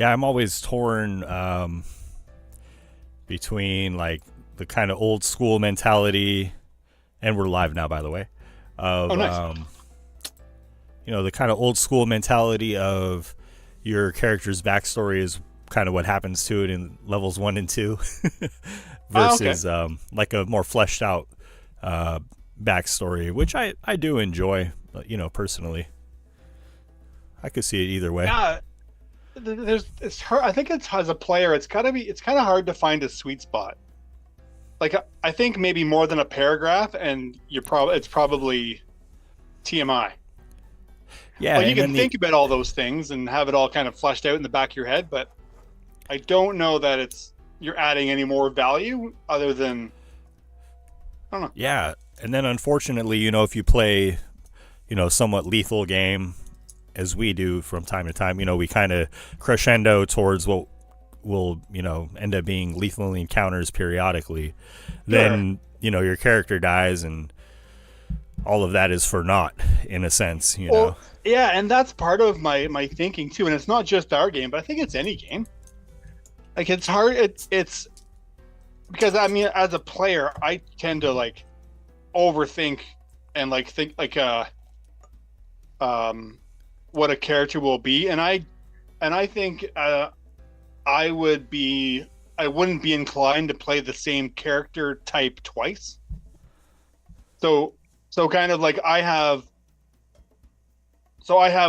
Yeah, I'm always torn between like the kind of old school mentality, and we're live now, by the way, Oh, of nice. the kind of old school mentality of your character's backstory is kind of what happens to it in levels 1 and 2, Ah, okay. versus like a more fleshed out uh, backstory, which I do enjoy, personally. I could see it either way. Yeah, there's it's hard. I think it's as a player, it's kind of hard to find a sweet spot. Like I think maybe more than a paragraph, and it's probably TMI. Yeah, Like you and can then the think about all those things and have it all kind of fleshed out in the back of your head, but I don't know that it's you're adding any more value other than I don't know. yeah, and then unfortunately, if you play, somewhat lethal game as we do from time to time, we kind of crescendo towards what will, end up being lethal encounters periodically. Sure. Then, your character dies and all of that is for naught in a sense. Well, yeah, and that's part of my thinking too. And it's not just our game, but I think it's any game. Like it's hard. It's because I mean, as a player, I tend to like overthink and like think like um what a character will be, and I think I would be I wouldn't be inclined to play the same character type twice. So so kind of like I have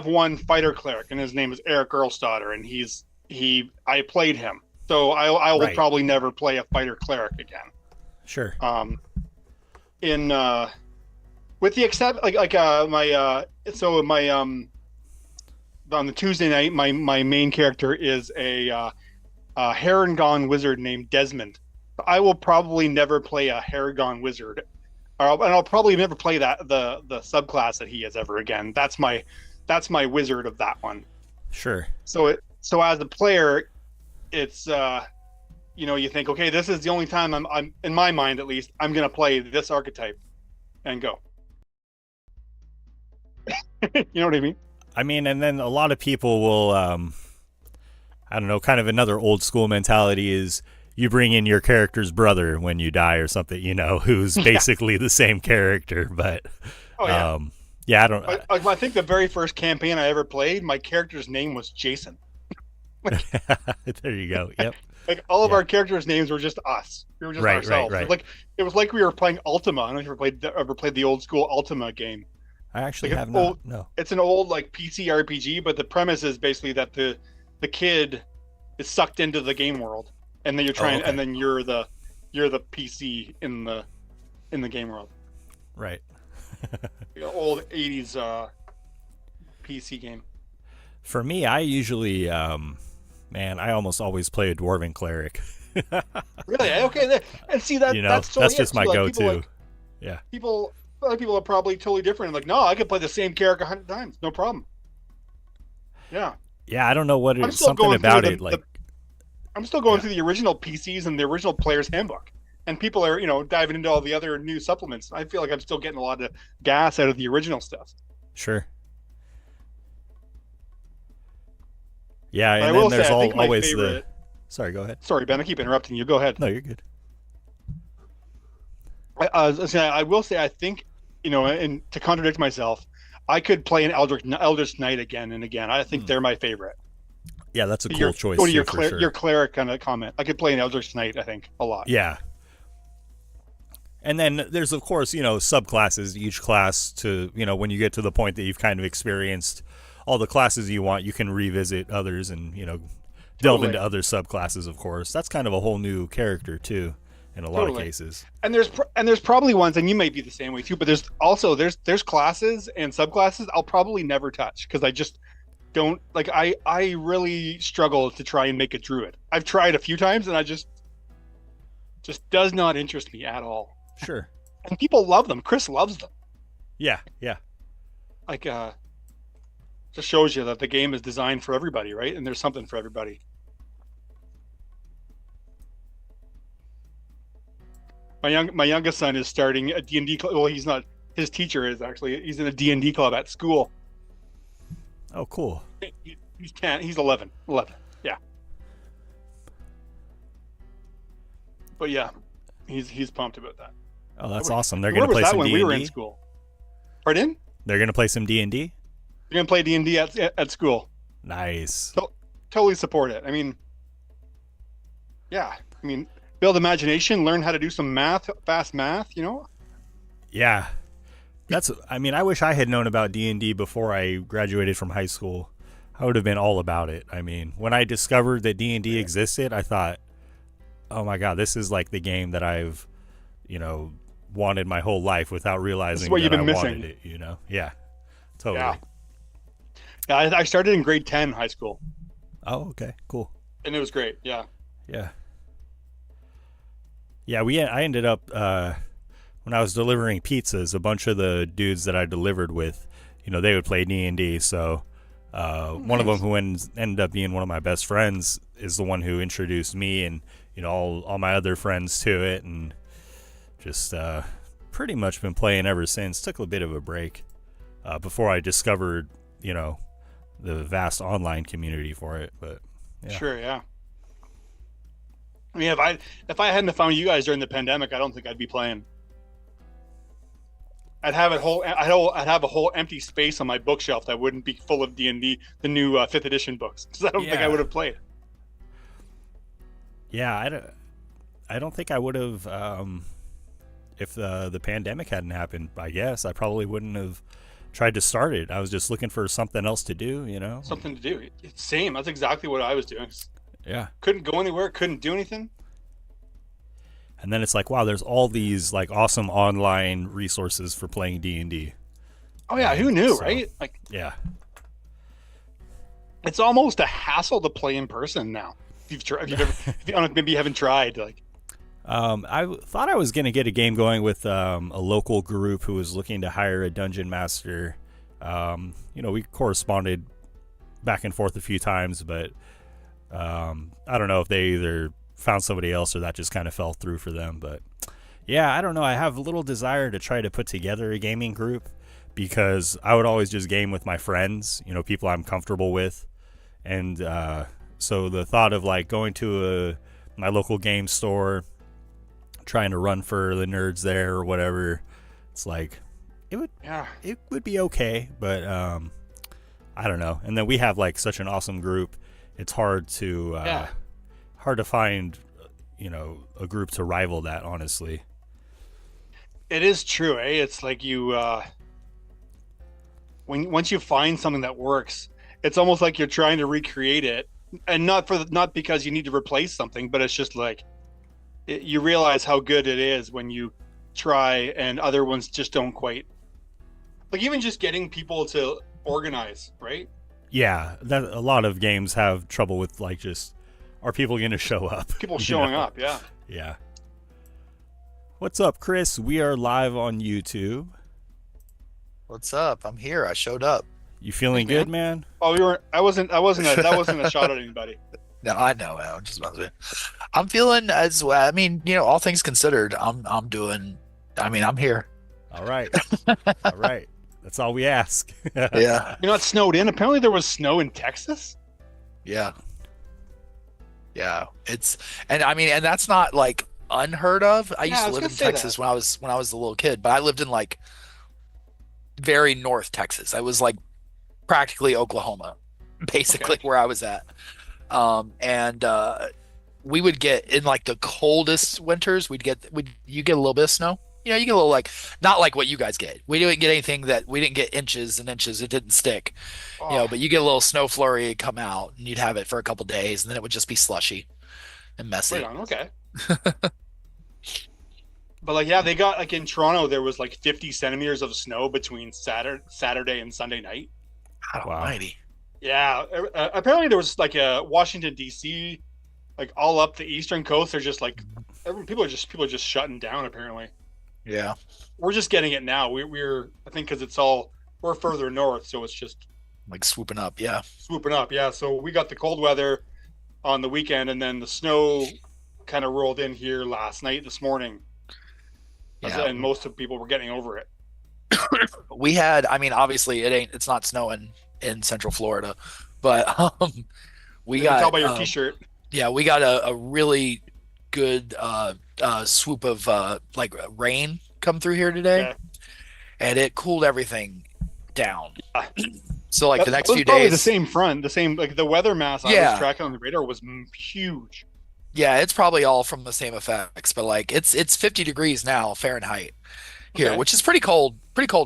one fighter cleric, and his name is Eric Earlstadter, and he I played him. So I will Right. probably never play a fighter cleric again. Sure. Um, in with the except my so my on the Tuesday night, my main character is a Haragon wizard named Desmond. I will probably never play a Haragon wizard, and I'll probably never play the subclass that he is ever again. That's my wizard of that one. Sure. So as a player, it's you think, okay, this is the only time I'm in my mind at least I'm gonna play this archetype and go. You know what I mean? I mean, and then a lot of people will, I don't know, kind of another old school mentality is you bring in your character's brother when you die or something, who's Yeah. basically the same character. But, Oh yeah. um, yeah, I don't, I think the very first campaign I ever played, my character's name was Jason. Like, there you go. Yep. like all of Yeah. our characters' names were just us. We were just Right, right, ourselves. right. It was like we were playing Ultima. I don't know if you ever played the old school Ultima game. I actually Like an have not. old, No. it's an old like PC RPG, but the premise is basically that the kid is sucked into the game world, and then Oh, okay. and then you're the PC in the game world. Right. Old '80s PC game. For me, I usually, man, I almost always play a dwarven cleric. Really? Okay. And see that's That's totally it just too. my Like people go-to. like Yeah. people other people are probably totally different. Like, no, I could play the same character 100 times, no problem. Yeah, Yeah, I don't know what I'm it, still something going through about it. the Like, I'm still going yeah, through the original PCs and the original player's handbook, and people are diving into all the other new supplements. I feel like I'm still getting a lot of gas out of the original stuff. sure. Yeah, But I and then will say, there's I think my always the. favorite. Sorry, go ahead. Sorry, Ben, I keep interrupting you. Go ahead. No, you're good. I will say, I think, and to contradict myself, I could play an Eldritch Knight again and again. I think Hmm. they're my favorite. Yeah, that's a cool Your choice go to too, for your sure. cleric kind of comment. I could play an Eldritch Knight, I think, a lot. Yeah, and then there's of course subclasses. Each class to when you get to the point that you've kind of experienced all the classes you want, you can revisit others and delve Totally, into other subclasses. Of course, that's kind of a whole new character too, in a lot of totally. cases. And there's probably ones, and you may be the same way too. But there's classes and subclasses I'll probably never touch because I just don't like. I really struggle to try and make a druid. I've tried a few times, and I just does not interest me at all. Sure. And people love them. Chris loves them. Yeah. Yeah. Like just shows you that the game is designed for everybody, right? And there's something for everybody. My youngest son is starting a D&D club. Well, he's not. His teacher is actually. He's in a D&D club at school. Oh, cool. He's 10. He's 11. 11. Yeah, but yeah, he's pumped about that. Oh, that's awesome. They're Where gonna was play that some when D we and were in D. school? Pardon? They're gonna play some D&D. You're gonna play D&D at school. Nice. Totally support it. I mean, yeah. I mean, build imagination, learn how to do some math, fast math. You know. Yeah. I mean, I wish I had known about D&D before I graduated from high school. I would have been all about it. I mean, when I discovered that D&D existed, I thought, "Oh my god, this is like the game that I've, wanted my whole life without realizing what that you've been I missing. wanted it." Yeah, totally. Yeah. Yeah, I started in grade 10 high school, Oh, okay, cool. and it was great. Yeah. Yeah, yeah. I ended up when I was delivering pizzas. A bunch of the dudes that I delivered with, they would play D&D. So one of them who ended up being one of my best friends is the one who introduced me and all my other friends to it, and just pretty much been playing ever since. Took a bit of a break before I discovered the vast online community for it, but yeah. Sure. Yeah. I mean, if I hadn't found you guys during the pandemic, I don't think I'd be playing. I'd have a whole empty space on my bookshelf that wouldn't be full of D&D, the new 5th edition books, because I don't think I would have played. Yeah, I don't think I would have if the pandemic hadn't happened. I guess I probably wouldn't have tried to start it. I was just looking for something else to do, Something to do. It's same. That's exactly what I was doing. Yeah. Couldn't go anywhere. Couldn't do anything. And then it's like, wow, there's all these like awesome online resources for playing D&D. Oh yeah, who knew, right? Like, yeah, it's almost a hassle to play in person now. If maybe you haven't tried, like. I thought I was gonna get a game going with a local group who was looking to hire a dungeon master. We corresponded back and forth a few times, but I don't know if they either found somebody else or that just kind of fell through for them. But yeah, I don't know. I have a little desire to try to put together a gaming group because I would always just game with my friends, people I'm comfortable with. And so the thought of like going to my local game store, trying to run for the nerds there or whatever, it's like it would be okay, but I don't know. And then we have like such an awesome group. It's hard to find a group to rival that, honestly. It is true, eh? It's like you once you find something that works, it's almost like you're trying to recreate it, and not because you need to replace something, but it's just like you realize how good it is when you try and other ones just don't quite. Like even just getting people to organize, right? Yeah, that a lot of games have trouble with, like, just are people going to show up? People showing up, yeah. Yeah. What's up, Chris? We are live on YouTube. What's up? I'm here. I showed up. You feeling good, man? Oh, you weren't. That wasn't a shot at anybody. No, I know. I'm just about to. I'm feeling as well. I mean, all things considered, I'm doing. I mean, I'm here. All right. All right. That's all we ask. Yeah. You're not snowed in. Apparently, there was snow in Texas. Yeah. Yeah. And that's not like unheard of. I used to live in Texas when I was a little kid, but I lived in like very north Texas. I was like practically Oklahoma, basically where I was at. And we would get in like the coldest winters, you get a little bit of snow. You get a little, like, not like what you guys get. We didn't get anything we didn't get inches and inches. It didn't stick, but you get a little snow flurry come out and you'd have it for a couple days and then it would just be slushy and messy. Right on, okay. But like, yeah, they got like in Toronto, there was like 50 centimeters of snow between Saturday and Sunday night. God almighty. Yeah. Apparently there was like a Washington DC, like all up the eastern coast. They're just like, people are just shutting down apparently. Yeah. We're just getting it now. We're I think because we're further north, so it's just like swooping up. Yeah. Swooping up. Yeah. So we got the cold weather on the weekend, and then the snow kind of rolled in here last night, this morning. Yeah. And most of the people were getting over it. We had, obviously it's not snowing in Central Florida, but We You can got tell by your T-shirt. Yeah, we got a really good swoop of like rain come through here today, Okay. and it cooled everything down. Yeah. So like the That next was few probably days, the same front, the same like the weather mass I Yeah. was tracking on the radar was huge. yeah, it's probably all from the same effects, but like it's 50 degrees now Fahrenheit here, Okay. which is pretty cold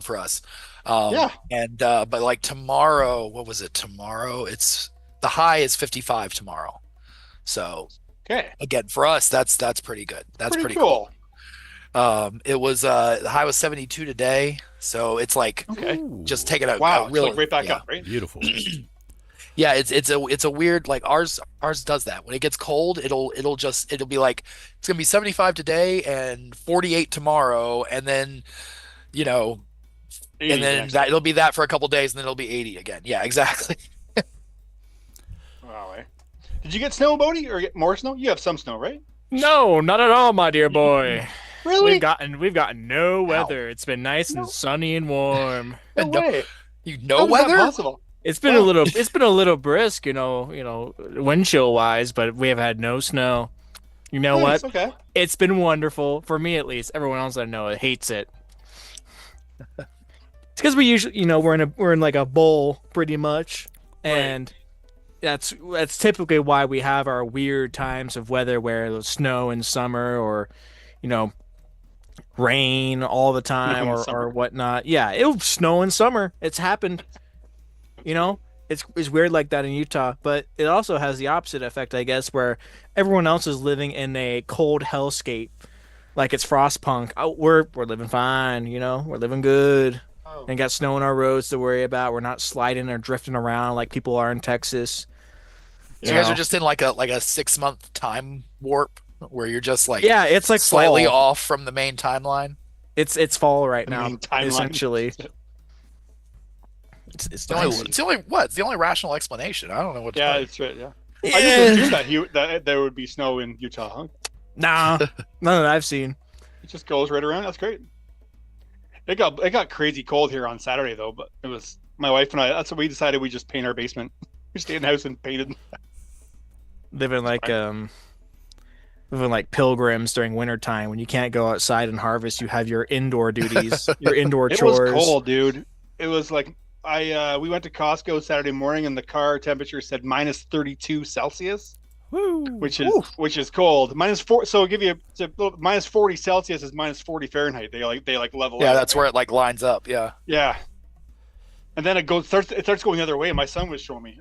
for us. Yeah. And but like tomorrow, what was it? Tomorrow, it's the high is 55 tomorrow. So Okay. again, for us, that's pretty good. That's Pretty pretty cool. cool. It was the high was 72 today, so it's like Okay. Ooh, just taking a Wow. real It's like right back yeah. up, right? beautiful. Yeah, it's a weird like ours does that. When it gets cold, it'll be like it's gonna be 75 today and 48 tomorrow, and then you know, 80 and then next. that it'll be that for a couple days, and then it'll be 80 again. Yeah, exactly. Wow. Did you get snow, Bodie, or get more snow? You have some snow, right? No, not at all, my dear boy. Really? We've gotten no weather. It's been nice and No. sunny and warm. No No- way. You How know is that weather? possible? It's been Wow. a little brisk, wind chill wise, but we have had no snow. You know Nice, what? Okay. It's been wonderful for me at least. Everyone else I know hates it. It's because we usually, we're in like a bowl pretty much, and that's typically why we have our weird times of weather where there's snow in summer or, rain all the time in or summer. whatnot. Yeah, it'll snow in summer. It's happened. It's weird like that in Utah, but it also has the opposite effect, I guess, where everyone else is living in a cold hellscape, like it's Frostpunk. Oh, we're living fine, we're living good, Oh. and got snow on our roads to worry about. We're not sliding or drifting around like people are in Texas. So you guys are just in like a 6 month time warp where you're just like Yeah, it's like slightly fall. off from the main timeline. It's fall right The now, main timeline. essentially. It's It's the only, nice. it's the only what? It's the only rational explanation. I don't know what to Yeah, tell you. it's right. Yeah. I Yeah. just assumed that there would be snow in Utah. Huh? Nah, none that I've seen. It just goes right around. That's great. It got crazy cold here on Saturday though, but it was my wife and I. That's what we decided. We just paint our basement. We stayed in the house and painted. Living like pilgrims during wintertime when you can't go outside and harvest. You have your indoor duties, your indoor It chores. was cold, dude. It was like we went to Costco Saturday morning and the car temperature said minus 32 Celsius, Woo. which is cold. -4. So I'll give you minus 40 Celsius is minus 40 Fahrenheit. They level Yeah, out. that's where it like lines up. Yeah. Yeah. And then it starts going the other way. My son was showing me.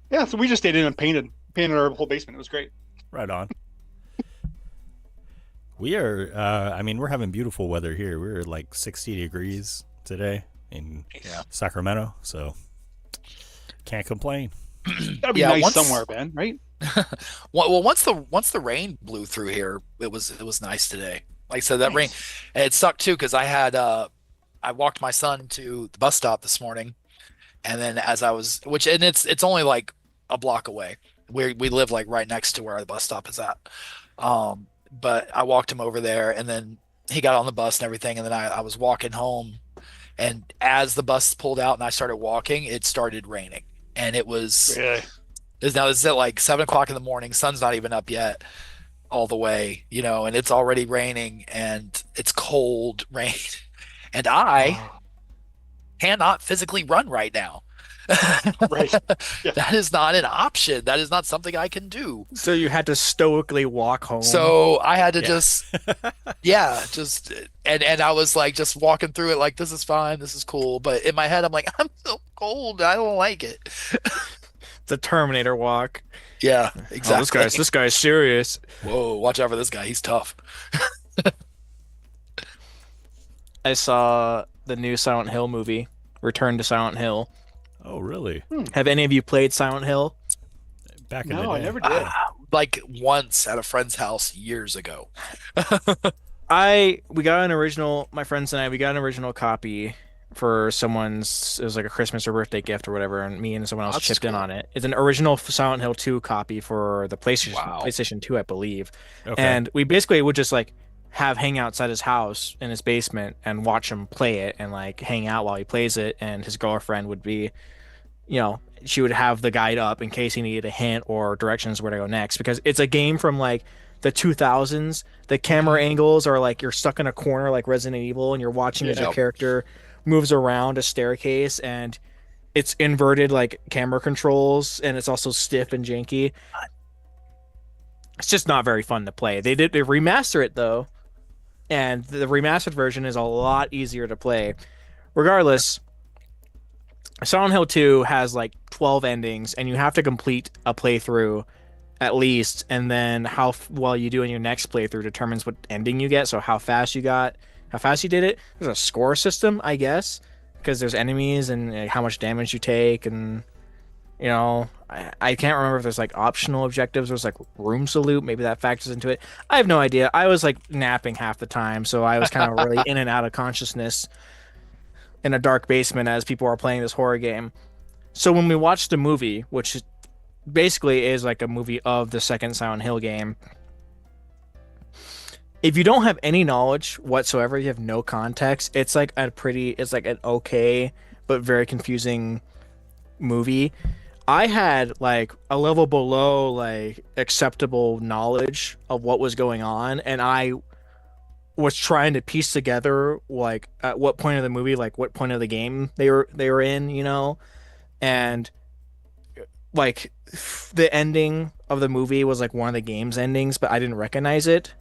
Yeah, so we just stayed in and painted our whole basement. It was great. Right on. We are, we're having beautiful weather here. We're like 60 degrees today in Yeah. Sacramento, so can't complain. Gotta be Yeah, nice once- somewhere, Ben. Right? Well, once the rain blew through here, it was nice today. Like I said, that rain, and it sucked too because I walked my son to the bus stop this morning, and then as I was, and it's only like a block away. We live like right next to where the bus stop is at. But I walked him over there, and then he got on the bus and everything, and then I was walking home, and as the bus pulled out and I started walking, it started raining, and it was. Really? Now this is at like 7 o'clock in the morning. Sun's not even up yet, all the way, and it's already raining and it's cold rain, and I cannot physically run right now. Right. Yeah. That is not an option. That is not something I can do. So you had to stoically walk home. So I had to Yeah. and I was like just walking through it like this is fine, this is cool. But in my head, I'm like, I'm so cold. I don't like it. it's a Terminator walk. Yeah, Oh, exactly. this guy's serious. Whoa, watch out for this guy. He's tough. I saw the new Silent Hill movie, Return to Silent Hill. Oh, really? Have any of you played Silent Hill? Back in the No, I day. never did. Like once at a friend's house years ago. We got an original, my friends and I, we got an original copy for someone's, it was like a Christmas or birthday gift or whatever, and me and someone else That's chipped in cool. on it. It's an original Silent Hill 2 copy for the Wow. PlayStation 2, I believe. Okay. And we basically would just like hang out outside his house in his basement and watch him play it and like hang out while he plays it. And his girlfriend would be, she would have the guide up in case he needed a hint or directions where to go next, because it's a game from like the 2000s. The camera angles are like you're stuck in a corner like Resident Evil, and you're watching as your character moves around a staircase, and it's inverted like camera controls, and it's also stiff and janky. It's just not very fun to play. They remaster it though, and the remastered version is a lot easier to play. Regardless, Silent Hill 2 has like 12 endings, and you have to complete a playthrough at least, and then how well you do in your next playthrough determines what ending you get. So how fast you did it. There's a score system, I guess, because there's enemies and how much damage you take, and you know, I can't remember if there's like optional objectives. There's like rooms to loot. Maybe that factors into it. I have no idea. I was like napping half the time, so I was kind of really in and out of consciousness in a dark basement as people are playing this horror game. So when we watched the movie, which basically is like a movie of the second Silent Hill game, if you don't have any knowledge whatsoever, you have no context, it's like an okay but very confusing movie. I had like a level below like acceptable knowledge of what was going on, and I was trying to piece together like at what point of the movie, like what point of the game they were in, you know, and like the ending of the movie was like one of the game's endings, but I didn't recognize it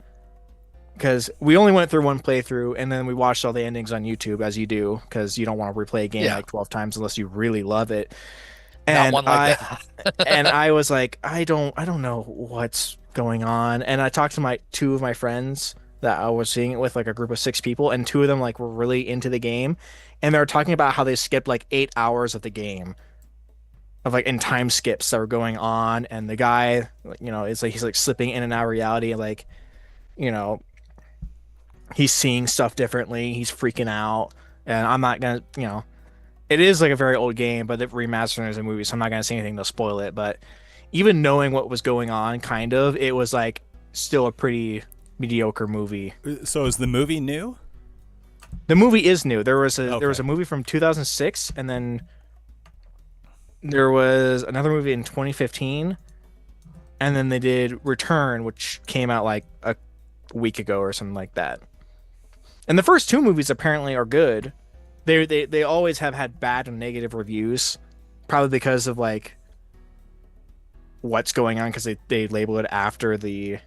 because we only went through one playthrough, and then we watched all the endings on YouTube, as you do, because you don't want to replay a game like 12 times unless you really love it. And Not one like that. and I was like, I don't know what's going on. And I talked to two of my friends that I was seeing it with, like a group of 6 people, and 2 of them like were really into the game, and they were talking about how they skipped like 8 hours of the game, of like in time skips that were going on, and the guy, you know, it's like he's like slipping in and out of reality, like, you know, he's seeing stuff differently, he's freaking out, and I'm not gonna, you know, it is like a very old game, but it remastered as a movie, so I'm not gonna say anything to spoil it. But even knowing what was going on, kind of, it was like still a pretty mediocre movie. So is the movie new? The movie is new. There was a movie from 2006, and then there was another movie in 2015, and then they did Return, which came out like a week ago or something like that. And the first 2 movies apparently are good. They always have had bad and negative reviews, probably because of like what's going on, because they label it after the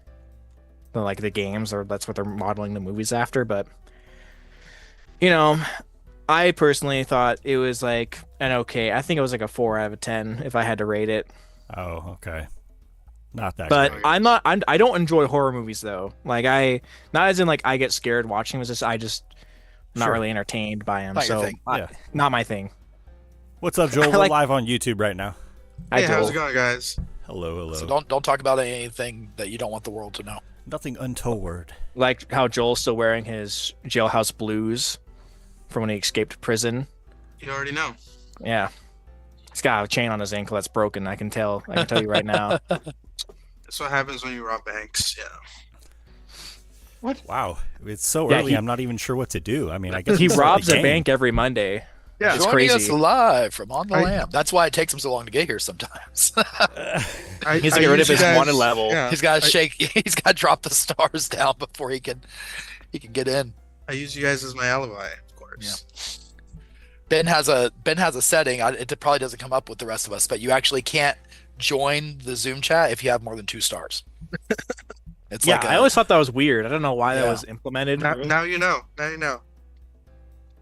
games, or that's what they're modeling the movies after. But you know, I personally thought it was like an okay. I think it was like a 4 out of 10 if I had to rate it. Oh, okay. Not that But great. I don't enjoy horror movies though. Like not as in like I get scared watching this. I just not really entertained by them. Not your So thing. not my thing. What's up, Joel? We're live on YouTube right now. Hey, how's it going, guys? Hello. So don't talk about anything that you don't want the world to know. Nothing untoward. Like how Joel's still wearing his Jailhouse Blues from when he escaped prison. You already know. Yeah. He's got a chain on his ankle that's broken. I can tell you right now. That's what happens when you rob banks. Yeah. What? Wow, it's so Yeah, early. I'm not even sure what to do. I mean, I guess He it's not robs the a game. bank every Monday. Yeah. It's Joining us crazy. live from On the Lam. That's why it takes him so long to get here sometimes. I, He has to get rid of use his you guys- wanted level. Yeah, He's got to shake. He's got to drop the stars down before he can get in. I use you guys as my alibi, of course. Ben has a setting. It probably doesn't come up with the rest of us, but you actually can't join the Zoom chat if you have more than 2 stars. It's Yeah, like I always thought that was weird. I don't know why that Yeah. was implemented. Now you know. Now you know.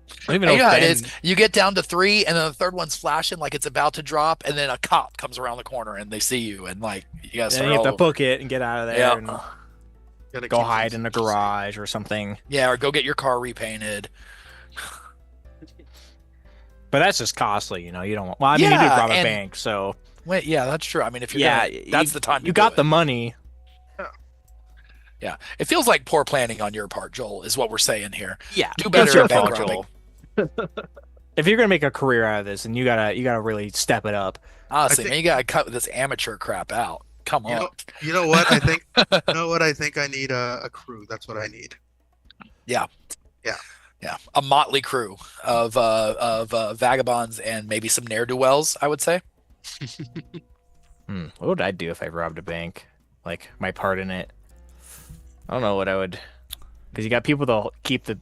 I don't even And know you know how if it Ben- is. You get down to 3, and then the third one's flashing like it's about to drop, and then a cop comes around the corner and they see you, and like you gotta and start you have all to over. book it and get out of there Yeah. and Gotta go keep hide things in the interesting. garage or something. Yeah, or go get your car repainted. But that's just costly, you know. You don't want. Well, I mean, you Yeah, did rob a and- bank, so Wait, yeah, that's true. I mean, if you're yeah, that's the time you to got do the it. money. Yeah, it feels like poor planning on your part, Joel, is what we're saying here. Yeah, Do better It's your at bank fault, robbing. Joel. If you're gonna make a career out of this, then you gotta really step it up. Honestly, think- man, you gotta cut this amateur crap out. Come You on. know, you know what? I think. You know what? I think I need a crew. That's what I need. Yeah, a motley crew of vagabonds and maybe some ne'er-do-wells, I would say. What would I do if I robbed a bank? Like, my part in it? I don't know what I would... Because you got people that'll keep the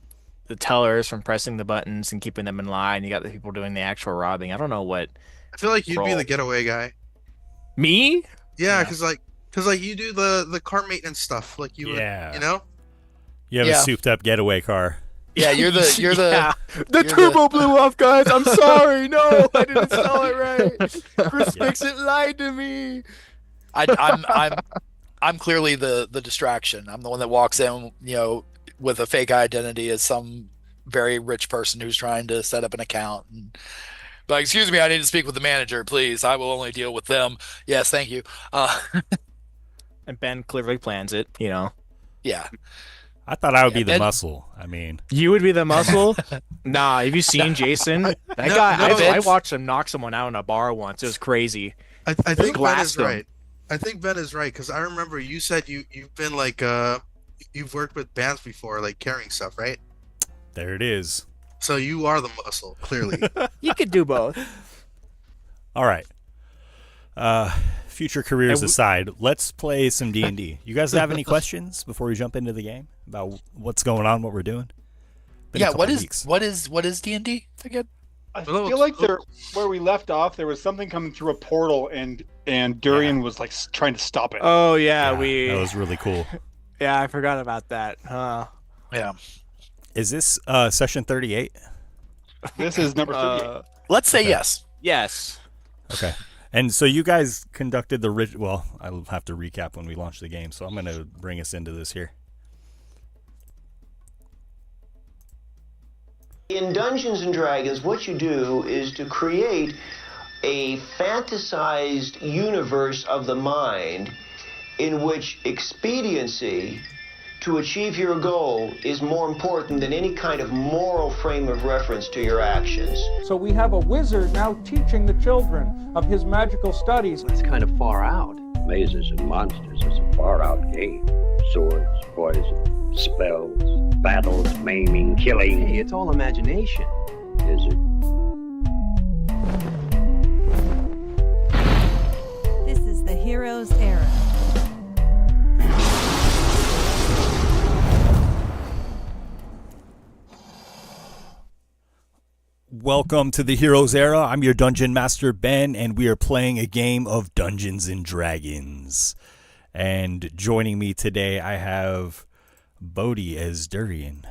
tellers from pressing the buttons and keeping them in line. You got the people doing the actual robbing. I don't know what... I feel like you'd be Roll. the getaway guy. Me? Yeah, Yeah. because you do the car maintenance stuff. Like you would, Yeah. you know? You have Yeah. a souped-up getaway car. Yeah, you're the Yeah. The you're turbo blew off, guys. I'm sorry. No, I didn't sell it right. Chris Fixit lied to me. I'm clearly the distraction. I'm the one that walks in, with a fake identity as some very rich person who's trying to set up an account. And, like, excuse me, I need to speak with the manager, please. I will only deal with them. Yes, thank you. And Ben clearly plans it, Yeah. I thought I would be the and- muscle. I mean, You would be the muscle? Nah, have you seen Jason? That guy, no, I Vince. watched him knock someone out in a bar once. It was crazy. I think Ben glassed is him. right. I think Ben is right because I remember you said you've been like you've worked with bands before, like carrying stuff, right? there it is. So you are the muscle, clearly. You could do both. All right. Future careers And aside, let's play some D&D. You guys have any questions before we jump into the game about what's going on, what we're doing? Been a Yeah, couple weeks. what is D&D again? I Well, feel like where we left off, there was something coming through a portal, and Durian was like trying to stop it. Oh, yeah, That was really cool. Yeah, I forgot about that. Yeah. Is this session 38? This is number 38. Let's say Okay. yes. Yes. Okay. And so you guys conducted the well, I'll have to recap when we launch the game, so I'm going to bring us into this here. In Dungeons and Dragons, what you do is to create a fantasized universe of the mind in which expediency to achieve your goal is more important than any kind of moral frame of reference to your actions. So we have a wizard now teaching the children of his magical studies. That's kind of far out. Mazes and monsters is a far-out game. Swords, poison, spells, battles, maiming, killing. Hey, it's all imagination. Is it? This is the Heroes Era. Welcome to the Heroes Era. I'm your Dungeon Master, Ben, and we are playing a game of Dungeons and Dragons. And joining me today, I have Bodhi as Durian.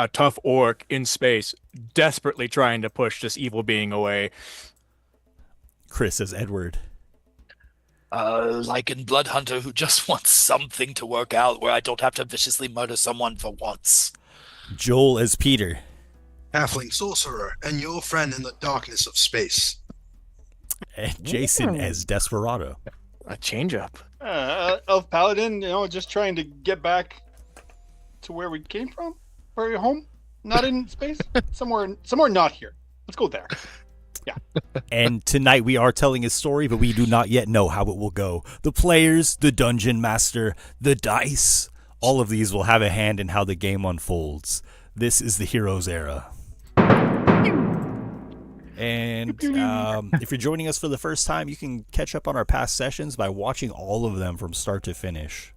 A tough orc in space, desperately trying to push this evil being away. Chris as Edward. Like in Blood Hunter, who just wants something to work out where I don't have to viciously murder someone for once. Joel as Peter. Halfling sorcerer and your friend in the darkness of space. And Jason as Desperado. A change up. Elf Paladin, just trying to get back to where we came from, where we're home, not in space, somewhere not here. Let's go there. And tonight we are telling a story, but we do not yet know how it will go. The players, the Dungeon Master, the dice, all of these will have a hand in how the game unfolds. This is the Heroes Era. And if you're joining us for the first time, you can catch up on our past sessions by watching all of them from start to finish.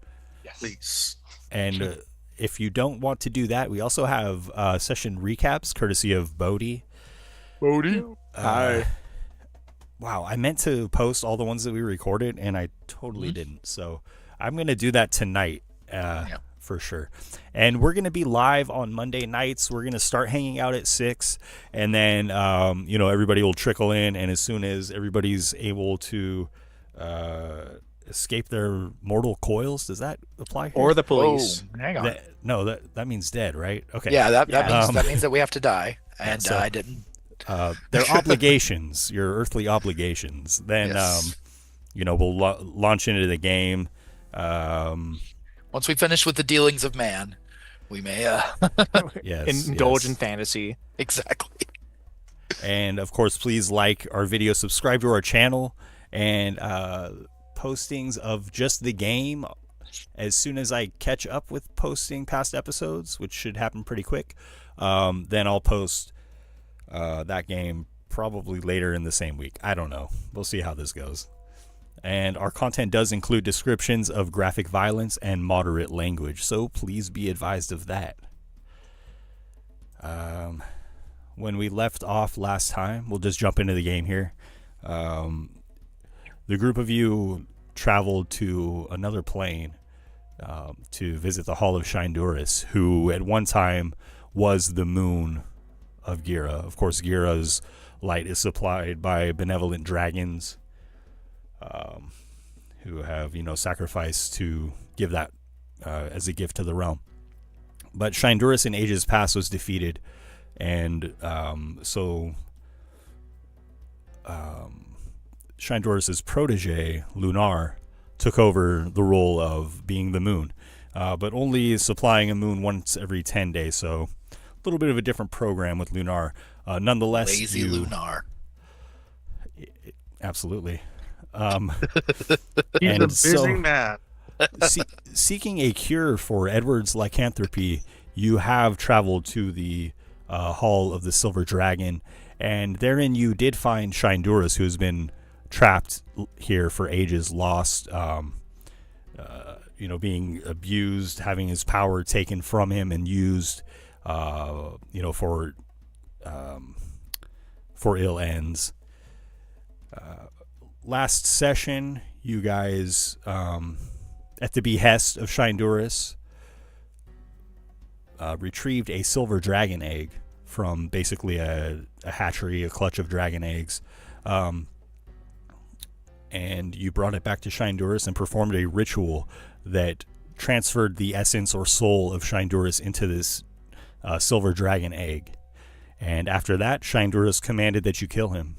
Please. And if you don't want to do that, we also have session recaps courtesy of Bodhi. Bodhi? Hi. Wow, I meant to post all the ones that we recorded, and I totally didn't. So I'm going to do that tonight for sure. And we're going to be live on Monday nights. We're going to start hanging out at 6, and then, everybody will trickle in, and as soon as everybody's able to escape their mortal coils, does that apply here? Or the police. Whoa, hang on. That means dead, right? Okay. Yeah, that Yeah. means that we have to die, and so- I didn't. Their obligations, your earthly obligations. Then, Yes. we'll launch into the game. Once we finish with the dealings of man, we may Yes, Indulge yes. in fantasy. exactly. And of course, please like our video, subscribe to our channel, and postings of just the game. As soon as I catch up with posting past episodes, which should happen pretty quick, then I'll post that game probably later in the same week. I don't know. We'll see how this goes. And our content does include descriptions of graphic violence and moderate language, so please be advised of that. When we left off last time, we'll just jump into the game here. The group of you traveled to another plane to visit the Hall of Shinduris, who at one time was the moon of Gira. Of course, Gira's light is supplied by benevolent dragons who have, sacrificed to give that as a gift to the realm. But Shinduris in ages past was defeated, and so Shinduris' protege, Lunar, took over the role of being the moon, but only supplying a moon once every 10 days, so a little bit of a different program with Lunar. Nonetheless, Lazy Lunar. Absolutely. He's a busy man. Seeking a cure for Edward's lycanthropy, you have traveled to the Hall of the Silver Dragon, and therein you did find Shinduris, who has been trapped here for ages, lost, being abused, having his power taken from him and used, for ill ends. Last session, you guys, at the behest of Shinduris, retrieved a silver dragon egg from basically a hatchery, a clutch of dragon eggs. And you brought it back to Shinduris and performed a ritual that transferred the essence or soul of Shinduris into this silver dragon egg. And after that, Shinduris commanded that you kill him.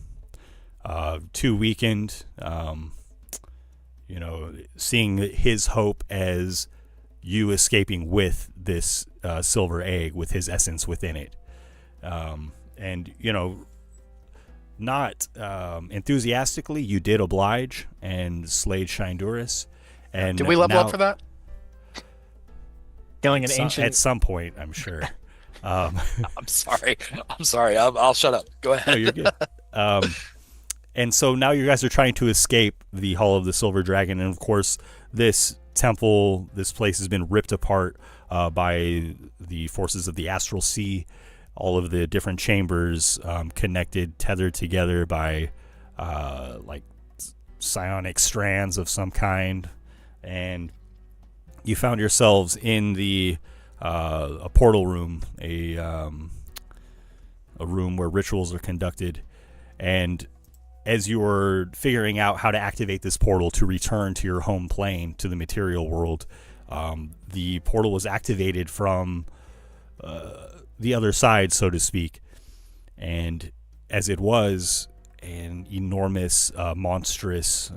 Too weakened, seeing his hope as you escaping with this silver egg with his essence within it. Not enthusiastically, you did oblige and slayed Shinduris. And did we level up for that? Killing an ancient at some point, I'm sure. I'm sorry. I'll shut up. Go ahead. No, you're good. And so now you guys are trying to escape the Hall of the Silver Dragon, and of course, this temple, this place has been ripped apart by the forces of the Astral Sea. All of the different chambers connected, tethered together by psionic strands of some kind, and you found yourselves in a portal room, a room where rituals are conducted, and as you were figuring out how to activate this portal to return to your home plane, to the material world, the portal was activated from the other side, so to speak. And as it was, an enormous, monstrous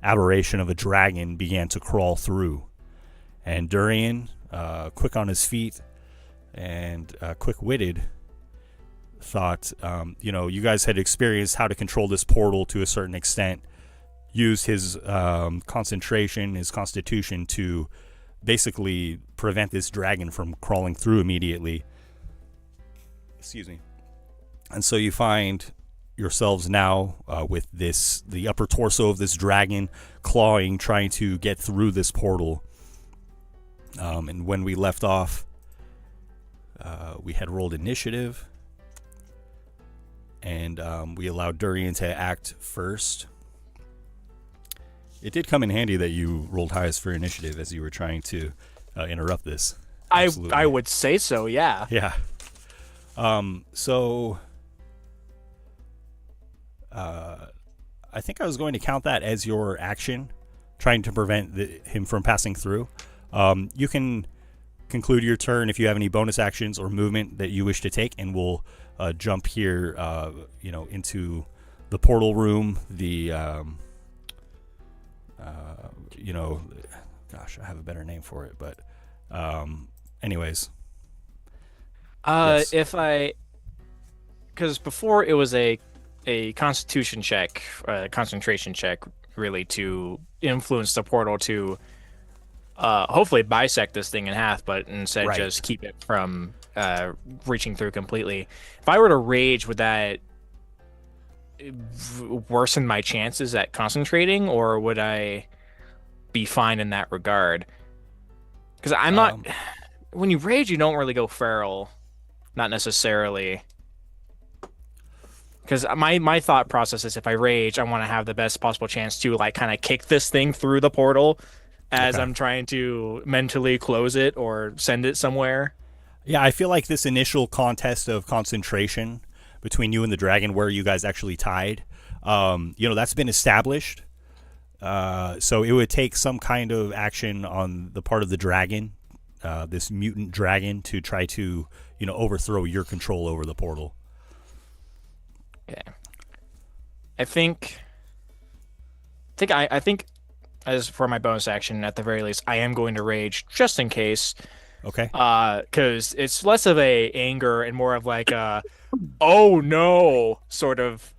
aberration of a dragon began to crawl through. And Durian, quick on his feet and quick-witted, thought, you guys had experienced how to control this portal to a certain extent, used his concentration, his constitution to basically prevent this dragon from crawling through immediately. Excuse me. And so you find yourselves now with the upper torso of this dragon clawing, trying to get through this portal. And when we left off, we had rolled initiative. And we allowed Durian to act first. It did come in handy that you rolled highest for initiative as you were trying to interrupt this. Absolutely. I would say so, yeah. Yeah. I think I was going to count that as your action, trying to prevent him from passing through. You can conclude your turn if you have any bonus actions or movement that you wish to take, and we'll jump here, into the portal room. Gosh, I have a better name for it, but anyways. Yes. Because before it was a constitution check, concentration check, really, to influence the portal to hopefully bisect this thing in half, but instead just keep it from reaching through completely. If I were to rage, would that worsen my chances at concentrating, or would I be fine in that regard? Because I'm not. When you rage, you don't really go feral, not necessarily. Because my thought process is, if I rage, I want to have the best possible chance to like kind of kick this thing through the portal as I'm trying to mentally close it or send it somewhere. Yeah, I feel like this initial contest of concentration between you and the dragon, where you guys actually tied, that's been established. So it would take some kind of action on the part of the dragon, this mutant dragon, to try to, overthrow your control over the portal. Okay. I think as for my bonus action, at the very least, I am going to rage just in case. Okay. Because it's less of a anger and more of like a, oh no, sort of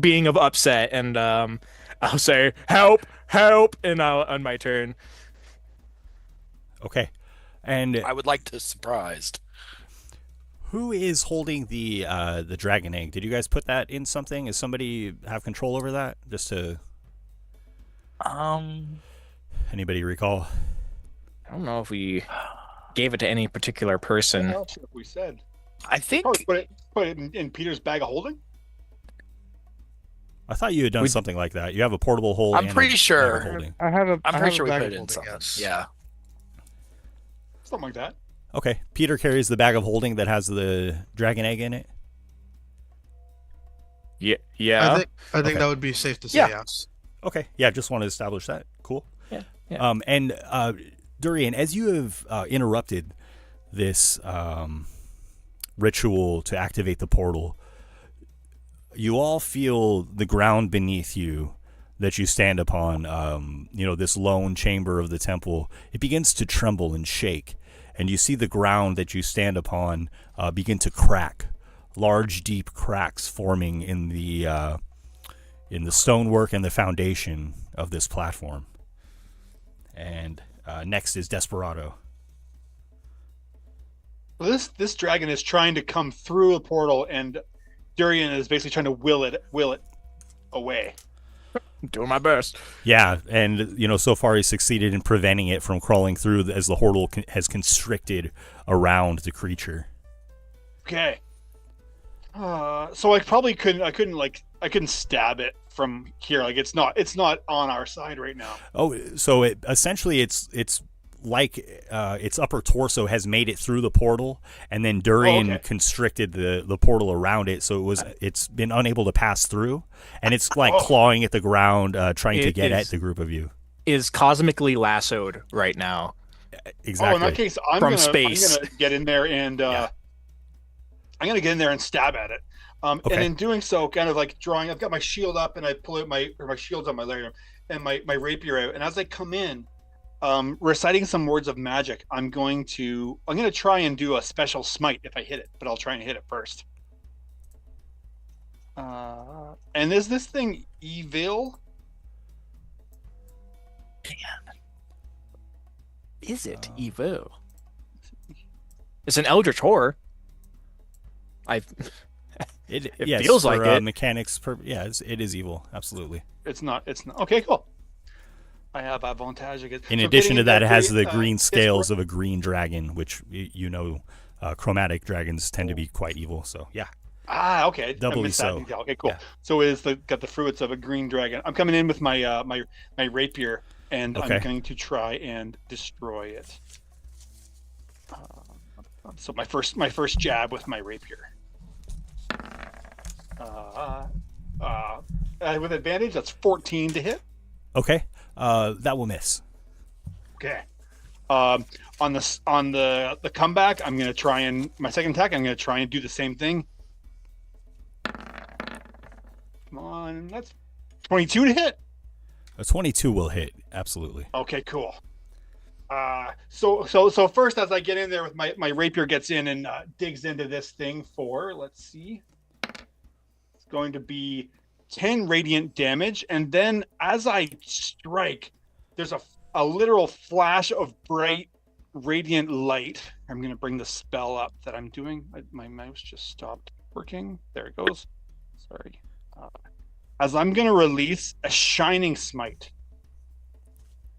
being of upset, and I'll say help, and I'll on my turn. Okay. And I would like to surprised. Who is holding the dragon egg? Did you guys put that in something? Does somebody have control over that? Just to anybody recall? I don't know if we gave it to any particular person. What else have we said? I think put it in Peter's bag of holding. I thought you had done something like that. You have a portable hole. I'm pretty sure. I'm pretty sure we put it in something. Yeah. Something like that. Okay. Peter carries the bag of holding that has the dragon egg in it. Yeah. I think that would be safe to say yes. Okay. Yeah, just want to establish that. Cool. Yeah. And Durian, as you have interrupted this ritual to activate the portal, you all feel the ground beneath you that you stand upon, this lone chamber of the temple. It begins to tremble and shake, and you see the ground that you stand upon begin to crack, large, deep cracks forming in the stonework and the foundation of this platform. And next is Desperado. Well, this dragon is trying to come through a portal, and Durian is basically trying to will it away. Doing my best. Yeah, and so far he's succeeded in preventing it from crawling through as the portal has constricted around the creature. Okay. So I probably couldn't stab it from here. Like it's not on our side right now. Oh, so essentially it's like its upper torso has made it through the portal, and then Durian constricted the portal around it, so it's been unable to pass through, and it's like clawing at the ground, trying to get at the group of you. Is cosmically lassoed right now. Exactly. In that case, I'm gonna get in there and I'm gonna get in there and stab at it. And in doing so, kind of like drawing, I've got my shield up, and I pull out my shield's on my layer, and my rapier out, and as I come in, reciting some words of magic, I'm going to try and do a special smite if I hit it, but I'll try and hit it first. And is this thing evil? Man. Is it evil? It's an eldritch horror. It feels like it. Mechanics. It is evil. Absolutely. It's not. Okay, cool. I have advantage against. In addition to that, it has the green scales of a green dragon, which chromatic dragons tend to be quite evil. So yeah. Okay. Doubly so. Okay, cool. Yeah. So it is got the fruits of a green dragon. I'm coming in with my my rapier, and I'm going to try and destroy it. So my first jab with my rapier. With advantage, that's 14 to hit. Okay. That will miss. Okay. On the comeback, I'm gonna try and my second attack. I'm gonna try and do the same thing. Come on, that's 22 to hit. A 22 will hit. Absolutely. Okay, cool. So first, as I get in there with my rapier, gets in and digs into this thing for, let's see, it's going to be 10 radiant damage, and then as I strike, there's a literal flash of bright radiant light. I'm going to bring the spell up that I'm doing. My mouse just stopped working. There it goes. Sorry. As I'm going to release a Shining Smite,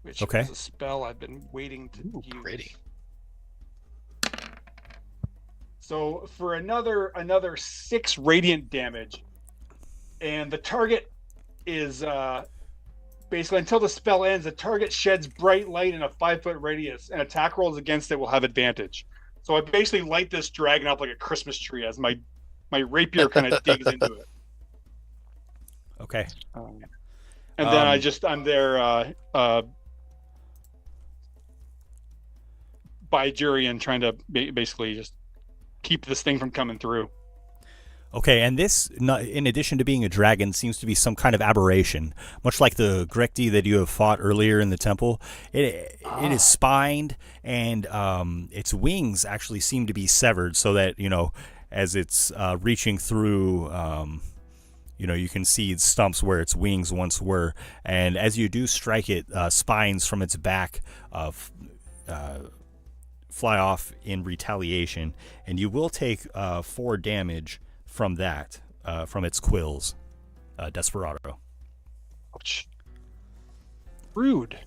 which Okay. is a spell I've been waiting to use. Pretty. So for another 6 radiant damage, and the target is basically until the spell ends, the target sheds bright light in a 5-foot radius, and attack rolls against it will have advantage. So I basically light this dragon up like a Christmas tree as my rapier kind of digs into it. Okay. And then I'm there by Jurian trying to basically just keep this thing from coming through. Okay, and this, in addition to being a dragon, seems to be some kind of aberration, much like the Grekti that you have fought earlier in the temple. It is spined, and its wings actually seem to be severed, so that, as it's reaching through, you can see stumps where its wings once were, and as you do strike it, spines from its back fly off in retaliation, and you will take 4 damage from that, from its quills, Desperado. Ouch. Rude.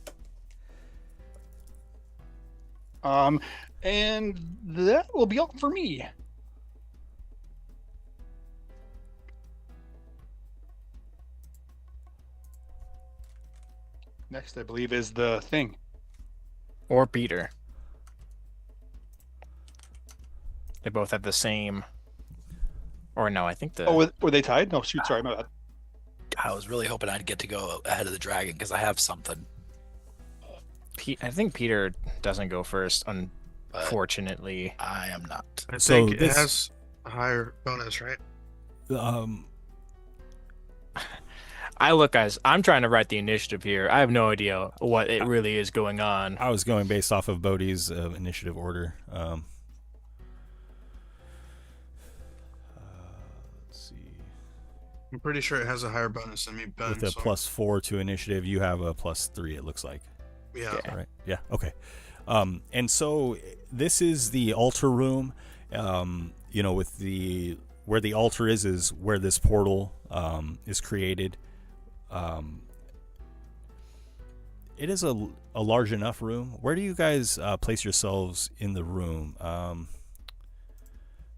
And that will be all for me. Next, I believe, is the thing. Or Peter. They both have the same. Or no, I think the. Oh, were they tied? No, shoot, sorry, my bad. I was really hoping I'd get to go ahead of the dragon because I have something. I think Peter doesn't go first, unfortunately. I am not. I think it has a higher bonus, right? Look, guys, I'm trying to write the initiative here. I have no idea what it really is going on. I was going based off of Bodhi's initiative order. I'm pretty sure it has a higher bonus than me, Ben. With a +4 to initiative, you have a +3, it looks like. Yeah. Right. Yeah. Okay. And so this is the altar room. With where the altar is where this portal is created. It is a large enough room. Where do you guys place yourselves in the room?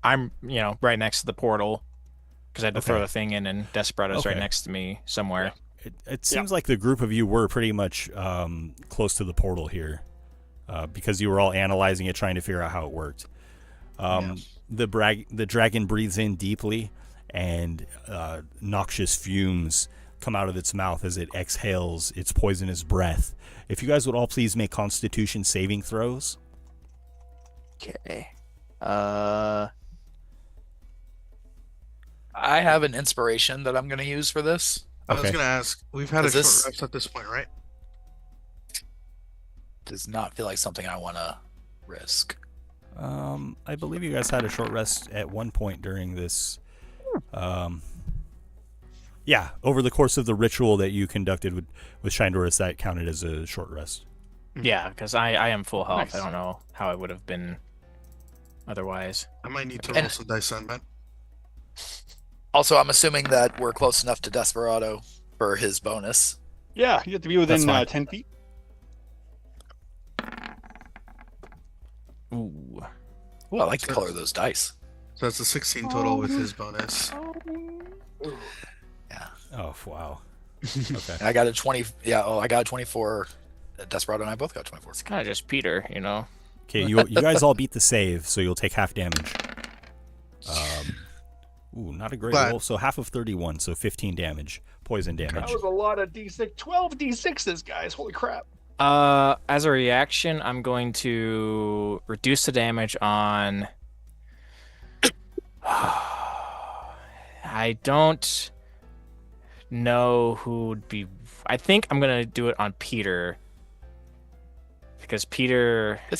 I'm, right next to the portal. Because I had to throw the thing in, and Desperado's right next to me somewhere. It seems like the group of you were pretty much close to the portal here, because you were all analyzing it, trying to figure out how it worked. The dragon breathes in deeply, and noxious fumes come out of its mouth as it exhales its poisonous breath. If you guys would all please make Constitution saving throws. Okay. I have an inspiration that I'm going to use for this. I was going to ask, we've had a short rest at this point, right? Does not feel like something I want to risk. I believe you guys had a short rest at one point during this. Over the course of the ritual that you conducted with Shindoris, that counted as a short rest. Yeah, because I am full health. Nice. I don't know how I would have been otherwise. I might need to roll some dice on, Ben. Also, I'm assuming that we're close enough to Desperado for his bonus. Yeah, you have to be within 10 feet. Ooh. Well, I like the color of those dice. So that's a 16 total with his bonus. Yeah. Oh, wow. Okay. I got a 20. Yeah. Oh, I got a 24. Desperado and I both got 24. It's kind of just Peter, Okay, you guys all beat the save, so you'll take half damage. Not a great roll. So half of 31, so 15 damage, poison damage. That was a lot of D6. 12 D6s, guys. Holy crap. As a reaction, I'm going to reduce the damage on. I don't know who would be. I think I'm gonna do it on Peter. Because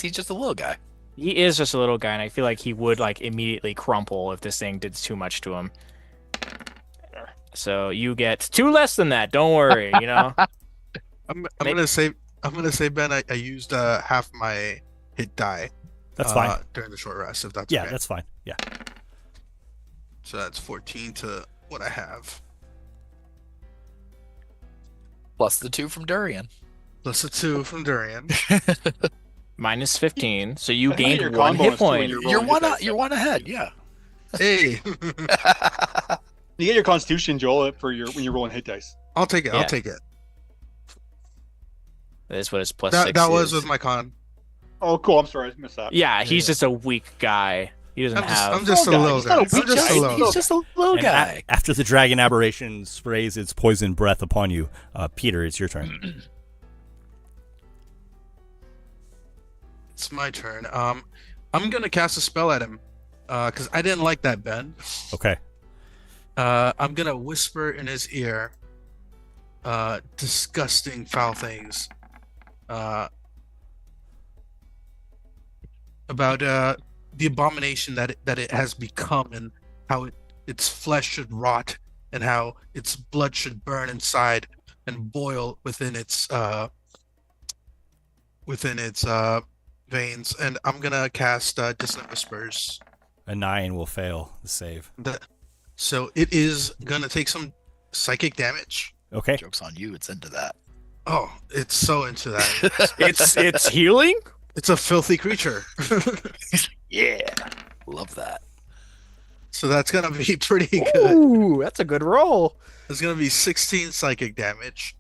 he's just a little guy. He is just a little guy, and I feel like he would immediately crumple if this thing did too much to him. So you get 2 less than that. Don't worry, I'm gonna say Ben, I used half my hit die. That's fine during the short rest. If that's okay. Okay. That's fine. Yeah. So that's 14 to what I have. Plus the 2 from Durian. Plus a 2 from Durian. Minus 15, so you I think your gained 1 con hit bonus too when point. you're You're rolling one. hit dice. You're one ahead. Yeah. Hey, You get your Constitution, Joel, for your when you're rolling hit dice. I'll take it. Yeah. I'll take it. That's what his plus That 6 that was is. with my con. Oh, cool. I'm sorry, I missed that. Yeah, he's Yeah. just a weak guy. He doesn't have. I'm just a Little guy. little He's not guy. a I'm weak just guy. a little He's guy. just a little And guy. after the dragon aberration sprays its poison breath upon you, Peter, it's your turn. It's my turn. I'm gonna cast a spell at him, because I didn't like that bend. Okay. I'm gonna whisper in his ear, disgusting, foul things, about the abomination that it has become, and how its flesh should rot, and how its blood should burn inside and boil within its veins. And I'm gonna cast Dissonant Whispers. A 9 will fail the save. So it is gonna take some psychic damage. Okay. Joke's on you. It's into that. Oh, it's so into that. It's healing. It's a filthy creature. Yeah. Love that. So that's gonna be pretty good. Ooh, that's a good roll. It's gonna be 16 psychic damage,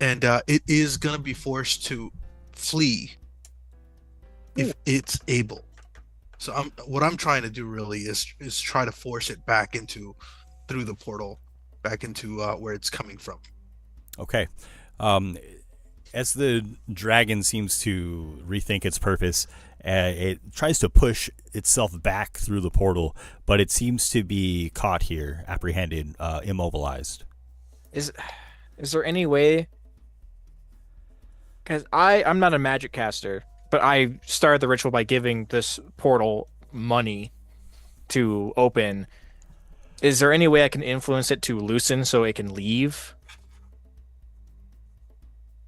and it is gonna be forced to flee if it's able. So what I'm trying to do really is try to force it back through the portal, back into where it's coming from. Okay. As the dragon seems to rethink its purpose, it tries to push itself back through the portal, but it seems to be caught here, apprehended, immobilized. Is there any way? Because I'm not a magic caster, but I started the ritual by giving this portal money to open. Is there any way I can influence it to loosen so it can leave?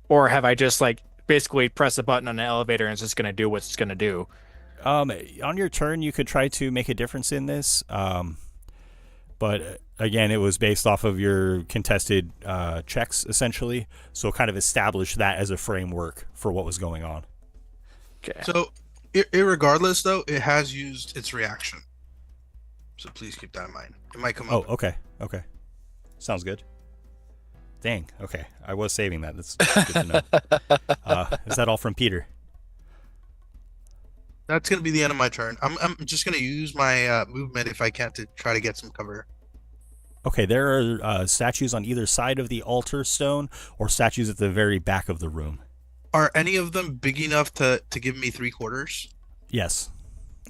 Or have I just basically press a button on an elevator and it's just going to do what it's going to do? On your turn, you could try to make a difference in this, but again, it was based off of your contested checks, essentially, so kind of establish that as a framework for what was going on. Okay. So, irregardless, though, it has used its reaction. So please keep that in mind. It might come up. Oh, okay. Sounds good. Dang, okay. I was saving that. That's good to know. Is that all from Peter? That's gonna be the end of my turn. I'm just gonna use my movement if I can to try to get some cover. Okay, there are statues on either side of the altar stone or statues at the very back of the room. Are any of them big enough to give me 3/4? Yes,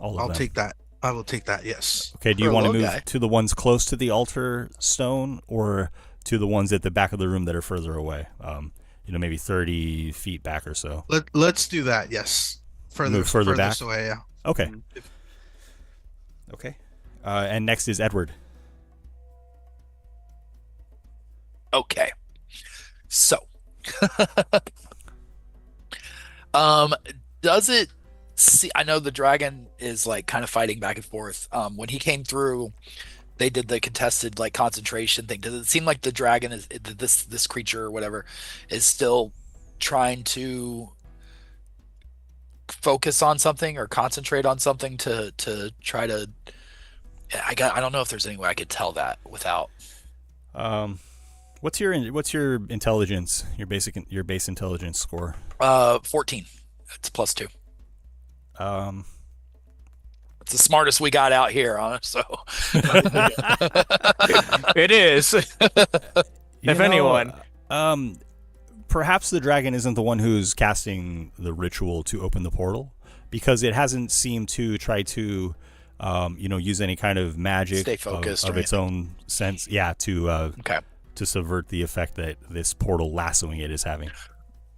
all of them. I'll take that. I will take that, yes. Okay, do For you a want to low move guy. to the ones close to the altar stone or to the ones at the back of the room that are further away? Maybe 30 feet back or so. Let's do that, yes. Move further back? Away, yeah. Okay. Okay. And next is Edward. Okay. So, does it see? I know the dragon is kind of fighting back and forth. When he came through, they did the contested concentration thing. Does it seem like the dragon is this creature or whatever is still trying to focus on something or concentrate on something to try to? I don't know if there's any way I could tell that without. What's your intelligence? Your base intelligence score? 14. It's +2. It's the smartest we got out here, so. It is. If anyone. Perhaps the dragon isn't the one who's casting the ritual to open the portal, because it hasn't seemed to try to, use any kind of magic Stay focused of or its own sense. Yeah, Okay. to subvert the effect that this portal lassoing it is having.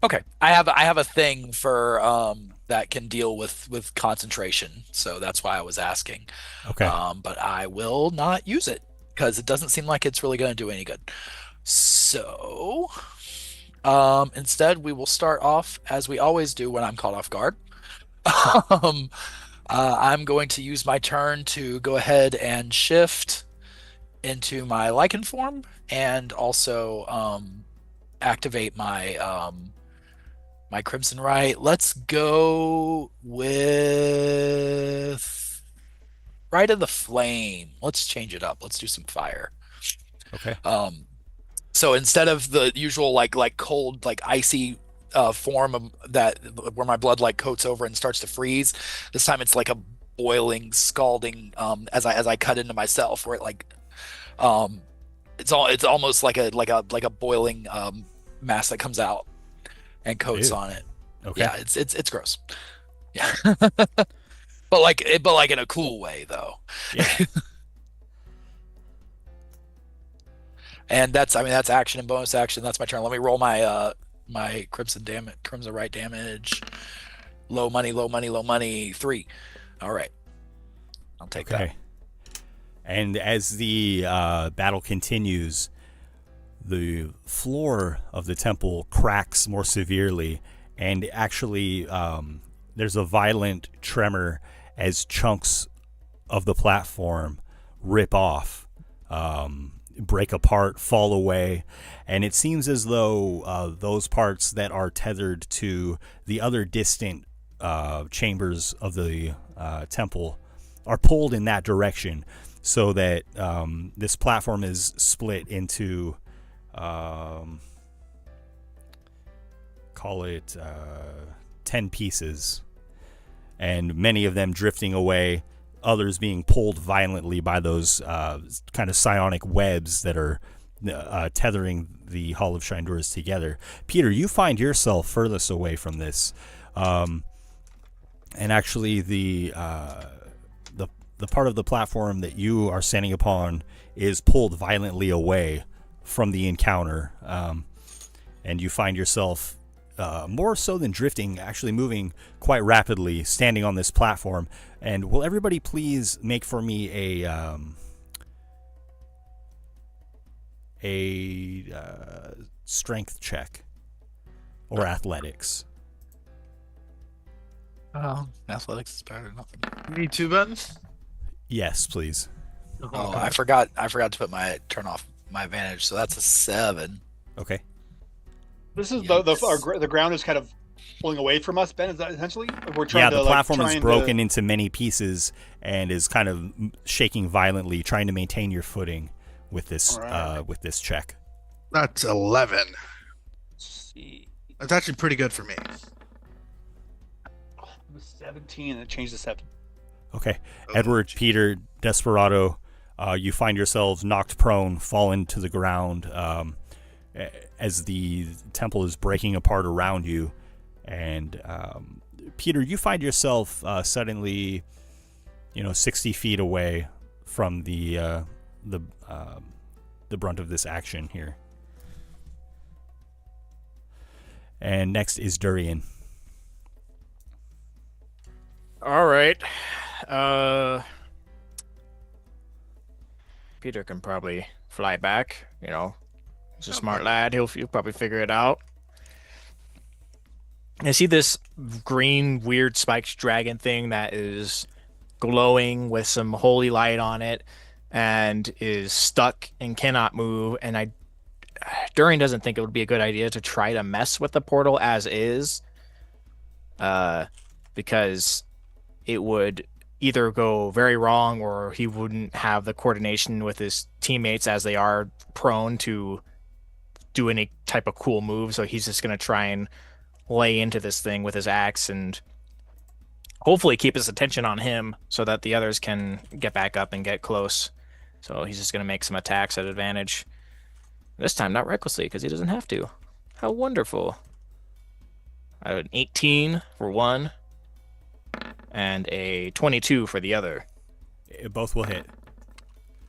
Okay. I have a thing for that can deal with concentration, so that's why I was asking. Okay. But I will not use it because it doesn't seem like it's really going to do any good. So, instead, we will start off as we always do when I'm caught off guard. I'm going to use my turn to go ahead and shift into my lichen form and also activate my my Crimson Rite. Let's go with Rite of the Flame. Let's change it up. Let's do some fire. Okay. So instead of the usual like cold, like icy form of that where my blood like coats over and starts to freeze, this time it's like a boiling, scalding as I cut into myself, where it like it's almost like a boiling mass that comes out and coats Ew. on it. Okay. Yeah, it's gross. Yeah. but like in a cool way though. Yeah. And that's action and bonus action. That's my turn. Let me roll my my Crimson Rite damage. Low money. 3. All right. I'll take that. And as the battle continues, the floor of the temple cracks more severely, and actually there's a violent tremor as chunks of the platform rip off, break apart, fall away, and it seems as though those parts that are tethered to the other distant chambers of the temple are pulled in that direction, so that this platform is split into call it 10 pieces, and many of them drifting away, others being pulled violently by those kind of psionic webs that are tethering the Hall of Shinduras together. Peter, you find yourself furthest away from this, and actually the part of the platform that you are standing upon is pulled violently away from the encounter, and you find yourself more so than drifting, actually moving quite rapidly, standing on this platform. And will everybody please make for me a strength check or athletics? Athletics is better than nothing. Me too, Ben. Yes, please. Oh, I forgot to turn off my advantage, so that's a 7. Okay. This is the ground is kind of pulling away from us, Ben. Is that essentially? We're trying the platform is broken into many pieces and is kind of shaking violently, trying to maintain your footing with this with this check. That's 11. Let's see. That's actually pretty good for me. It was 17 and it changed to 7. Okay. Edward, Peter, Desperado, you find yourselves knocked prone, fallen to the ground as the temple is breaking apart around you. And Peter, you find yourself suddenly, 60 feet away from the brunt of this action here. And next is Durian. All right. Peter can probably fly back. He's a smart lad. He'll probably figure it out. I see this green, weird spiked dragon thing that is glowing with some holy light on it and is stuck and cannot move. And Durian doesn't think it would be a good idea to try to mess with the portal as is, because it would either go very wrong or he wouldn't have the coordination with his teammates as they are prone to do any type of cool move. So he's just going to try and lay into this thing with his axe and hopefully keep his attention on him so that the others can get back up and get close. So he's just going to make some attacks at advantage. This time not recklessly because he doesn't have to. How wonderful. I have an 18 for one and a 22 for the other. Both will hit.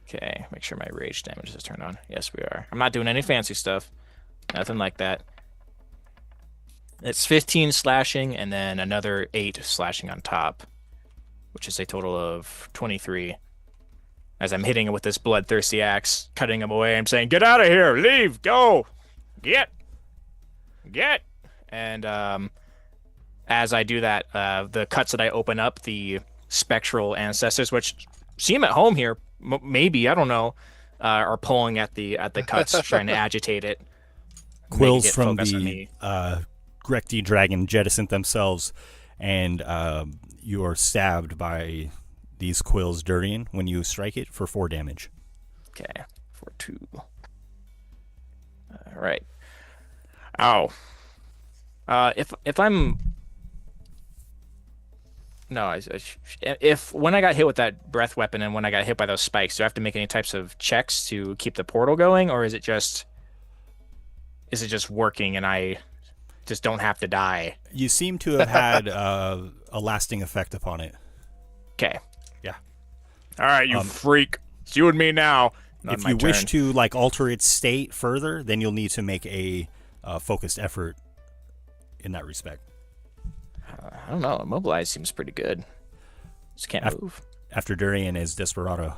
Okay, make sure my rage damage is turned on. Yes, we are. I'm not doing any fancy stuff. Nothing like that. It's 15 slashing and then another 8 slashing on top, which is a total of 23. As I'm hitting him with this bloodthirsty axe, cutting him away, I'm saying, "Get out of here! Leave! Go! Get! And as I do that, the cuts that I open up, the spectral ancestors, which seem at home here, maybe, I don't know, are pulling at the cuts, trying to agitate it. Quills make it from focus on the me. Grekti dragon jettison themselves, and you are stabbed by these quills, Durian, when you strike it for 4 damage. Okay, for 2. All right. Ow. If I'm no, if when I got hit with that breath weapon and when I got hit by those spikes, do I have to make any types of checks to keep the portal going, or is it just working and I just don't have to die? You seem to have had a lasting effect upon it. Okay. Yeah. All right, you freak. It's you and me now. If you wish to alter its state further, then you'll need to make a focused effort in that respect. I don't know. Immobilize seems pretty good. Just can't move. After Durian is Desperado.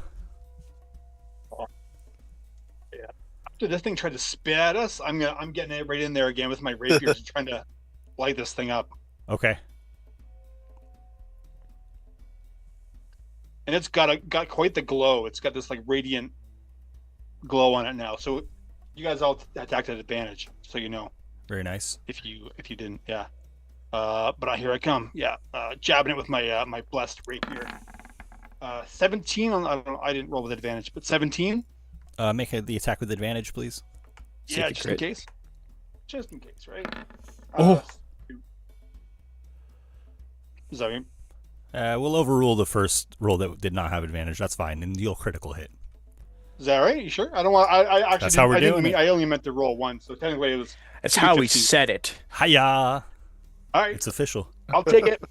Yeah. After this thing tried to spit at us, I'm getting it right in there again with my rapiers and trying to light this thing up. Okay. And it's got quite the glow. It's got this radiant glow on it now. So you guys all attacked at advantage, so you know. Very nice. If you didn't, yeah. But here I come. Yeah, jabbing it with my my blessed rapier. 17 on. I didn't roll with advantage, but 17. Make the attack with advantage, please. Yeah, just in case. Just in case, right? Sorry. We'll overrule the first roll that did not have advantage. That's fine, and you'll critical hit. Is that right? You sure? I don't want. I actually. That's how we're doing it. I only meant to roll 1, so technically it was. That's how we said it. Hiya! All right, it's official. I'll take it.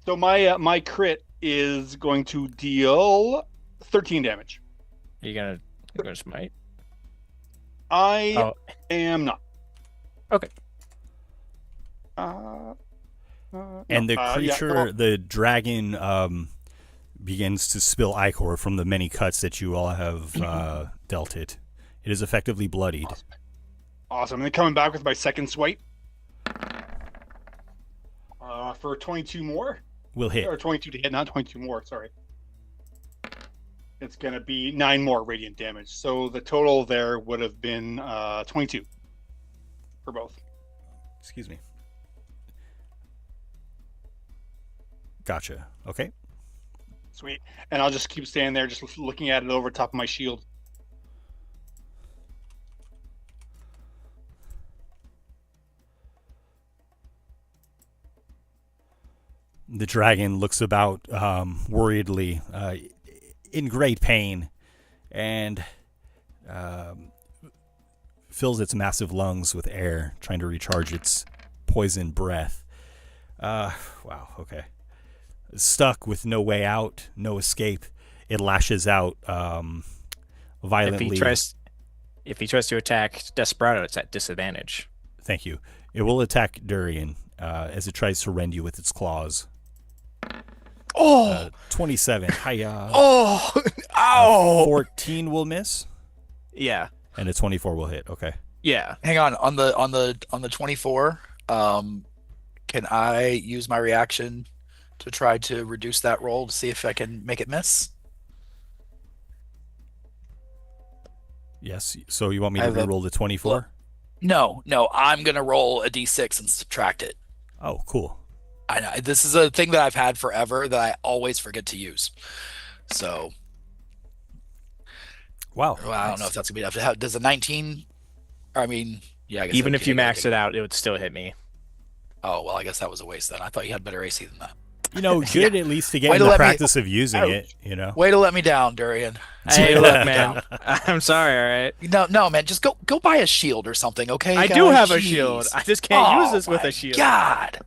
So my crit is going to deal 13 damage. You're gonna smite? I am not. Okay. And the creature, the dragon, begins to spill ichor from the many cuts that you all have dealt it. It is effectively bloodied. Awesome. And then coming back with my second swipe. For 22 more. Will hit. Or 22 to hit, not 22 more, sorry. It's going to be 9 more radiant damage. So the total there would have been 22 for both. Excuse me. Gotcha. Okay. Sweet. And I'll just keep standing there, just looking at it over top of my shield. The dragon looks about worriedly, in great pain, and fills its massive lungs with air, trying to recharge its poison breath. Wow, okay. Stuck with no way out, no escape, it lashes out violently. If he tries to attack Desperado, it's at disadvantage. Thank you. It will attack Durian as it tries to rend you with its claws. 27. Hiya. Oh, ow. 14 will miss. Yeah. And a 24 will hit. Okay. Yeah. Hang on. On the 24, can I use my reaction to try to reduce that roll to see if I can make it miss? Yes. So you want me to reroll the 24? No. I'm gonna roll a d6 and subtract it. Oh, cool. I know this is a thing that I've had forever that I always forget to use. So, wow. Well, I don't know if that's gonna be enough. Does a 19? I mean, yeah. I guess even if you max it out, it would still hit me. Oh well, I guess that was a waste then. I thought you had better AC than that. You know, good at least to get in the practice of using it. You know. Way to let me down, Durian. Hey, look, man. I'm sorry. All right. No, man. Just go buy a shield or something, okay? I do have a shield. I just can't use this with a shield. God.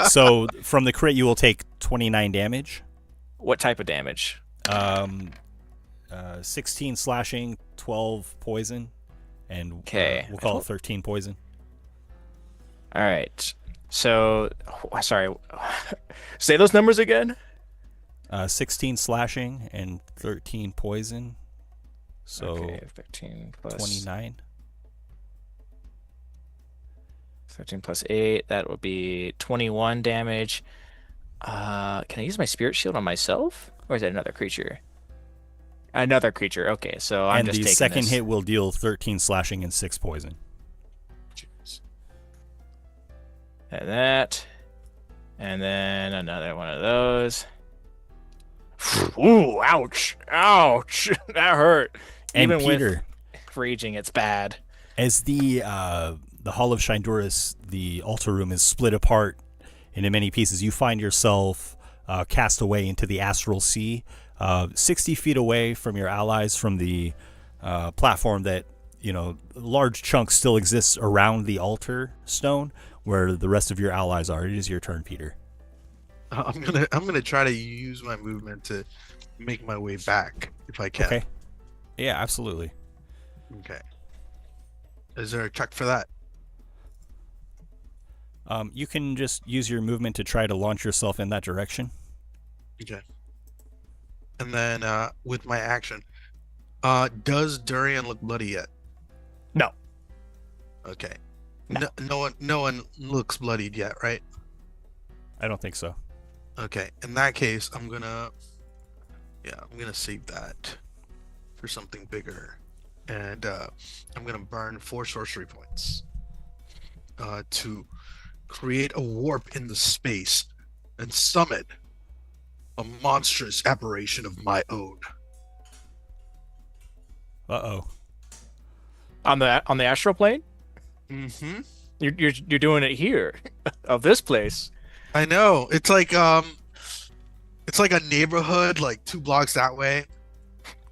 So from the crit, you will take 29 damage. What type of damage? 16 slashing, 12 poison, and we'll call it 13 poison. All right. So, sorry. Say those numbers again. 16 slashing and 13 poison. So okay, 13 plus 29. 13 plus 8, that would be 21 damage. Can I use my spirit shield on myself? Or is that another creature? Another creature. Okay, so I'm and just the taking second this. hit will deal 13 slashing and 6 poison. And that. And then another one of those. Ooh, ouch. Ouch. That hurt. And Even Peter, with raging, it's bad. as the Hall of Shinduras, the altar room is split apart into many pieces, you find yourself cast away into the astral sea, 60 feet away from your allies, from the platform that, large chunks still exists around the altar stone where the rest of your allies are. It is your turn, Peter. I'm gonna try to use my movement to make my way back if I can. Okay. Yeah, absolutely. Okay. Is there a check for that? You can just use your movement to try to launch yourself in that direction. Okay. And then with my action, does Durian look bloody yet? No. Okay. No one looks bloodied yet, right? I don't think so. Okay. In that case, I'm gonna save that for something bigger, and I'm gonna burn 4 sorcery points to create a warp in the space and summon a monstrous aberration of my own. Uh-oh. On the astral plane? Mm-hmm. You're doing it here, of this place. I know. It's like a neighborhood like 2 blocks that way.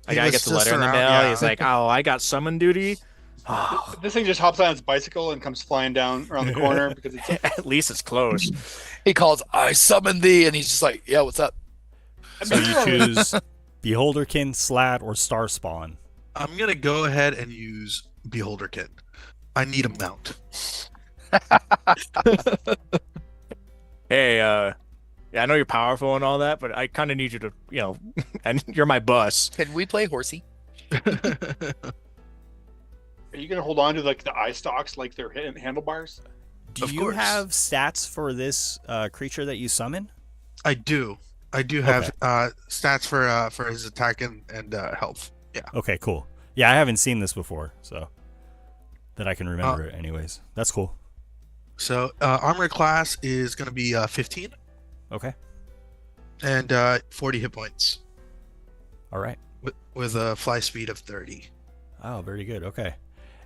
A guy gets a letter in the mail. Yeah. He's like, "Oh, I got summon duty." Oh. This thing just hops on its bicycle and comes flying down around the corner because it's At least it's close. He calls, "I summon thee," and he's just like, "Yeah, what's up?" So you choose Beholderkin, Slat, or Star Spawn. I'm gonna go ahead and use Beholderkin. I need a mount. Hey, yeah, I know you're powerful and all that, but I kind of need you to, and you're my bus. Can we play horsey? Are you gonna hold on to like the eye stalks like they're handlebars? Do Of you course. have stats for this creature that you summon? I do have stats for his attack and health. Yeah. Okay, cool. Yeah, I haven't seen this before, so that I can remember it anyways. That's cool. So armor class is gonna be 15 Okay. and 40 hit points All right. with a fly speed of 30. Oh, very good. Okay.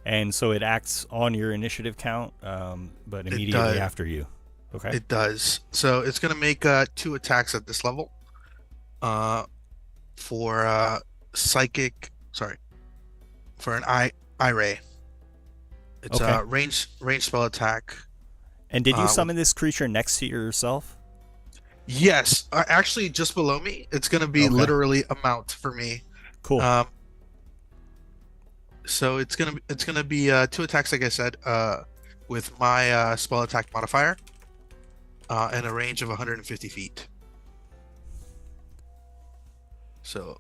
And so it acts on your initiative count, but immediately does. after you. Okay. It does. So it's gonna make 2 attacks at this level. For psychic. Sorry. For an eye ray. It's Okay. a range spell attack. And did you summon this creature next to yourself? Yes, actually, just below me. It's gonna be Okay. literally a mount for me. Cool. So it's gonna be 2 attacks, like I said, with my spell attack modifier, and a range of 150 feet. So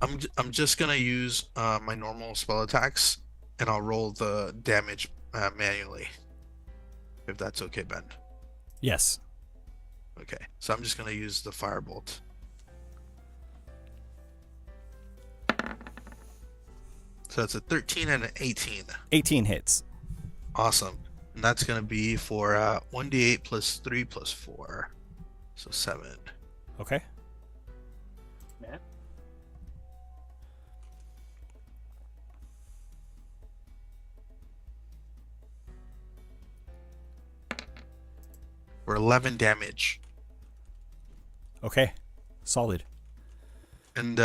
I'm just gonna use my normal spell attacks, and I'll roll the damage manually, if that's okay, Ben. Yes. Okay, so I'm just gonna use the firebolt. So it's a 13 and an 18. 18 hits. Awesome. And that's gonna be for 1d8 plus 3 plus 4, so 7. Okay. Man. For 11 damage. Okay. Solid. And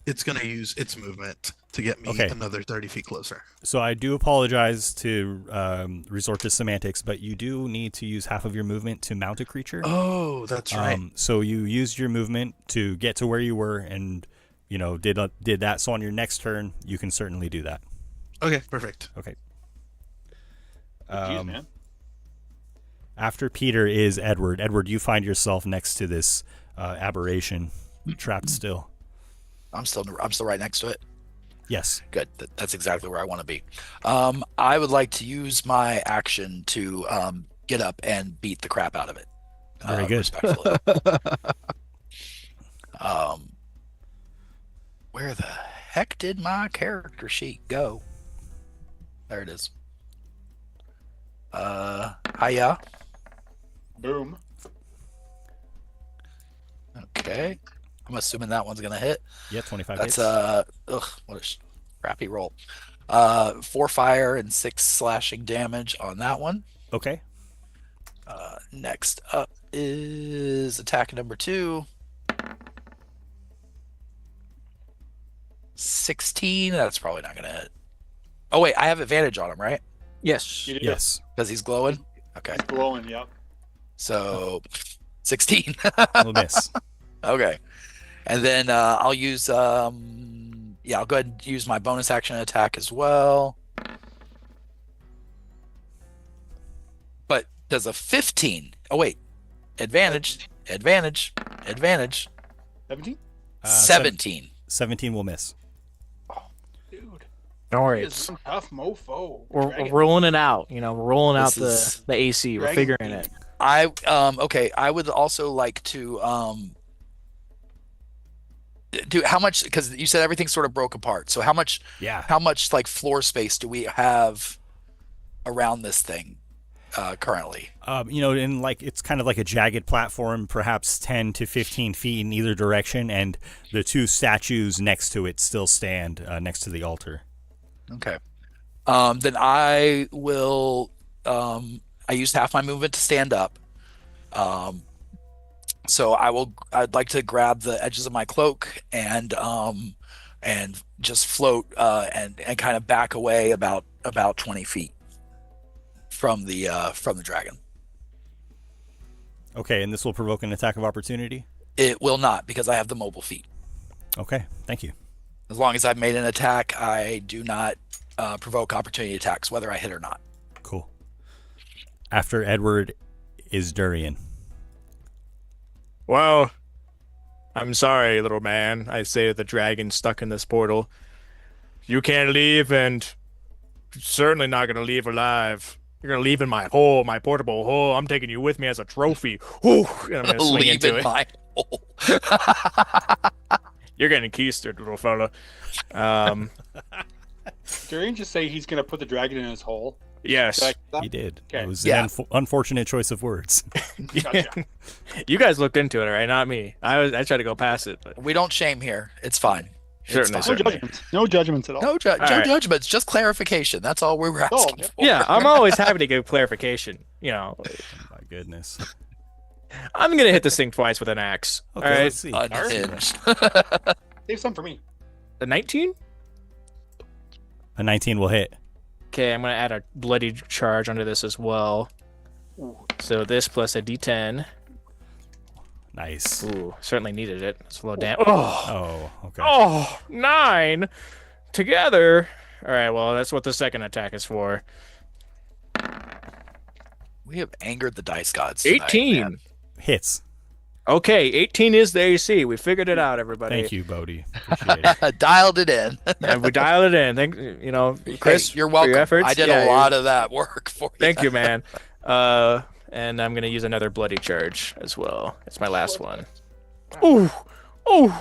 it's gonna use its movement to get me Okay. another 30 feet closer. So I do apologize to resort to semantics, but you do need to use half of your movement to mount a creature. Oh, that's right. So you used your movement to get to where you were, and did that. So on your next turn, you can certainly do that. Okay, perfect. Okay. Jeez, man. After Peter is Edward. Edward, you find yourself next to this aberration, trapped still. I'm still right next to it. Yes. Good. That's exactly where I want to be. I would like to use my action to get up and beat the crap out of it. Very good. Respectfully. Where the heck did my character sheet go? There it is. Hiya. Boom. Okay. I'm assuming that one's gonna hit. Yeah, 25 That's hits. what a crappy roll. 4 fire and 6 slashing damage on that one. Okay. Next up is attack number 2. 16. That's probably not gonna hit. Oh wait, I have advantage on him, right? Yes. You do. Yes. Because he's glowing. Okay. It's glowing. Yep. So 16. We'll miss. Okay. And then I'll use I'll go ahead and use my bonus action attack as well. But does a 15? Oh wait. Advantage. 17. 17. 17 will miss. Dude. Don't worry. It's one tough mofo. We're rolling it out. We're rolling out This the AC. We're Dragon figuring it. Okay, I would also like to do how much, because you said everything sort of broke apart. So how much like floor space do we have around this thing currently? In it's kind of like a jagged platform, perhaps 10 to 15 feet in either direction, and the 2 statues next to it still stand next to the altar. Okay. Then I will I used half my movement to stand up. So I'd like to grab the edges of my cloak and just float and kind of back away about 20 feet from the dragon. Okay, and this will provoke an attack of opportunity? It will not, because I have the mobile feat. Okay, thank you. As long as I've made an attack, I do not provoke opportunity attacks, whether I hit or not. Cool. After Edward is Durian. Well, I'm sorry, little man, I say to the dragon stuck in this portal. You can't leave, and certainly not going to leave alive. You're going to leave in my hole, my portable hole. I'm taking you with me as a trophy. Whew, and I'm going to swing Leave into in it. my hole. You're getting keistered, little fella. Durian just say he's gonna put the dragon in his hole. Yes. He did. Okay. It was an unfortunate choice of words. Gotcha. You guys looked into it, right? Not me. I tried to go past it. But... We don't shame here. It's fine. Certainly, It's No fine. judgments. No judgments at all. No right. judgments, just clarification. That's all we were asking yeah. for. Yeah, I'm always happy to give clarification. My goodness. I'm going to hit this thing twice with an axe. Okay, All right. let's see. Unhinged. Save some for me. The 19? A 19 will hit. Okay, I'm going to add a bloody charge onto this as well. So this plus a d10. Nice. Ooh, certainly needed it. It's low down. Oh, Oh, okay. oh, 9 together. All right, well, that's what the second attack is for. We have angered the dice gods tonight, 18. man. Hits. Okay, 18 is the AC. We figured it out, everybody. Thank you, Bodhi. Appreciate it. Dialed it in. And we dialed it in. Thank Chris. Hey, you're for welcome. your efforts. I did Yeah, a lot of that work for you. Thank you, man. And I'm gonna use another bloody charge as well. It's my last one. Ooh, ooh,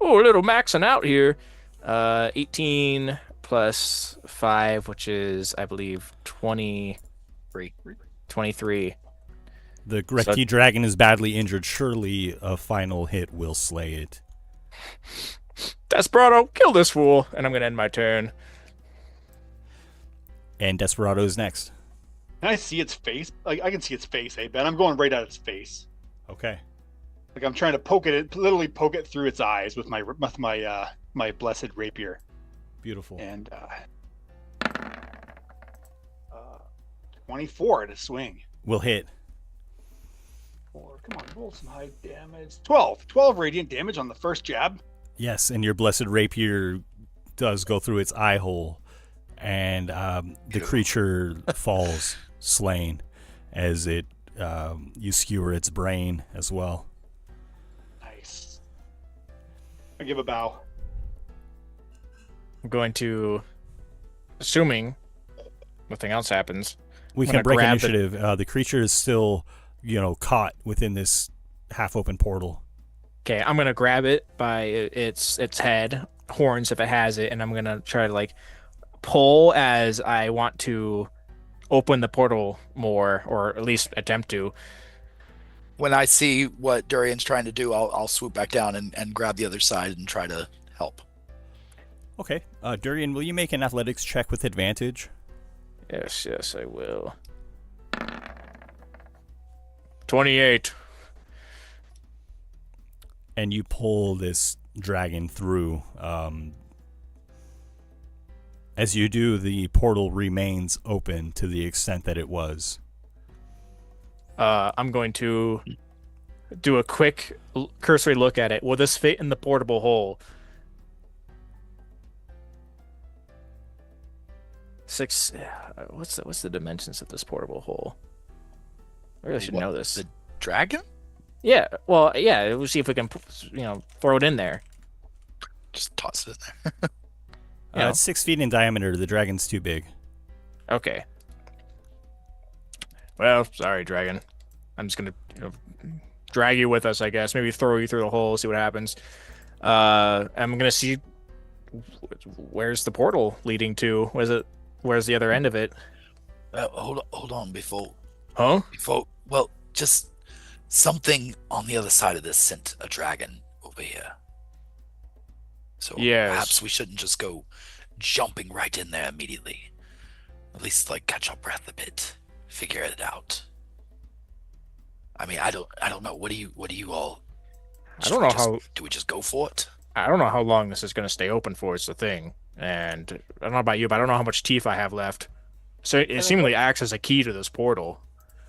a little maxing out here. 18 plus 5, which is, I believe, 23. The Grekki dragon is badly injured. Surely a final hit will slay it. Desperado, kill this fool, and I'm gonna end my turn. And Desperado is next. Can I see its face? Like I can see its face, hey Ben. I'm going right at its face. Okay. Like I'm trying to literally poke it through its eyes with my blessed rapier. Beautiful. And 24 to swing. Will hit. Come on, roll some high damage. 12 radiant damage on the first jab. Yes, and your blessed rapier does go through its eye hole, and the creature falls slain as you skewer its brain as well. Nice. I give a bow. I'm going to, assuming nothing else happens. We I'm can gonna break grab initiative. The creature is still, caught within this half-open portal. Okay, I'm gonna grab it by its head, horns if it has it, and I'm gonna try to like pull as I want to open the portal more, or at least attempt to. When I see what Durian's trying to do, I'll swoop back down and grab the other side and try to help. Okay. Durian, will you make an athletics check with advantage? Yes, I will. 28. And you pull this dragon through. As you do, the portal remains open to the extent that it was. I'm going to do a quick cursory look at it. Will this fit in the portable hole? 6. What's the dimensions of this portable hole? I really should know this. The dragon? Yeah. Well, yeah. We'll see if we can, throw it in there. Just toss it in there. It's 6 feet in diameter. The dragon's too big. Okay. Well, sorry, dragon. I'm just gonna drag you with us, I guess. Maybe throw you through the hole, see what happens. I'm gonna see where's the portal leading to. Where's the other end of it? Hold on. Huh? Just something on the other side of this sent a dragon over here. So perhaps we shouldn't just go jumping right in there immediately. At least catch our breath a bit, figure it out. I mean, I don't know. What do you all? I don't know how. Do we just go for it? I don't know how long this is going to stay open for. It's the thing, and I don't know about you, but I don't know how much teeth I have left. So it seemingly acts as a key to this portal.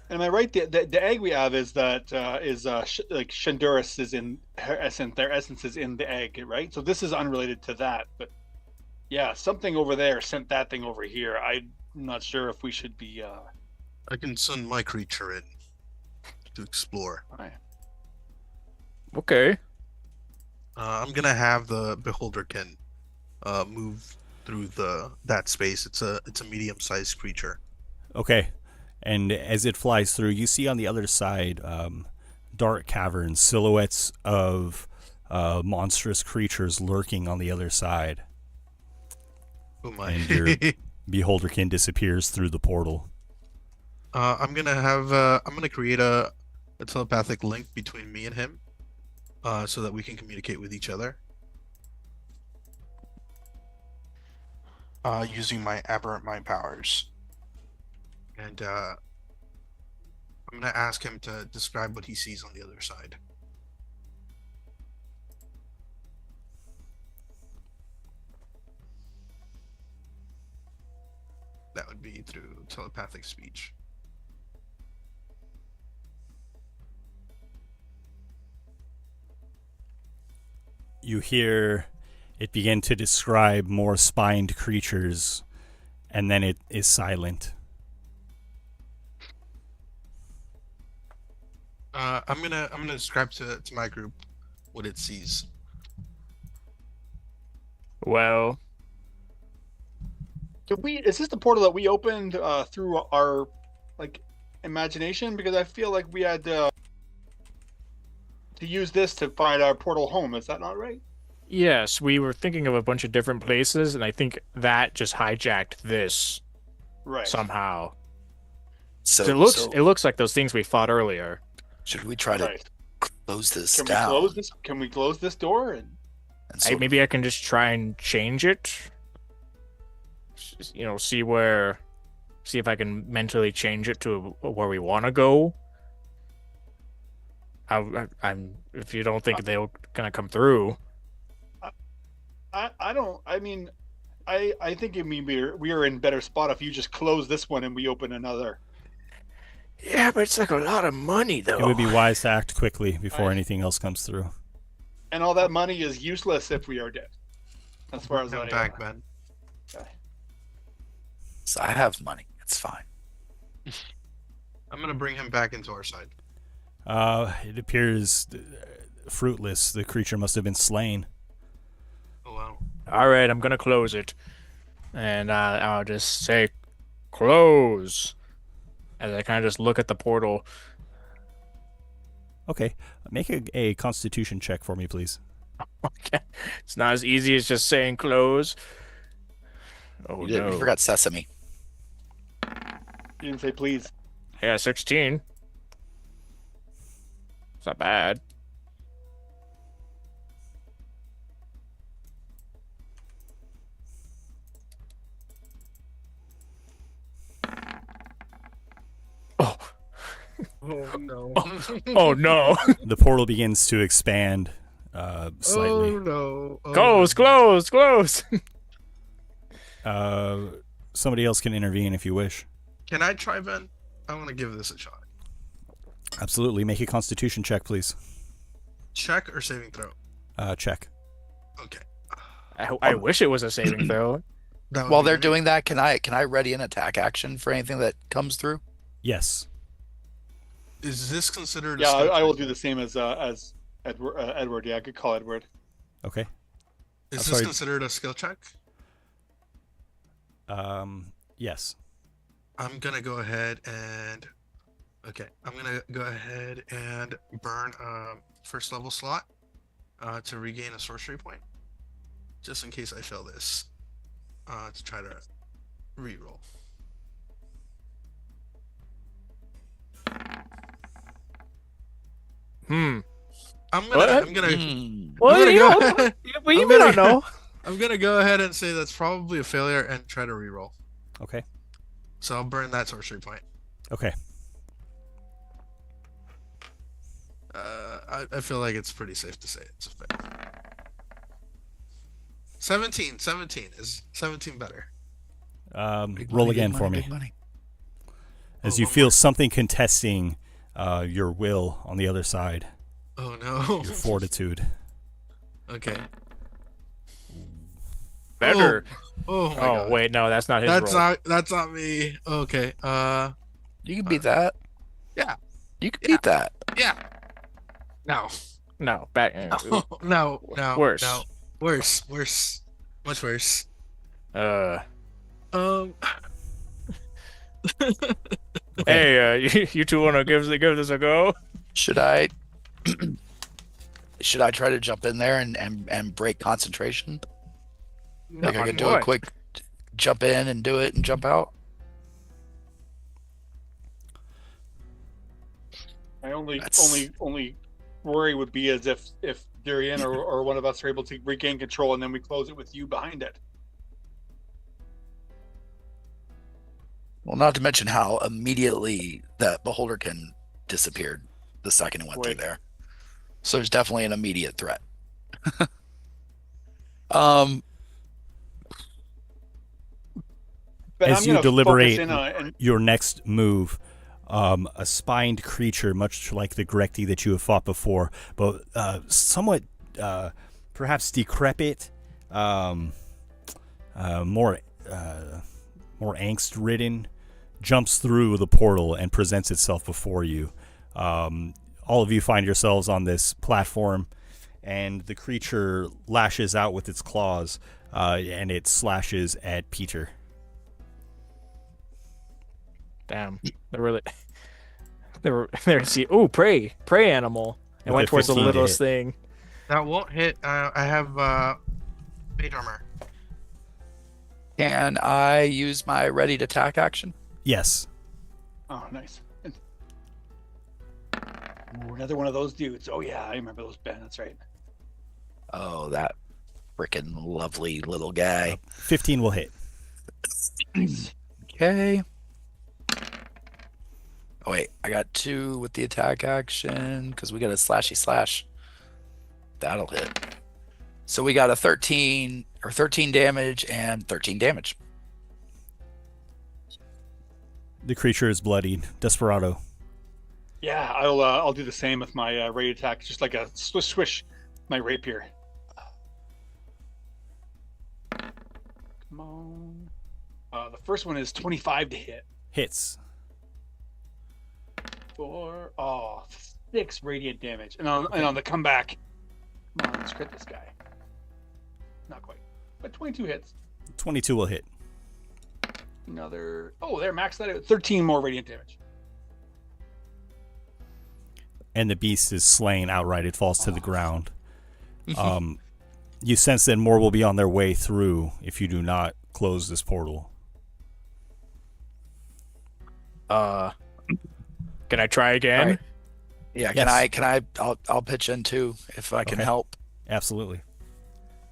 Am I right? The egg we have is that Shinduris is in her essence. Their essence is in the egg, right? So this is unrelated to that, but yeah, something over there sent that thing over here. I'm not sure if we should be. I can send my creature in to explore. Right. Okay. I'm gonna have the Beholderkin move through that space. It's a medium-sized creature. Okay. And as it flies through, you see on the other side dark caverns, silhouettes of monstrous creatures lurking on the other side. Oh my! And your Beholderkin disappears through the portal. I'm gonna create a telepathic link between me and him, so that we can communicate with each other. Using my aberrant mind powers. And I'm going to ask him to describe what he sees on the other side. That would be through telepathic speech. You hear it begin to describe more spined creatures, and then it is silent. I'm gonna describe to my group what it sees. Well, is this the portal that we opened through our imagination? Because I feel like we had to use this to find our portal home. Is that not right? yes, we were thinking of a bunch of different places, and I think that just hijacked this Right. somehow. So It looks like those things we fought earlier. Should we try to Right. close this Can down? we close this? Can we close this door? And Maybe I can just try and change it. See if I can mentally change it to where we want to go. If you don't think they're gonna come through. I don't. I mean, I think we are in better spot if you just close this one and we open another. Yeah, but it's like a lot of money, though. It would be wise to act quickly before anything else comes through. And all that money is useless if we are dead. As far as I back, man. Okay. So I have money. It's fine. I'm gonna bring him back into our side. It appears fruitless. The creature must have been slain. Oh wow. All right, I'm gonna close it, and I'll just say, "Close," as I kind of just look at the portal. Okay. Make a Constitution check for me, please. Okay. It's not as easy as just saying close. Oh, You no. forgot sesame. You didn't say please. Yeah, 16. It's not bad. Oh. Oh no. Oh, no. The portal begins to expand slightly. Oh no. Oh, Close, no. close, close. Somebody else can intervene if you wish. Can I try, Ben? I want to give this a shot. Absolutely. Make a Constitution check, please. Check or saving throw? Check. Okay. I wish it was a saving throw. That would While be they're great. doing that, can I ready an attack action for anything that comes through? Yes. Is this considered? Yeah, a skill I will check? do the same as Edward. Edward, yeah, I could call Edward. Okay. Is this sorry. considered a skill check? Yes. I'm gonna go ahead and. Okay, I'm gonna go ahead and burn a first level slot to regain a sorcery point, just in case I fail this. To try to reroll. I'm gonna. What? I'm gonna. Well, gonna you go know, ahead- but you I'm may gonna- not know. I'm gonna go ahead and say that's probably a failure and try to reroll. Okay. So I'll burn that sorcery point. Okay. I feel like it's pretty safe to say it's a fail. 17 is 17 better. Roll again for me. As you one feel more. something contesting your will on the other side, Oh no. your fortitude. Okay. Better. Oh my Oh, god. wait, no, that's not his That's roll. not me. Okay. You can beat that. Yeah. You can beat that. Yeah. No. No, back. No. Worse. No. Worse. Much worse. Hey, you two want to give this a go? Should I try to jump in there and break concentration? Like I could do a What? quick jump in and do it and jump out? My only That's- only worry would be as if Darian or one of us are able to regain control and then we close it with you behind it. Well, not to mention how immediately that Beholderkin disappeared the second it went through Right. there. So there's definitely an immediate threat. But As I'm you gonna deliberate- focus in on it and Your next move, a spined creature, much like the Grekti that you have fought before, but somewhat perhaps decrepit, more angst-ridden, jumps through the portal and presents itself before you. All of you find yourselves on this platform, and the creature lashes out with its claws, and it slashes at Peter. Damn, they're see. Oh, prey animal. It With went a towards the 15 to littlest hit. thing. That won't hit. I have mage armor. Can I use my ready to attack action? Yes. oh, nice. Ooh, another one of those dudes. Oh yeah, I remember those, Ben. That's right. Oh, that freaking lovely little guy. 15 will hit. Okay. Oh wait, I got 2 with the attack action because we got a slashy slash. That'll hit. So we got a 13 damage and 13 damage. The creature is bloodied. Desperado. Yeah, I'll do the same with my raid attack, just like a swish, my rapier. Come on. The first one is 25 to hit. Hits. 6 radiant damage, and on the comeback. Come on, let's crit this guy. Not quite, but 22 hits. 22 will hit. Another. Oh, there, max that out. 13 more radiant damage. and the beast is slain outright. It falls to the ground. You sense that more will be on their way through if you do not close this portal. Can I try again? Right. Yeah, Yes. I'll pitch in too if I can Okay. help. Absolutely.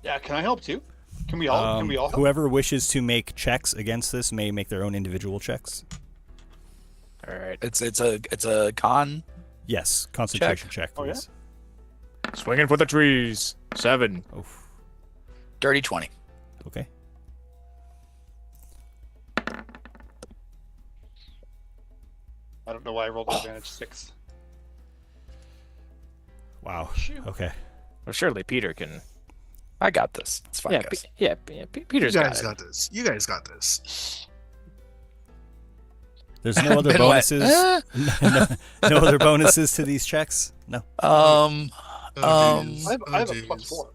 Yeah, can I help too? Can we all? Can we all? Help? Whoever wishes to make checks against this may make their own individual checks. All right. It's a con. Yes, concentration check, Oh, yeah? please. Swinging for the trees. 7. Oof. Dirty 20. Okay. I don't know why I rolled advantage 6. Wow. Shoot. Okay. Well, surely Peter can. I got this. It's fine, Yeah, guys. Peter's You got guys it. got this. You guys got this. There's no other Been what? bonuses. no other bonuses to these checks. No. Oh, jeez. I have a jeez. +4.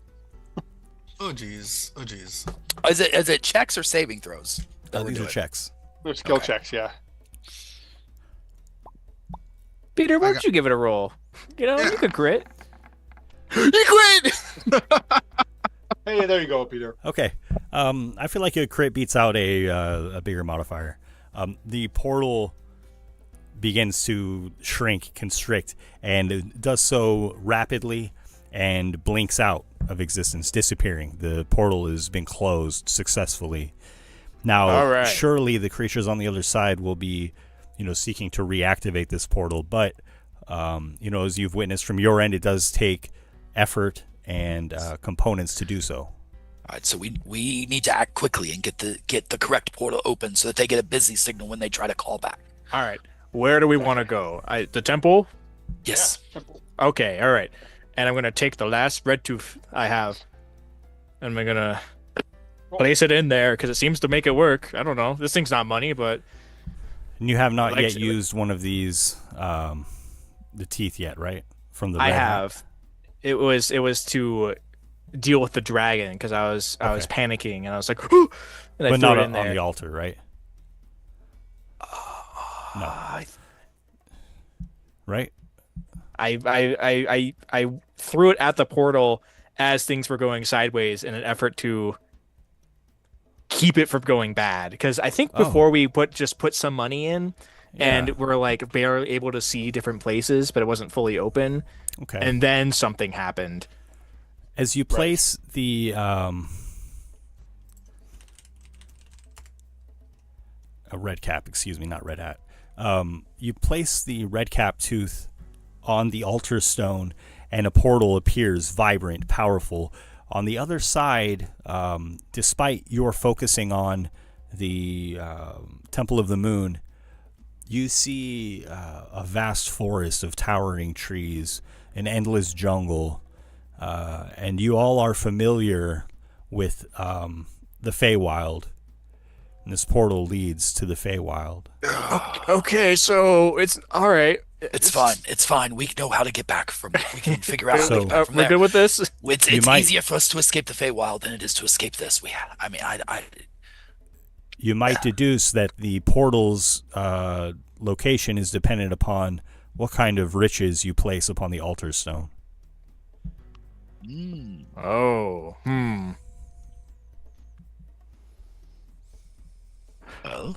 Oh jeez. Oh jeez. Is it checks or saving throws? that we're These are doing? checks. They're skill Okay. checks, yeah. Peter, why I don't you give it a roll? You know, Yeah. you could crit. You quit. Hey, there you go, Peter. Okay. I feel like a crit beats out a bigger modifier. The portal begins to shrink, constrict, and it does so rapidly and blinks out of existence, disappearing. The portal has been closed successfully. Now, All right. surely the creatures on the other side will be, seeking to reactivate this portal, but as you've witnessed from your end, it does take effort and components to do so. All right, so we need to act quickly and get the correct portal open so that they get a busy signal when they try to call back. All right. Where do we want to go? The temple? Yes. Yeah, simple. Okay, all right. And I'm going to take the last red tooth I have, and I'm going to place it in there because it seems to make it work. I don't know. This thing's not money, but And you have not Like yet to- used one of these, the teeth yet, right? From the I red hat. have. It was to deal with the dragon because I was Okay. panicking and I was like, and I But threw not it on in there. the altar, right? No. Right? I threw it at the portal as things were going sideways in an effort to keep it from going bad. Because I think before we put some money in, and Yeah. we're like barely able to see different places, but it wasn't fully open. Okay. And then something happened. As you place the a red cap, excuse me, not red hat. You place the red cap tooth on the altar stone, and a portal appears, vibrant, powerful. On the other side, despite your focusing on the Temple of the Moon, you see a vast forest of towering trees, an endless jungle, and you all are familiar with the Feywild. And this portal leads to the Feywild. Okay, so it's all right. It's fine. It's fine. We know how to get back from. We can figure out how So- to get back from We're there. good with this. It's You might- easier for us to escape the Feywild than it is to escape this. You might deduce that the portal's location is dependent upon what kind of riches you place upon the altar stone. Oh, Well,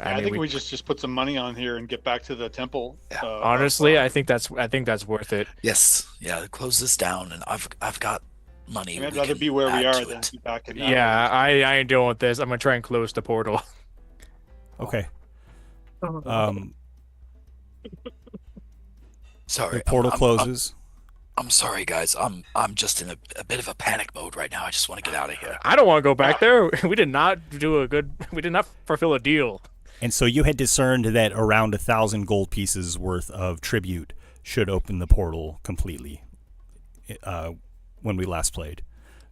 I mean, think we just put some money on here and get back to the temple. honestly, I think that's worth it. yes, yeah. Close this down, and I've got money. I'd we rather can be where we add are to than it. be back in. Yeah, I ain't dealing with this. I'm gonna try and close the portal. Okay. Sorry, The portal I'm- closes. I'm sorry, guys. I'm just in a bit of a panic mode right now. I just want to get out of here. I don't want to go back there. We did not fulfill a deal. And so you had discerned that around 1,000 gold pieces worth of tribute should open the portal completely when we last played.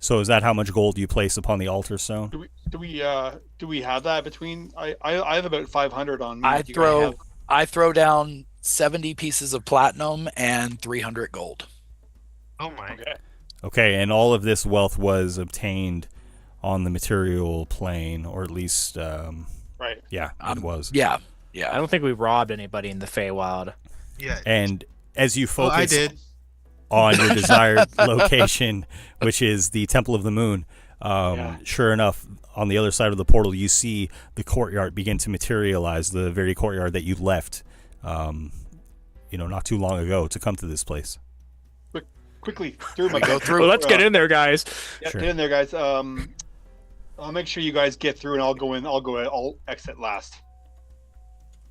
So is that how much gold you place upon the altar stone? Do we have that between? I have about 500 on me. I Do you guys have- throw down 70 pieces of platinum and 300 gold. Oh my. Okay. Okay, and all of this wealth was obtained on the material plane, or at least, Right. yeah, it was. Yeah, I don't think we robbed anybody in the Feywild. Yeah. And as you focus I did. on your desired location, which is the Temple of the Moon, sure enough, on the other side of the portal, you see the courtyard begin to materialize, the very courtyard that you left, not too long ago to come to this place. Quickly through my go through. Well, let's get in there, guys. Yeah, Sure. get in there, guys. I'll make sure you guys get through, and I'll go in. I'll exit last.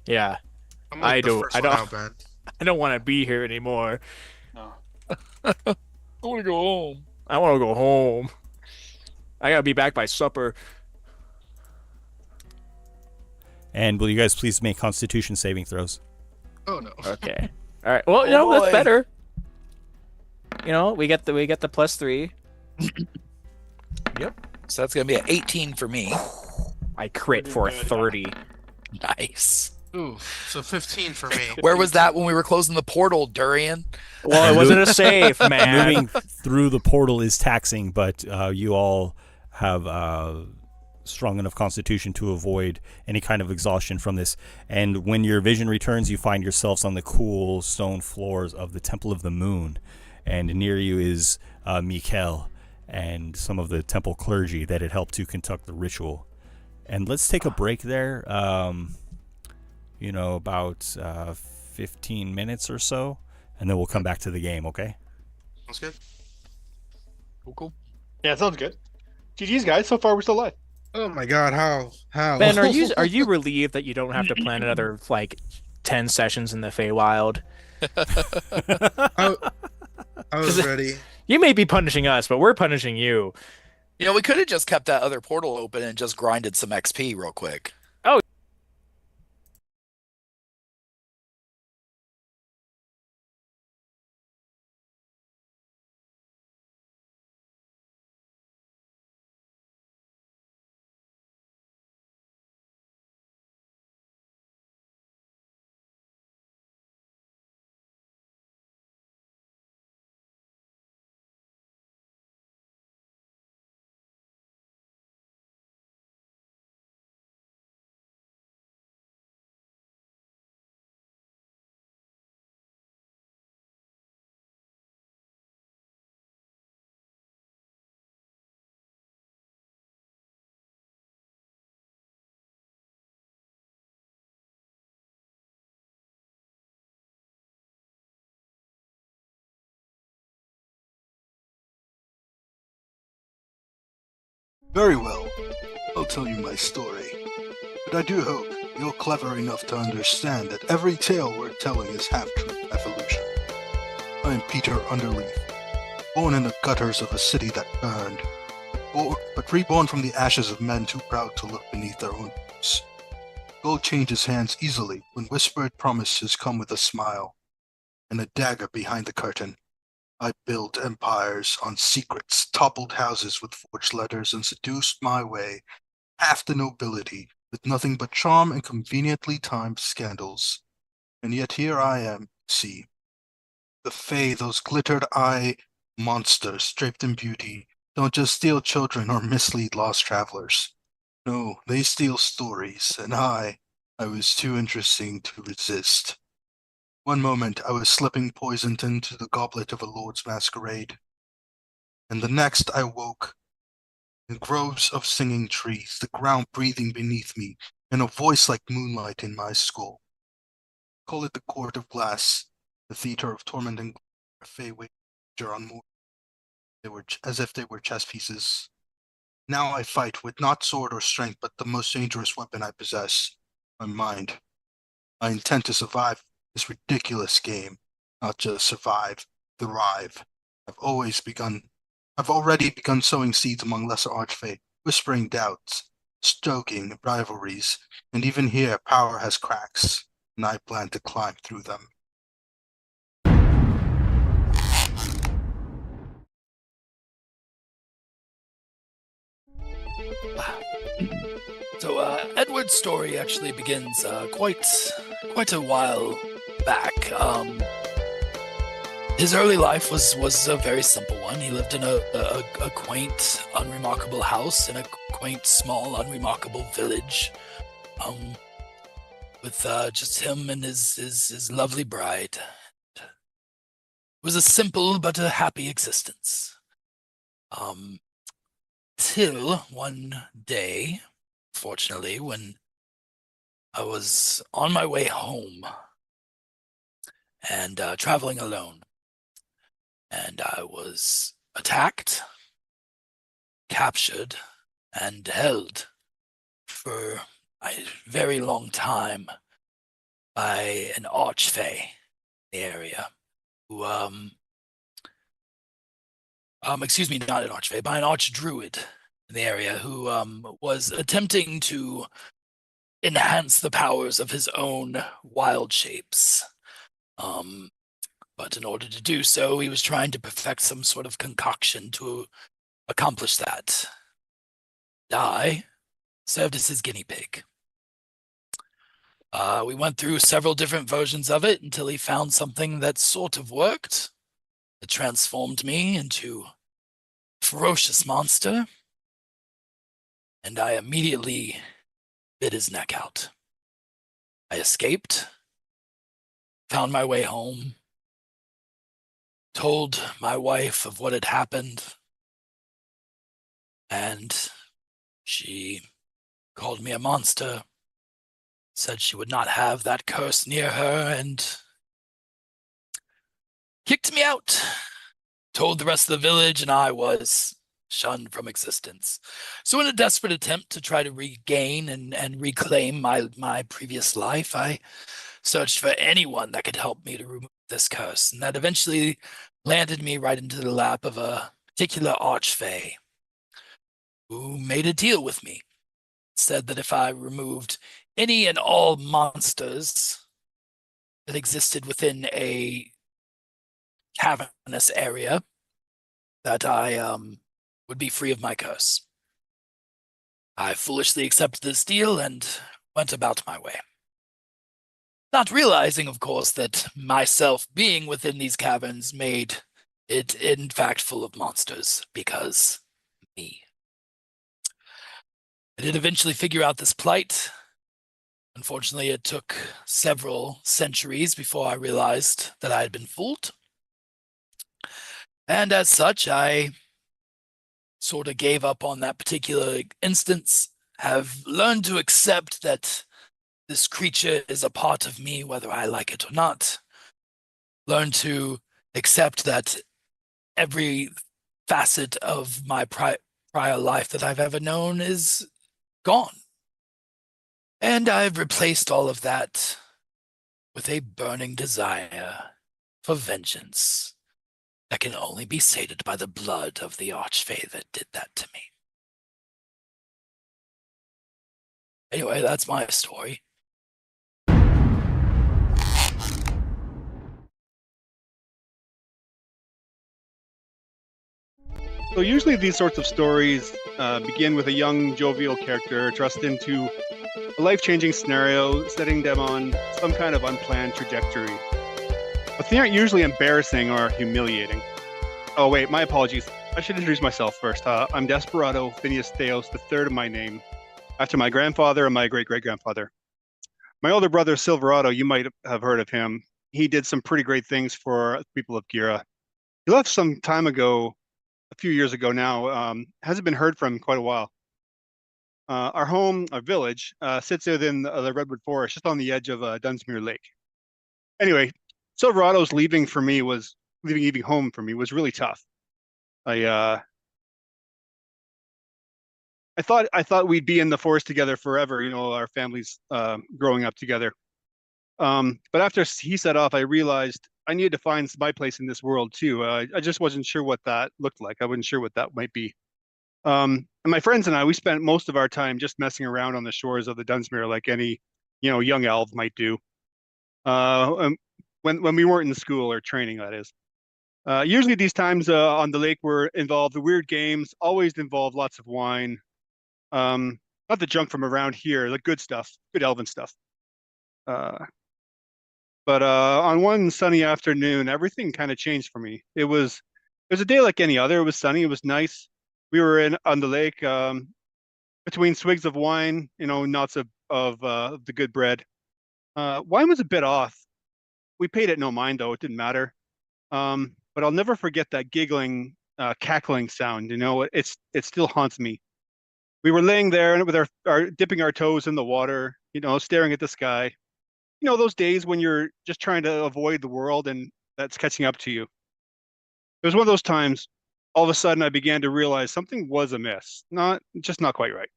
Yeah, I'm like I the don't- first I one don't- out, man. I don't want to be here anymore. No. I want to go home. I want to go home. I gotta be back by supper. And will you guys please make Constitution saving throws? Oh no. Okay. All right. Well, Oh, that's boy. better. We get the +3. So that's gonna be an 18 for me. I crit for a 30. Nice. Ooh, so 15 for me. Where was that when we were closing the portal, Durian? Well, it wasn't a save, man. Moving through the portal is taxing, but you all have strong enough constitution to avoid any kind of exhaustion from this. And when your vision returns, you find yourselves on the cool stone floors of the Temple of the Moon. And near you is Mikkel and some of the temple clergy that had helped to conduct the ritual. And let's take a break there, about 15 minutes or so, and then we'll come back to the game, okay? Sounds good. Cool. Yeah, sounds good. GG's, guys. So far, we're still alive. Oh my God, how? Ben, are you relieved that you don't have to plan another 10 sessions in the Feywild? I was ready. You may be punishing us, but we're punishing you. We could have just kept that other portal open and just grinded some XP real quick. Very well. I'll tell you my story. But I do hope you're clever enough to understand that every tale we're telling is half-truth evolution. I am Peter Underleaf, born in the gutters of a city that burned, but reborn from the ashes of men too proud to look beneath their own boots. Gold changes hands easily when whispered promises come with a smile, and a dagger behind the curtain. I built empires on secrets, toppled houses with forged letters, and seduced my way half the nobility with nothing but charm and conveniently timed scandals. And yet here I am, see. The Fae, those glittered-eye monsters draped in beauty, don't just steal children or mislead lost travelers. No, they steal stories, and I was too interesting to resist. One moment I was slipping poison into the goblet of a lord's masquerade, and the next I woke in groves of singing trees, the ground breathing beneath me, and a voice like moonlight in my skull. Call it the court of glass, the theater of torment and Fae wager on more. They were as if they were chess pieces. Now I fight with not sword or strength, but the most dangerous weapon I possess, my mind. I intend to survive this ridiculous game, not just survive, thrive. I've already begun sowing seeds among lesser archfey, whispering doubts, stoking rivalries, and even here power has cracks, and I plan to climb through them. So Edward's story actually begins quite a while back. His early life was a very simple one. He lived in a quaint, unremarkable house in a quaint, small, unremarkable village, with just him and his lovely bride. was a simple but a happy existence. Till one day, fortunately, when I was on my way home and traveling alone, and I was attacked, captured, and held for a very long time by an archfey in the area who, excuse me, not an archfey, by an archdruid in the area who was attempting to enhance the powers of his own wild shapes. But in order to do so, he was trying to perfect some sort of concoction to accomplish that. I served as his guinea pig. We went through several different versions of it until he found something that sort of worked. It transformed me into a ferocious monster, and I immediately bit his neck out. I escaped, found my way home, told my wife of what had happened, and she called me a monster, said she would not have that curse near her, and kicked me out, told the rest of the village, and I was shunned from existence. So in a desperate attempt to try to regain and reclaim my previous life, I searched for anyone that could help me to remove this curse, and that eventually landed me right into the lap of a particular archfey who made a deal with me. Said that if I removed any and all monsters that existed within a cavernous area, that I would be free of my curse. I foolishly accepted this deal and went about my way. Not realizing, of course, that myself being within these caverns made it, in fact, full of monsters, because me. I did eventually figure out this plight. Unfortunately, it took several centuries before I realized that I had been fooled. And as such, I sort of gave up on that particular instance, have learned to accept that this creature is a part of me, whether I like it or not. Learn to accept that every facet of my prior life that I've ever known is gone. And I've replaced all of that with a burning desire for vengeance that can only be sated by the blood of the archfey that did that to me. Anyway, that's my story. So usually these sorts of stories begin with a young, jovial character thrust into a life-changing scenario, setting them on some kind of unplanned trajectory. But they aren't usually embarrassing or humiliating. Oh wait, my apologies. I should introduce myself first. I'm Desperado Phineas Theos, the third of my name, after my grandfather and my great-great-grandfather. My older brother, Silverado, you might have heard of him. He did some pretty great things for the people of Gira. He left some time ago, a few years ago now, hasn't been heard from in quite a while. Our home, our village, sits within the Redwood Forest, just on the edge of Dunsmuir Lake. Anyway, Silverado's leaving home for me was really tough. I thought we'd be in the forest together forever, our families growing up together. But after he set off, I realized I needed to find my place in this world too. I just wasn't sure what that looked like. I wasn't sure what that might be. And my friends and I, we spent most of our time just messing around on the shores of the Dunsmuir, like any, young elf might do. When we weren't in school or training, that is. Usually these times on the lake were involved the weird games, always involved lots of wine. Not the junk from around here, the good stuff, good elven stuff. But on one sunny afternoon, everything kind of changed for me. It was a day like any other. It was sunny. It was nice. We were on the lake between swigs of wine, knots of the good bread. Wine was a bit off. We paid it no mind, though. It didn't matter. But I'll never forget that giggling, cackling sound. It still haunts me. We were laying there with our dipping our toes in the water, staring at the sky. Those days when you're just trying to avoid the world and that's catching up to you. It was one of those times, all of a sudden I began to realize something was amiss. Not quite right.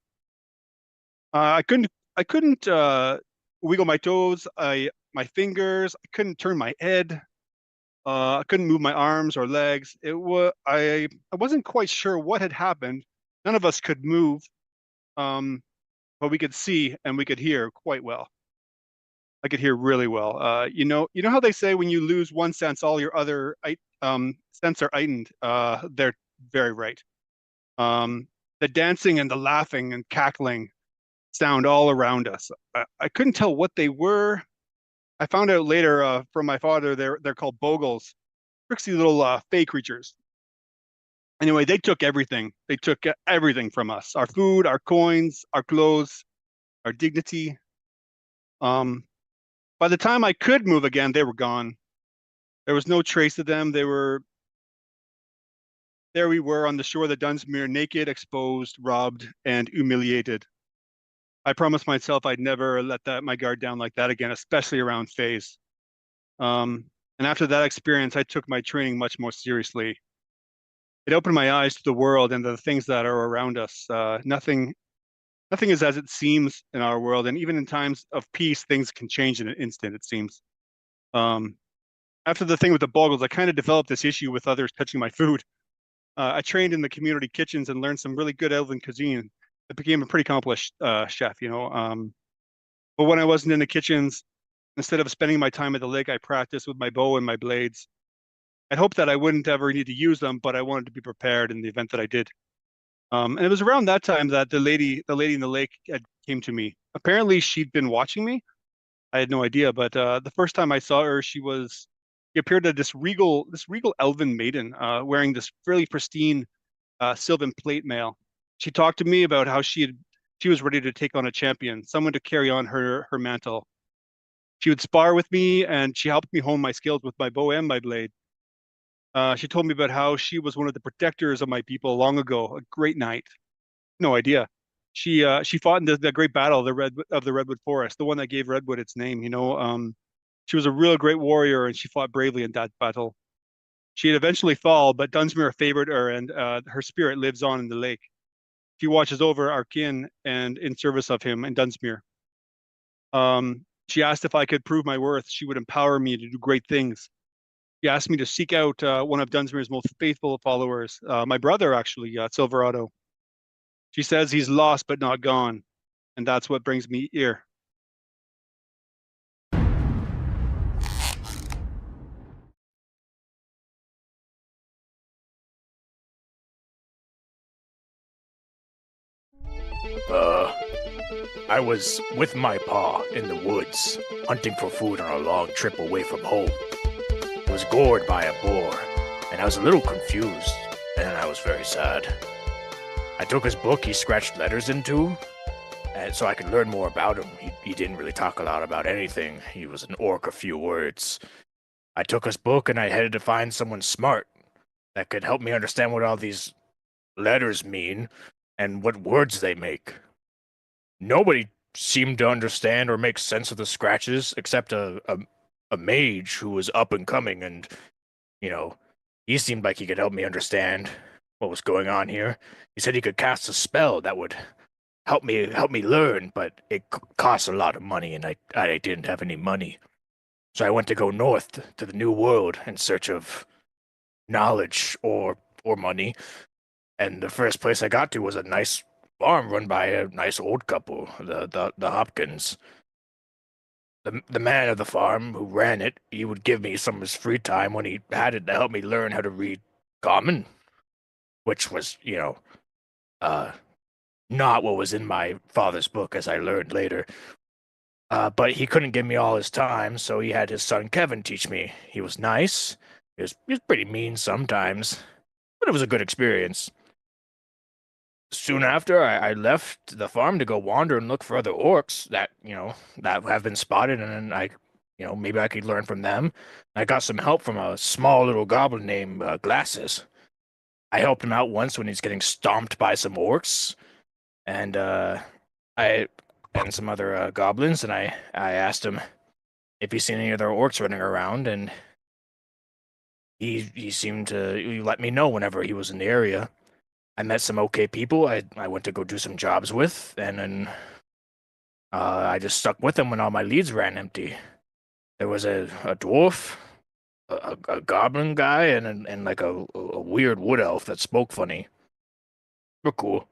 I couldn't wiggle my toes, my fingers, I couldn't turn my head. I couldn't move my arms or legs. I wasn't quite sure what had happened. None of us could move, but we could see and we could hear quite well. I could hear really well. How they say when you lose one sense, all your other sense are heightened. They're very right. The dancing and the laughing and cackling sound all around us. I couldn't tell what they were. I found out later from my father they're called bogles, tricksy little fey creatures. Anyway, they took everything. They took everything from us: our food, our coins, our clothes, our dignity. By the time I could move again, they were gone. There was no trace of them. There we were on the shore of the Dunsmuir, naked, exposed, robbed, and humiliated. I promised myself I'd never let my guard down like that again, especially around fays. And after that experience, I took my training much more seriously. It opened my eyes to the world and the things that are around us. Nothing is as it seems in our world, and even in times of peace, things can change in an instant, it seems. After the thing with the boggles, I kind of developed this issue with others touching my food. I trained in the community kitchens and learned some really good elven cuisine. I became a pretty accomplished chef, But when I wasn't in the kitchens, instead of spending my time at the lake, I practiced with my bow and my blades. I hoped that I wouldn't ever need to use them, but I wanted to be prepared in the event that I did. And it was around that time that the lady in the lake came to me. Apparently, she'd been watching me. I had no idea, but the first time I saw her, she appeared as this regal elven maiden, wearing this fairly pristine sylvan plate mail. She talked to me about how she was ready to take on a champion, someone to carry on her mantle. She would spar with me, and she helped me hone my skills with my bow and my blade. She told me about how she was one of the protectors of my people long ago, a great knight. No idea. She fought in the great battle of the Redwood Forest, the one that gave Redwood its name. She was a real great warrior, and she fought bravely in that battle. She had eventually fallen, but Dunsmuir favored her, and her spirit lives on in the lake. She watches over our kin and in service of him in Dunsmuir. She asked if I could prove my worth. She would empower me to do great things. She asked me to seek out one of Dunsmuir's most faithful followers, my brother, actually, Silverado. She says he's lost but not gone, and that's what brings me here. I was with my pa in the woods, hunting for food on a long trip away from home. I was gored by a boar, and I was a little confused, and I was very sad. I took his book he scratched letters into, and so I could learn more about him. He didn't really talk a lot about anything. He was an orc of few words. I took his book, and I headed to find someone smart that could help me understand what all these letters mean and what words they make. Nobody seemed to understand or make sense of the scratches except a mage who was up and coming, and he seemed like he could help me understand what was going on here. He said he could cast a spell that would help me learn, but it costs a lot of money, and I didn't have any money. So I went to go north to the New World in search of knowledge or money, and the first place I got to was a nice farm run by a nice old couple, the Hopkins. The man of the farm who ran it, he would give me some of his free time when he had it to help me learn how to read Common, which was, not what was in my father's book, as I learned later. But he couldn't give me all his time, so he had his son Kevin teach me. He was nice. He was pretty mean sometimes, but it was a good experience. Soon after, I left the farm to go wander and look for other orcs that have been spotted, and then I maybe I could learn from them. I got some help from a small little goblin named Glasses. I helped him out once when he's getting stomped by some orcs, and I and some other goblins, and I asked him if he's seen any other orcs running around, and he seemed to let me know whenever he was in the area. I met some okay people I went to go do some jobs with, and then I just stuck with them when all my leads ran empty. There was a dwarf, a goblin guy, and like a weird wood elf that spoke funny. They're cool.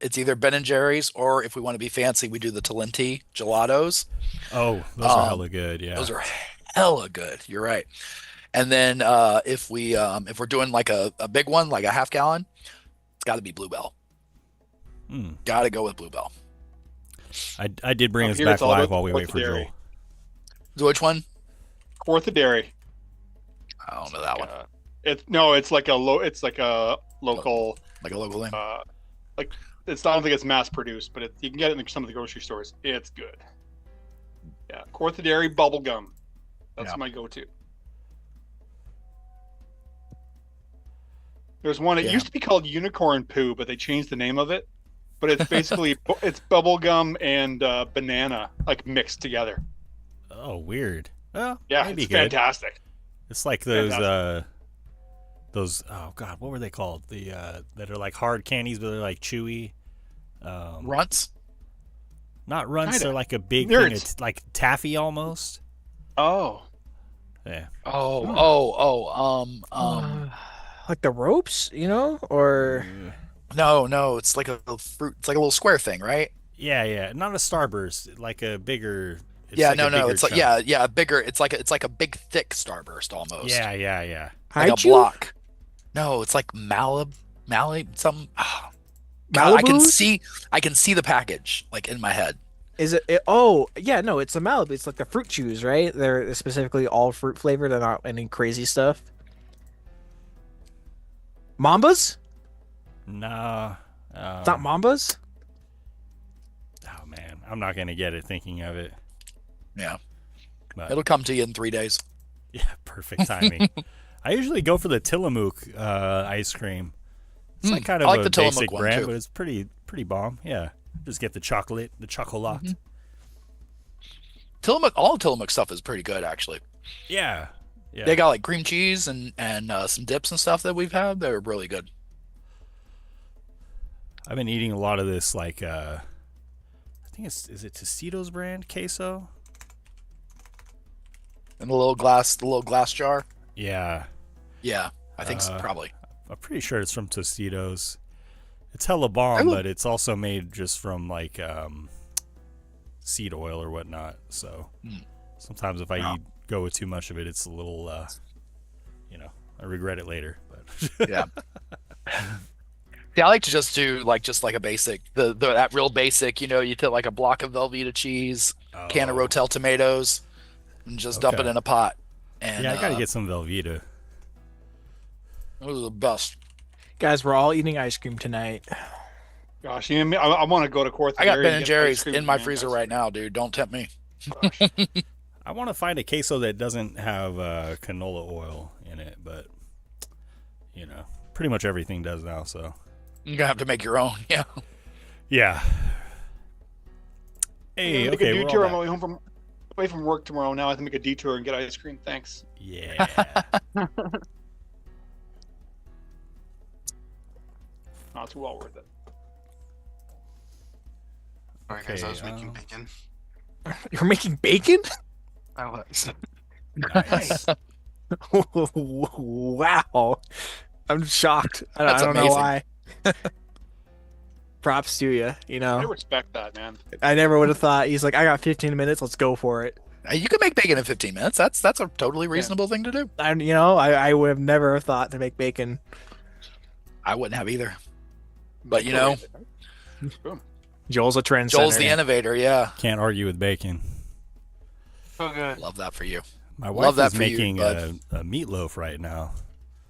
It's either Ben and Jerry's, or if we want to be fancy, we do the Talenti gelatos. Oh, those are hella good. Yeah, those are hella good. You're right. And then if we're doing like a big one, like a half gallon, it's got to be Bluebell. Got to go with Bluebell. I did bring us back live while we wait for Joel. Which one? Fourth of Dairy. I don't know that one. It's like a local. Like a local thing. I don't think it's mass produced, but you can get it in some of the grocery stores. It's good. Yeah, Fourth of Dairy bubble gum. That's my go-to. There's one. It used to be called Unicorn Poo, but they changed the name of it. But it's basically it's bubble gum and banana like mixed together. Oh, weird. Well, yeah, it's fantastic. It's like those oh god, what were they called? The that are like hard candies, but they're like chewy. Runts? Not runts. Kinda. They're like a big thing. It's like taffy almost. Oh. Yeah. Like the ropes, or no, it's like a fruit. It's like a little square thing, right? Yeah. Not a Starburst, like a bigger. It's like a bigger. It's like a big thick Starburst almost. Yeah. Like a block. No, it's like Malibu. God, I can see the package like in my head. Is it? Oh, yeah. No, it's the Malibu. It's like the fruit chews, right? They're specifically all fruit flavored. They're not any crazy stuff. Mambas? Nah. It's not Mambas? Oh man, I'm not gonna get it thinking of it. Yeah, but it'll come to you in 3 days. Yeah, perfect timing. I usually go for the Tillamook ice cream. It's like kind of a basic brand, but it's pretty bomb. Yeah, just get the chocolate, the chocolat. Mm-hmm. Tillamook, all Tillamook stuff is pretty good actually. Yeah. They got like cream cheese and some dips and stuff that we've had. They're really good. I've been eating a lot of this like I think is it Tostitos brand queso? In the little glass jar. Yeah. Yeah, I think so, probably. I'm pretty sure it's from Tostitos. It's hella bomb, but it's also made just from like seed oil or whatnot. So sometimes if I go with too much of it, it's a little, I regret it later. But yeah. Yeah, I like to just do like a basic, that real basic. You take like a block of Velveeta cheese, can of Rotel tomatoes, and just dump it in a pot. And I gotta get some Velveeta. Those are the best. Guys, we're all eating ice cream tonight. Gosh, I want to go to Fourth. I got Ben and Jerry's in my freezer right now, dude. Don't tempt me. I want to find a queso that doesn't have canola oil in it, but pretty much everything does now. So you're gonna have to make your own. Yeah. Yeah. Hey, make a detour on my way home away from work tomorrow. Now I have to make a detour and get ice cream. Thanks. Yeah. Not too well worth it. Alright guys, I was making bacon. You're making bacon? I was. Nice. Wow. I'm shocked. That's I don't know amazing. why. Props to you. You I know, respect that, man. I never would have thought. He's like, I got 15 minutes. Let's go for it. You can make bacon in 15 minutes. That's a totally reasonable thing to do. I would have never thought to make bacon. I wouldn't have either. But Boom. Joel's a trendsetter. Joel's the innovator. Yeah, Can't argue with bacon. So good. love that for you. My Love wife that is for you, making bud. a meatloaf right now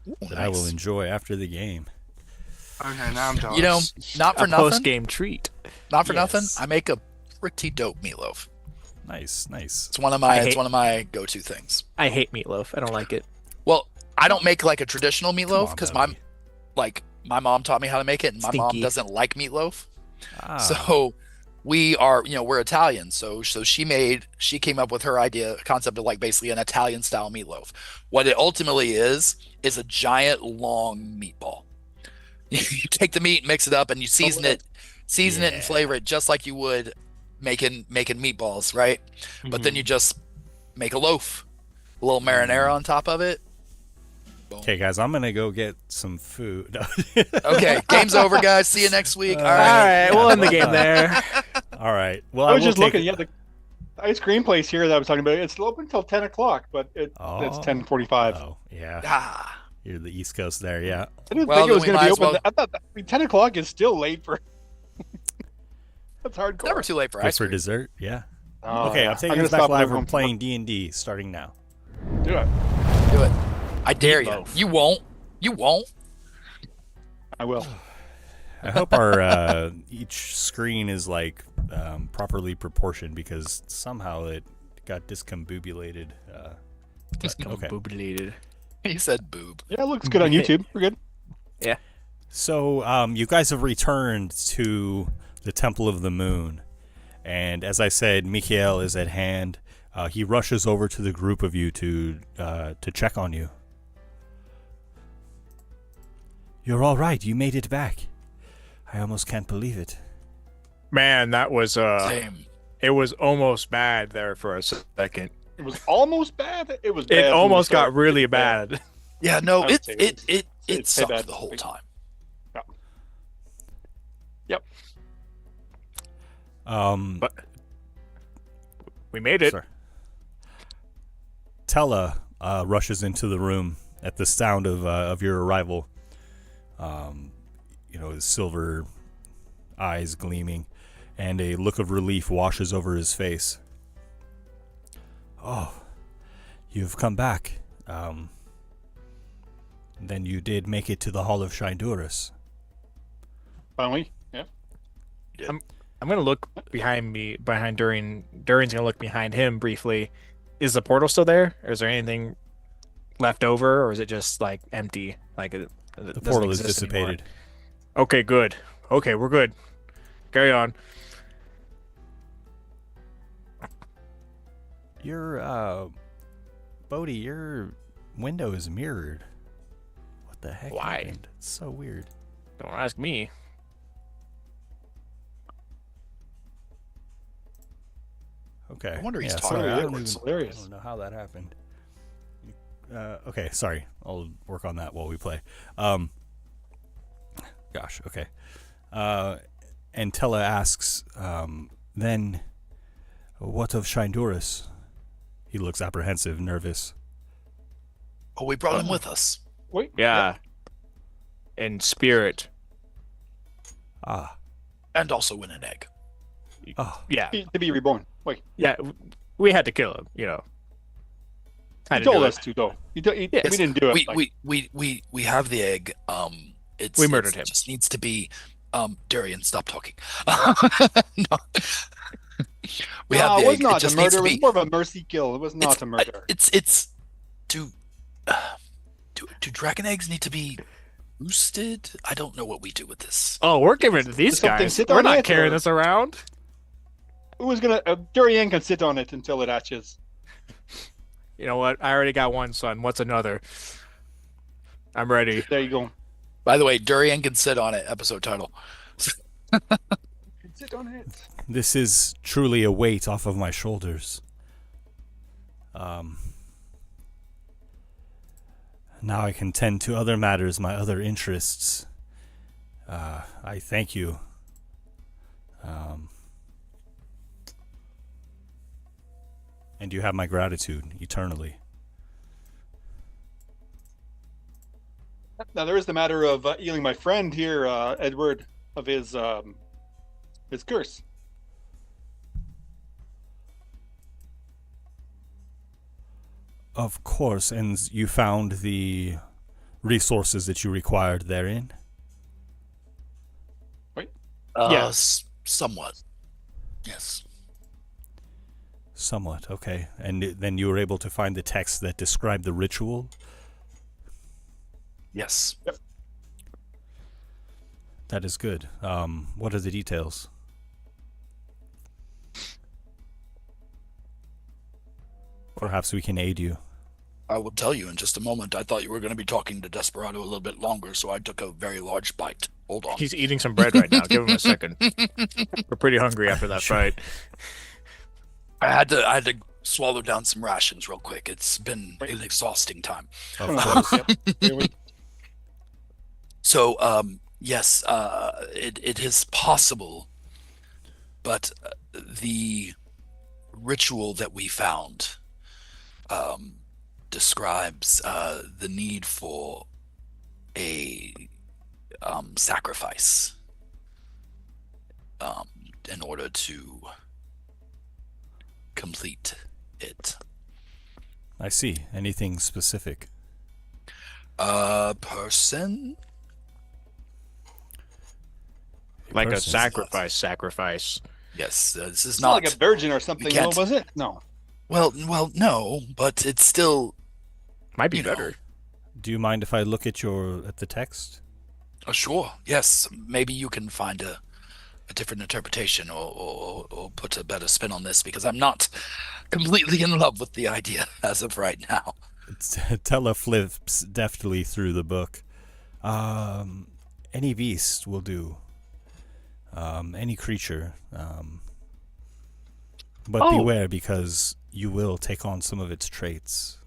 Ooh, that I will nice. enjoy after the game. Okay, now I'm jealous. You know, not for a nothing. post-game treat. Not for nothing. Yes. I make a pretty dope meatloaf. Nice. It's one of my I hate- go-to things. I hate meatloaf. I don't like it. Well, I don't make like a traditional meatloaf on, because Bobby. my mom taught me how to make it, and my mom Stinky. doesn't like meatloaf. Ah, So we are, we're Italian. So she came up with her concept of like basically an Italian style meatloaf. What it ultimately is a giant long meatball. You take the meat, mix it up, and you season it and flavor it just like you would making meatballs, right? But then you just make a loaf, a little marinara on top of it. Boom. okay, guys, I'm gonna go get some food. Okay, game's over, guys. See you next week. All All right. right, we'll end the game there. All right. Well, I was will just take looking. it- Yeah, the ice cream place here that I was talking about. It's open until 10 o'clock, but it's Oh. 10:45. Oh, yeah. Ah, You're the East Coast there, yeah. I didn't Well, think it then was we going to might be as open. well- I thought 10 o'clock is still late for. That's hardcore. never too late for Good ice for cream. dessert, yeah. Oh, Okay, I'm yeah. taking gonna this back stop live. going We're home. playing D&D starting now. Do it. Do it. I dare you. Meatloaf. You won't. You won't. I will. I hope our each screen is like properly proportioned because somehow it got discombobulated. Discombobulated. He said boob. Yeah, it looks good on YouTube. We're good. So you guys have returned to the Temple of the Moon, and as I said, Mikhail is at hand. He rushes over to the group of you to check on you. You're all right. You made it back. I almost can't believe it. Man, that was Same. it was almost bad there for a second. It was almost bad. It was. Bad It from the almost got start. really It's bad. Yeah, no, I would it say it it say it sucked bad. the whole time. Yep. But we made it. Sorry. Tella rushes into the room at the sound of your arrival. His silver eyes gleaming, and a look of relief washes over his face. Oh, you've come back. Then you did make it to the Hall of Shindurus. Finally, yeah. I'm gonna look behind me, behind Durin. Durin's gonna look behind him briefly. Is the portal still there? Or is there anything left over, or is it just like empty? Like it The doesn't portal is exist anymore? dissipated. Okay, good. Okay, we're good. Carry on. Your Bodhi, your window is mirrored. What the heck? Why? happened? It's so weird. Don't ask me. Okay. No wonder he's yeah, talking sorry, I don't backwards. even- Hilarious. I don't know how that happened. Okay, sorry. I'll work on that while we play. Gosh, okay. And Tella asks, then what of Shindurus? He looks apprehensive, nervous. Oh, we brought him with us. Wait. Yeah. In spirit. Ah. And also win an egg. Oh. Yeah. To be reborn. Wait. Yeah. We had to kill him, you know. He Had to told do us it. to though. We Yes. didn't do it. We have the egg. We murdered him. It just needs to be. Durian, stop talking. No. We have the it was egg. not It just a needs murder. to It was be. more of a mercy kill. It was not a murder. Do dragon eggs need to be roosted? I don't know what we do with this. Oh, we're giving it to these Does something guys. sit We're on not it, carrying or- this around. Who was gonna? Durian can sit on it until it hatches. You know what? I already got one son. What's another? I'm ready. There you go. By the way, Durian can sit on it. Episode title. Sit on it. This is truly a weight off of my shoulders. Now I can tend to other matters, my other interests. I thank you. And you have my gratitude eternally. Now there is the matter of healing my friend here, Edward, of his curse. Of course, and you found the resources that you required therein? Right? Yes. Somewhat. Yes. Somewhat, okay. And then you were able to find the text that described the ritual? Yes. Yep. That is good. What are the details? Perhaps we can aid you. I will tell you in just a moment. I thought you were going to be talking to Desperado a little bit longer, so I took a very large bite. Hold on. He's eating some bread right now. Give him a second. We're pretty hungry after that fight. I had to swallow down some rations real quick. It's been an exhausting time. Of course. So, yes, it is possible, but the ritual that we found describes the need for a sacrifice in order to complete it. I see. Anything specific? Person? Like a Person. sacrifice. Yes, this is It's not not like a virgin or something, we can't- was it? No. Well, no, but it's still Might be you know. better. Do you mind if I look at the text? Sure. Yes, maybe you can find a different interpretation or put a better spin on this, because I'm not completely in love with the idea as of right now. Tella flips deftly through the book. Any beast will do. Any creature. But beware, because you will take on some of its traits.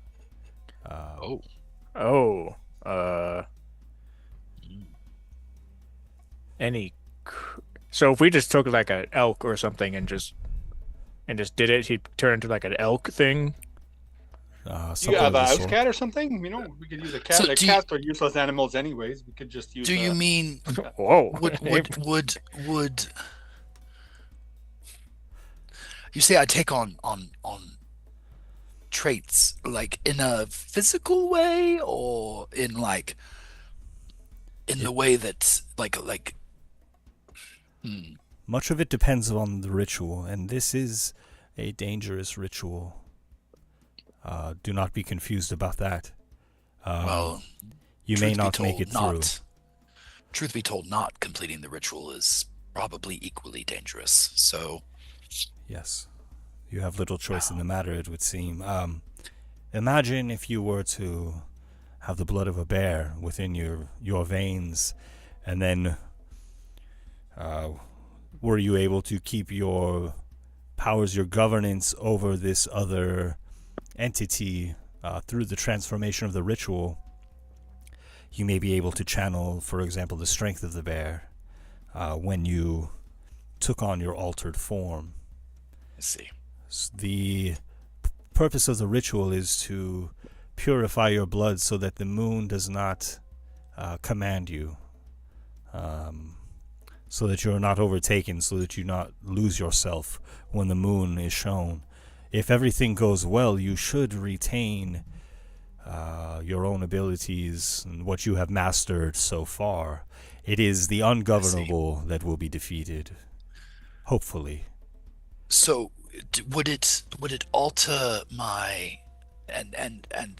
So if we just took like an elk or something and just did it, he'd turn into like an elk thing. You have a house cat or something? You know, we could use a cat. So Cats are useless animals anyways. We could just use. Do you mean Whoa. would you say I take on traits like in a physical way, or in the way that like Much of it depends on the ritual, and this is a dangerous ritual. Do not be confused about that. well, you may truth be not make it told, through. Truth be told, not completing the ritual is probably equally dangerous. So, Yes. You have little choice in the matter, it would seem. Imagine if you were to have the blood of a bear within your veins, and then were you able to keep your powers, your governance over this other entity through the transformation of the ritual, you may be able to channel, for example, the strength of the bear when you took on your altered form. I see. The purpose of the ritual is to purify your blood so that the moon does not command you, so that you're not overtaken, so that you not lose yourself when the moon is shown. If everything goes well, you should retain your own abilities and what you have mastered so far. It is the ungovernable that will be defeated, hopefully. So, would it alter my and I'm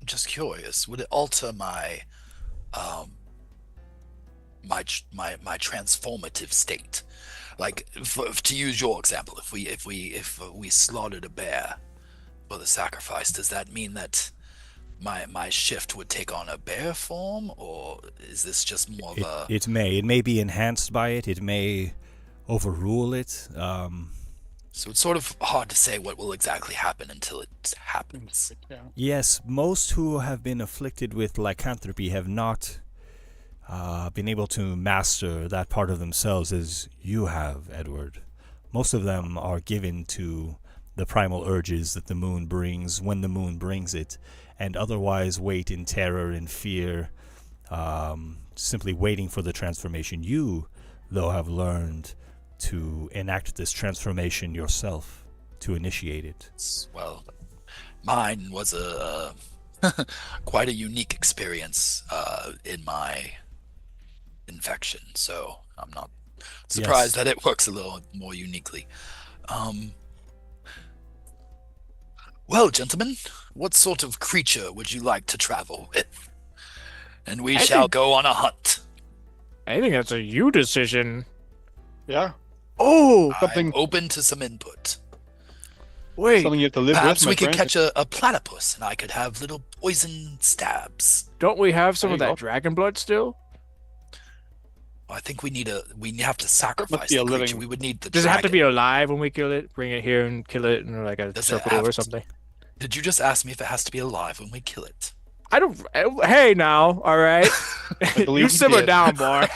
just curious, would it alter my my transformative state? Like, to use your example, if we slaughtered a bear for the sacrifice, does that mean that my shift would take on a bear form, or is this just more of a? It may be enhanced by it. It may overrule it. So it's sort of hard to say what will exactly happen until it happens. Yes, most who have been afflicted with lycanthropy have not been able to master that part of themselves as you have, Edward. Most of them are given to the primal urges that the moon brings when the moon brings it, and otherwise wait in terror and fear, simply waiting for the transformation. You, though, have learned to enact this transformation yourself, to initiate it. Well, mine was a quite a unique experience in my infection, so I'm not surprised that it works a little more uniquely. Well, gentlemen, what sort of creature would you like to travel with? And we shall go on a hunt. I think that's a you decision. Yeah. Oh, I'm open to some input. Wait, something you have to live Perhaps with. we could catch a platypus, and I could have little poison stabs. Don't we have some There of you that go. dragon blood still? I think we have to sacrifice be a the creature. living- We would need the Does it have to dragon. be alive when we kill it? Bring it here and kill it in like a Does it circle have or to- something? Did you just ask me if it has to be alive when we kill it? I don't. Hey, now, all right. believe You you simmer did. down, boy.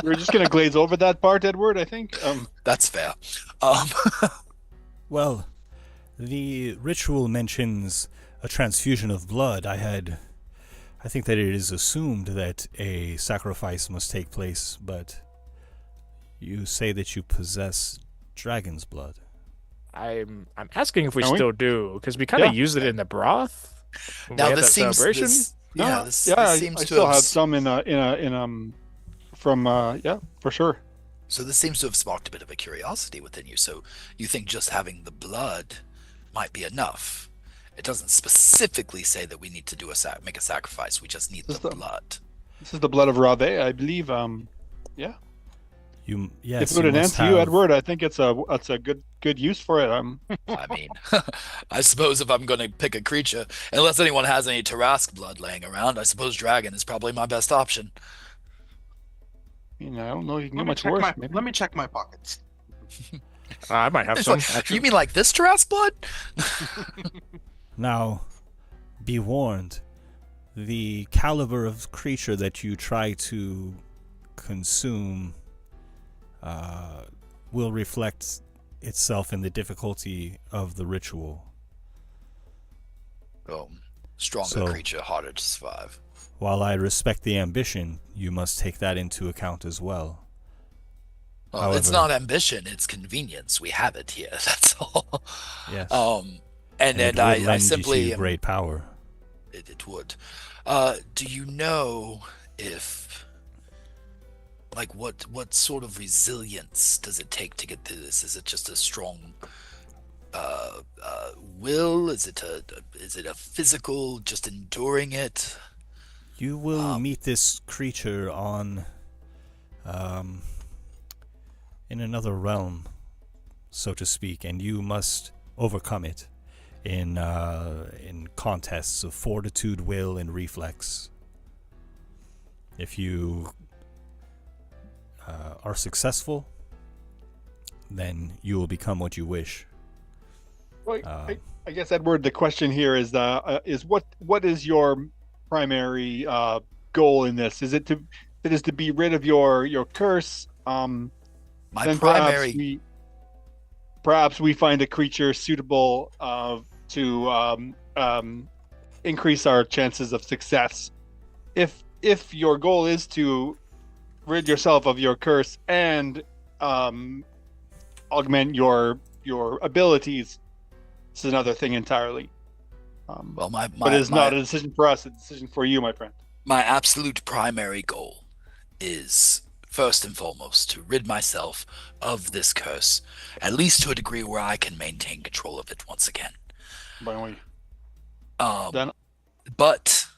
We're just gonna glaze over that part, Edward. I think. That's fair. Well, the ritual mentions a transfusion of blood. I think that it is assumed that a sacrifice must take place, but you say that you possess dragon's blood. I'm asking if we Can we? still do, because we kind of Yeah. use it in the broth. when we Now had this that seems celebration. this, No, yeah, this I seems to still have have some from yeah, for sure. So this seems to have sparked a bit of a curiosity within you. So you think just having the blood might be enough? It doesn't specifically say that we need to do make a sacrifice. We just need Just the the- blood. This is the blood of Rave, I believe. Yeah. Yes, If it would you enhance must you, have- Edward, I think it's a good use for it. I mean, I suppose if I'm going to pick a creature, unless anyone has any Tarask blood laying around, I suppose dragon is probably my best option. I don't know. You can Let get me much check worse. my maybe. let me check my pockets. I might have some. You mean like this Tarask blood? Now, be warned, the caliber of creature that you try to consume will reflect itself in the difficulty of the ritual. Oh, stronger So- creature, harder to survive. While I respect the ambition, you must take that into account as well. Well, it's However- not ambition; it's convenience. We have it here. That's all. Yes. And it would I lend simply you great power. it would. Do you know if, like, what sort of resilience does it take to get through this? Is it just a strong will? Is it a physical, just enduring it? You will meet this creature on, in another realm, so to speak, and you must overcome it in contests of fortitude, will, and reflex. If you are successful, then you will become what you wish. Well, I guess, Edward, the question here is what is your primary goal in this? Is it to be rid of your curse? My then primary perhaps we find a creature suitable to increase our chances of success. If your goal is to rid yourself of your curse and augment your abilities, this is another thing entirely. well, But it's not a decision for us; it's a decision for you, my friend. my absolute primary goal is first and foremost to rid myself of this curse, at least to a degree where I can maintain control of it once again. By the way, Then, but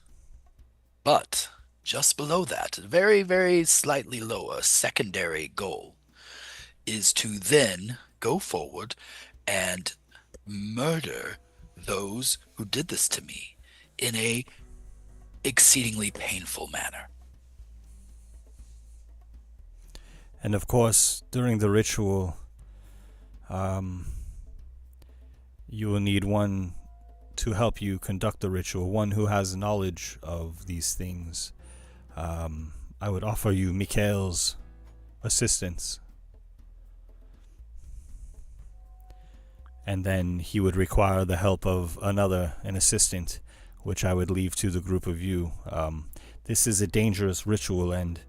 just below that, a very, very slightly lower secondary goal is to then go forward and murder those who did this to me in a exceedingly painful manner. And of course, during the ritual, you will need one to help you conduct the ritual, one who has knowledge of these things. I would offer you Mikhail's assistance. And then he would require the help of an assistant, which I would leave to the group of you. This is a dangerous ritual, and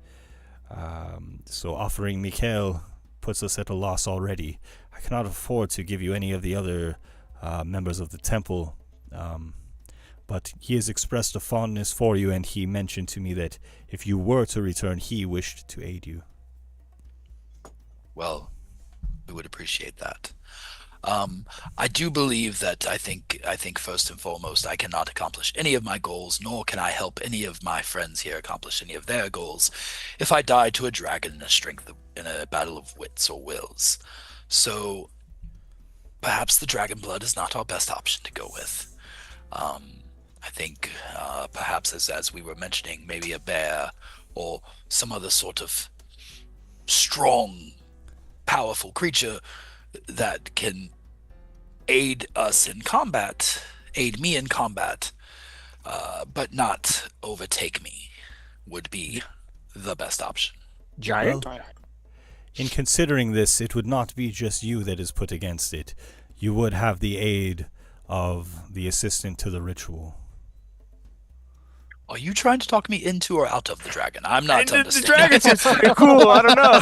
so offering Mikhail puts us at a loss already. I cannot afford to give you any of the other members of the temple, but he has expressed a fondness for you, and he mentioned to me that if you were to return, he wished to aid you. Well, we would appreciate that. I do believe that I think first and foremost, I cannot accomplish any of my goals, nor can I help any of my friends here accomplish any of their goals if I die to a dragon in a battle of wits or wills. So perhaps the dragon blood is not our best option to go with. I think perhaps as we were mentioning, maybe a bear or some other sort of strong, powerful creature that can aid me in combat, but not overtake me, would be the best option. Giant? Well, in considering this, it would not be just you that is put against it. You would have the aid of the assistant to the ritual. Are you trying to talk me into or out of the dragon? I'm not The understanding. dragon seems pretty cool. I don't know.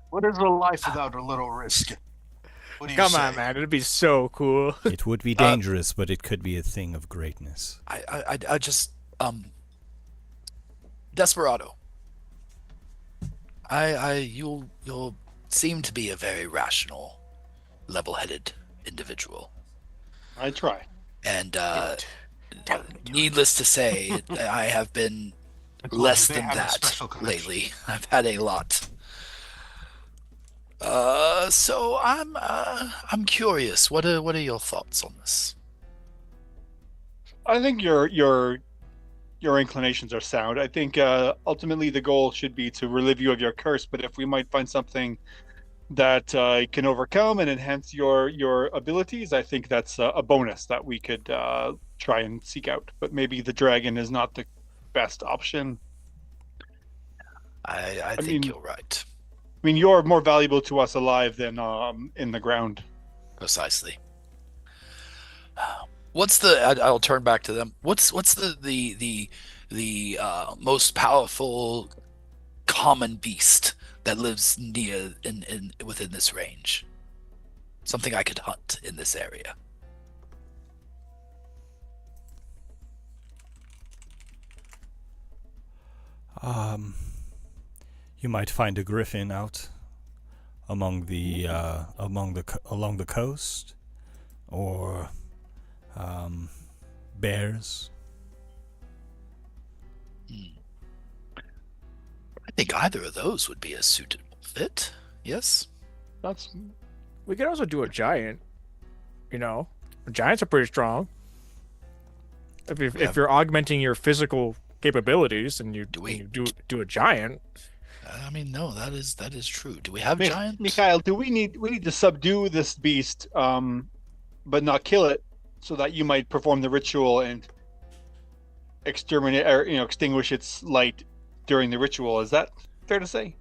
What is a life without a little risk? What do you Come say? on, man. It'd be so cool. It would be dangerous, but it could be a thing of greatness. I just Desperado. You'll seem to be a very rational, level-headed individual. I try. And needless to say, I have been less They than have a that special connection. lately. I've had a lot. So I'm curious. What are your thoughts on this? I think your inclinations are sound. I think ultimately the goal should be to relieve you of your curse. But if we might find something that can overcome and enhance your abilities, I think that's a bonus that we could try and seek out. But maybe the dragon is not the best option. I think you're right. I mean, you're more valuable to us alive than in the ground. Precisely. What's the? I'll turn back to them. What's the most powerful common beast that lives near within this range? Something I could hunt in this area. You might find a griffin out along the coast, or bears. I think either of those would be a suitable fit. Yes. We could also do a giant. Giants are pretty strong. If you're augmenting your physical capabilities and you do a giant. I mean, no, that is true. Do we have giants? Mikhail, do we need to subdue this beast, but not kill it, so that you might perform the ritual and exterminate or extinguish its light during the ritual? Is that fair to say?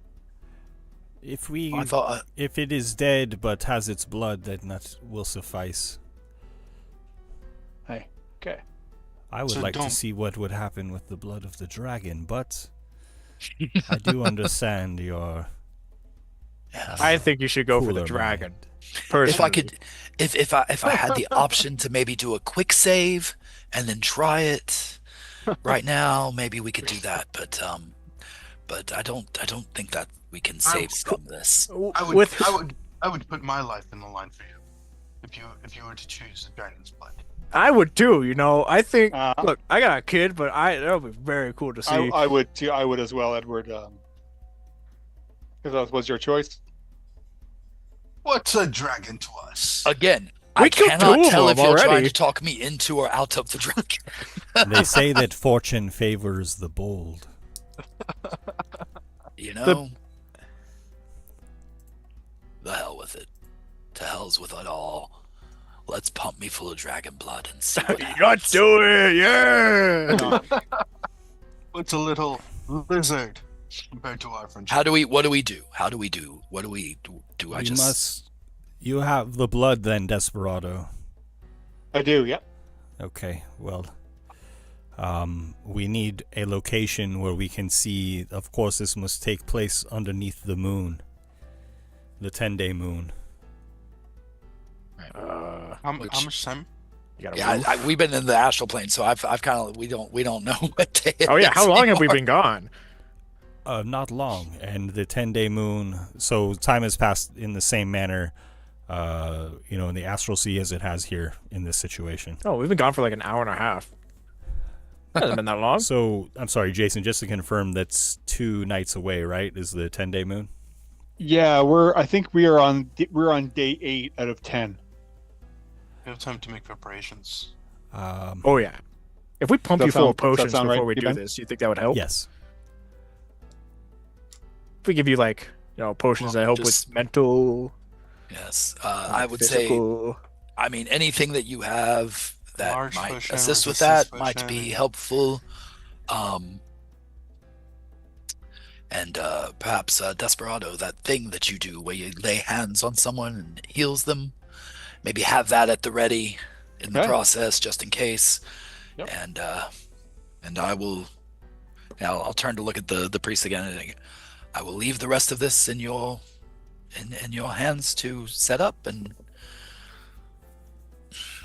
If it is dead but has its blood, then that will suffice. Hey, okay. I would like to see what would happen with the blood of the dragon, but I do understand your. I think you should go for the dragon. Personally. If I could, if I had the option to maybe do a quick save and then try it right now, maybe we could do that. But I don't think that we can save from this. I would put my life in the line for you if you were to choose the dragon's blood. I would too. I think. Look, I got a kid, but that would be very cool to see. I would too. I would as well, Edward. If that was your choice. What's a dragon to us? Again, I cannot tell if you're trying to talk me into or out of the dragon. They say that fortune favors the bold. You know, the hell with it. To hell's with it all. Let's pump me full of dragon blood and see what happens. Let's do it, yeah! It's a little lizard compared to our friendship. What do we do? What do we do? I just... You have the blood then, Desperado. I do, yep. Okay, well, we need a location where we can see. Of course, this must take place underneath the moon, the 10-day moon. How much time? Yeah, we've been in the astral plane, so I've kind of we don't know what day. Oh yeah, how long have we been gone? Not long, and the 10-day moon. So time has passed in the same manner, in the astral sea as it has here in this situation. Oh, we've been gone for like an hour and a half. Hasn't been that long. So I'm sorry, Jason. Just to confirm, that's 2 nights away, right? Is the 10-day moon? Yeah, I think we're on day 8 out of 10. We have time to make preparations. Oh yeah. If we pump you full of potions before we do this, you think that would help? Yes. If we give you potions that help with mental. Yes, I would say. I mean, anything that you have that might assist with that might be helpful. And perhaps Desperado, that thing that you do where you lay hands on someone and it heals them, maybe have that at the ready in the process just in case. Yep. And I will. I'll turn to look at the priest again and I will leave the rest of this in your hands to set up, and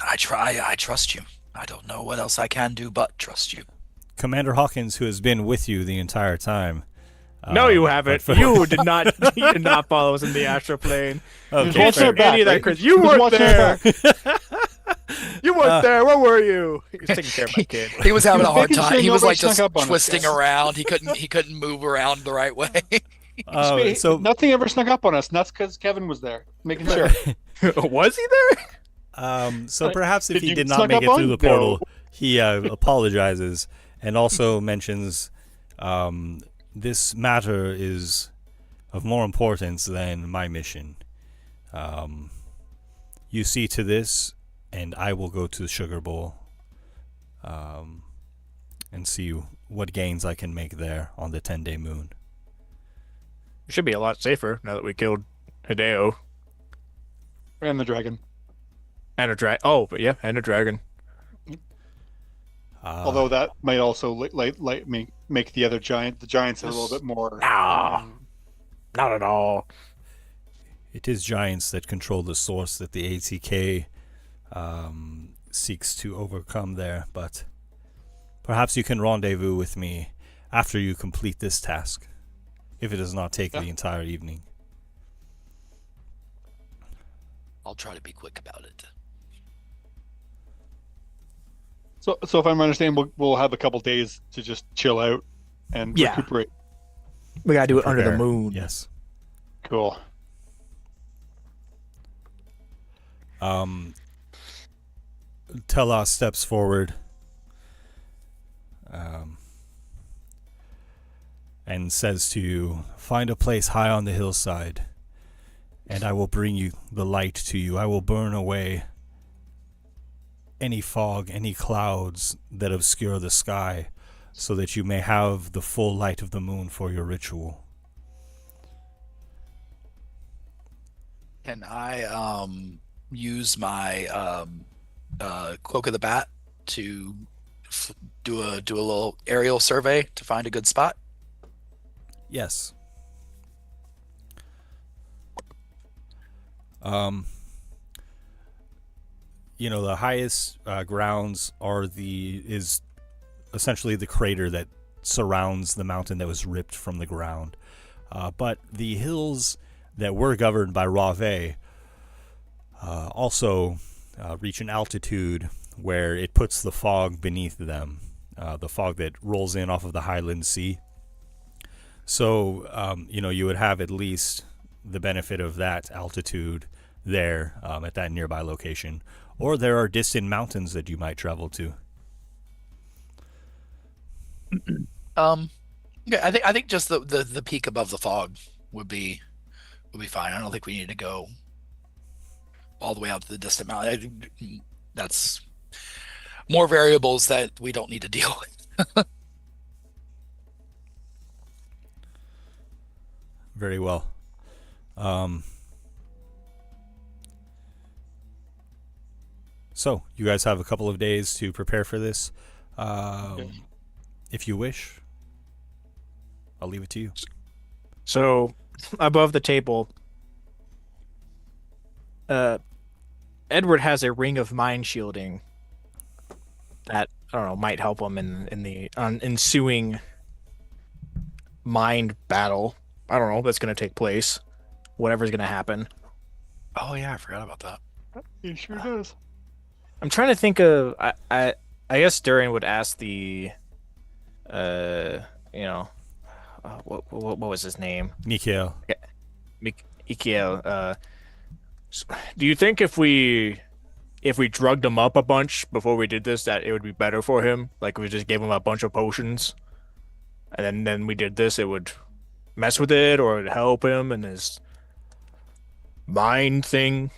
I trust you. I don't know what else I can do but trust you. Commander Hawkins, who has been with you the entire time. No, you haven't. You did not. You did not follow us in the astral plane. Okay, any of that, Chris. You weren't there. You weren't there. Where were you? He was taking care of my kid. He was having a hard time. He was like just twisting around. He couldn't move around the right way. So nothing ever snuck up on us, and that's because Kevin was there, making sure. Was he there? So perhaps if he did not make it through the portal, he apologizes and also mentions this matter is of more importance than my mission. You see to this, and I will go to the Sugar Bowl and see what gains I can make there on the 10-day moon. It should be a lot safer now that we killed Hideo. And the dragon. And a dragon. Oh, but yeah, and a dragon. Although that might also make the other giants a little bit more. Nah, not at all. It is giants that control the source that the ATK seeks to overcome there, but perhaps you can rendezvous with me after you complete this task, if it does not take the entire evening. I'll try to be quick about it. So if I'm understanding, we'll have a couple days to just chill out and recuperate. We gotta do it under the moon. Yes. Cool. Telos steps forward and says to you, find a place high on the hillside, and I will bring you the light to you. I will burn away any fog, any clouds that obscure the sky, so that you may have the full light of the moon for your ritual. Can I use my cloak of the bat to do a little aerial survey to find a good spot? Yes. The highest grounds is essentially the crater that surrounds the mountain that was ripped from the ground. But the hills that were governed by Rave also reach an altitude where it puts the fog beneath them, the fog that rolls in off of the Highland Sea. So, you would have at least the benefit of that altitude there at that nearby location. Or there are distant mountains that you might travel to. Yeah, I think just the peak above the fog would be fine. I don't think we need to go all the way out to the distant mountain. I think that's more variables that we don't need to deal with. Very well. So you guys have a couple of days to prepare for this. If you wish, I'll leave it to you. So, above the table, Edward has a ring of mind shielding that, I don't know, might help him in the ensuing mind battle. I don't know, that's going to take place. Whatever's going to happen. Oh yeah, I forgot about that. He sure does. I'm trying to think of. I guess Durian would ask the, what was his name? Mikhail. Ikiel. Do you think if we drugged him up a bunch before we did this, that it would be better for him? Like, we just gave him a bunch of potions, and then we did this, it would mess with it, or it'd help him and his mind thing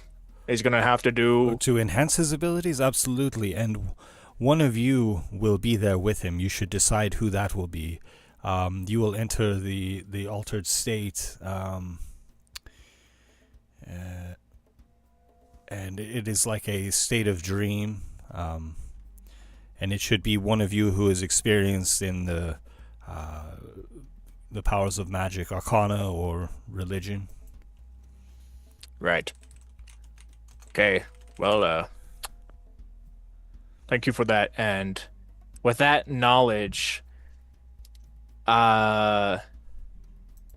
he's gonna have to do to enhance his abilities. Absolutely, and one of you will be there with him. You should decide who that will be. You will enter the altered state, and it is like a state of dream, and it should be one of you who is experienced in the powers of magic, arcana, or religion. Right. Okay. Well, thank you for that. And with that knowledge,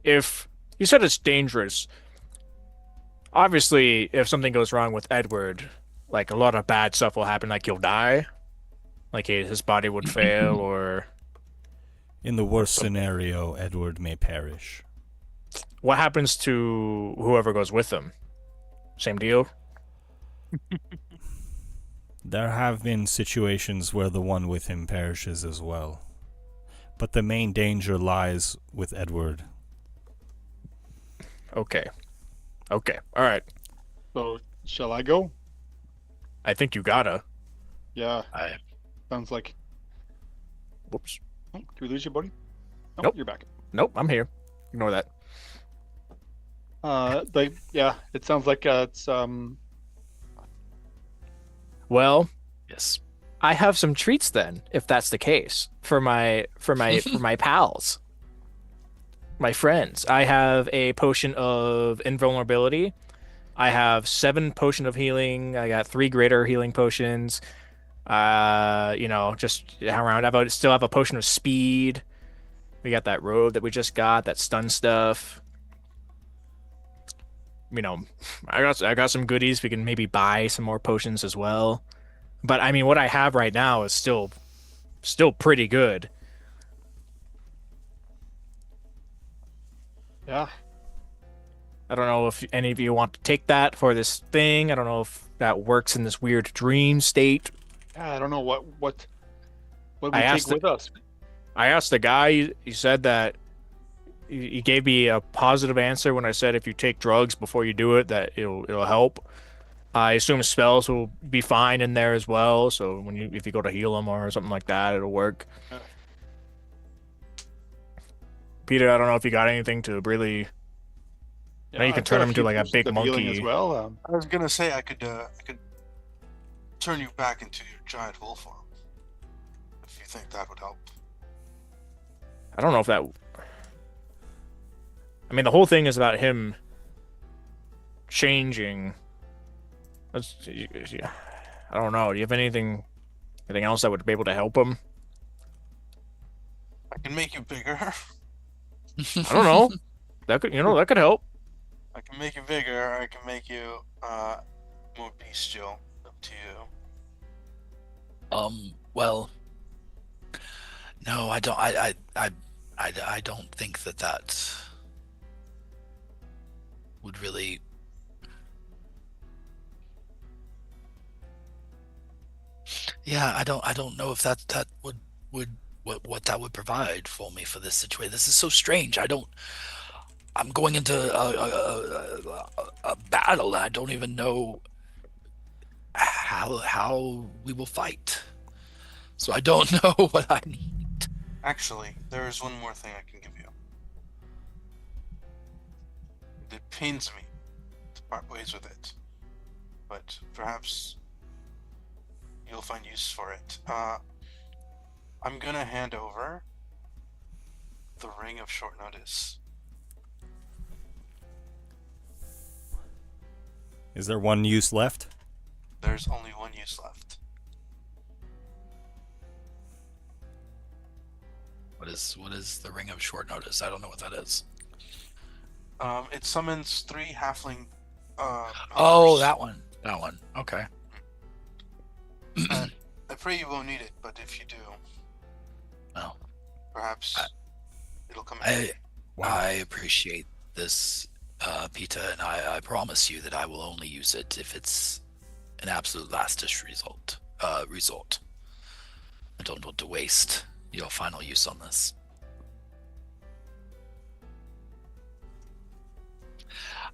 if you said it's dangerous, obviously, if something goes wrong with Edward, like, a lot of bad stuff will happen. Like, he'll die, like his body would fail, or in the worst scenario, Edward may perish. What happens to whoever goes with him? Same deal? There have been situations where the one with him perishes as well. But the main danger lies with Edward. Okay. Alright. So, shall I go? I think you gotta. Yeah. Sounds like... Whoops. Oh, did we lose you, buddy? Oh, Nope. You're back. Nope, I'm here. Ignore that. It sounds like it's Well, yes. I have some treats then, if that's the case, for my pals, my friends. I have a potion of invulnerability. I have 7 potion of healing. I got 3 greater healing potions. Just around. I still have a potion of speed. We got that robe that we just got, that stun stuff. I got some goodies. We can maybe buy some more potions as well. But I mean, what I have right now is still pretty good. Yeah. I don't know if any of you want to take that for this thing. I don't know if that works in this weird dream state. Yeah, I don't know what we I take asked with us. I asked the guy. He said that he gave me a positive answer when I said if you take drugs before you do it, that it'll help. I assume spells will be fine in there as well. So if you go to heal them or something like that, it'll work. Peter, I don't know if you got anything to really. Yeah, Now you can turn him into like a big monkey as well. I was gonna say I could turn you back into your giant wolf form if you think that would help. I don't know if that. I mean, the whole thing is about him changing. I don't know. Do you have anything else that would be able to help him? I can make you bigger. I don't know. That could help. I can make you bigger. I can make you more bestial. Up to you. Well, no, I don't. I don't think that would really. Yeah, I don't know if that would what that would provide for me for this situation. This is so strange. I'm going into a battle. And I don't even know how we will fight. So I don't know what I need. Actually, there is one more thing I can give you. It pains me to part ways with it, but perhaps you'll find use for it. I'm gonna hand over the Ring of Short Notice. Is there one use left? There's only one use left. What is the Ring of Short Notice? I don't know what that is. It summons 3 halfling. Oh, that one. That one. Okay. I pray you won't need it, but if you do, well, perhaps it'll come in. I appreciate this, Peter, and I promise you that I will only use it if it's an absolute last-ditch resort. I don't want to waste your final use on this.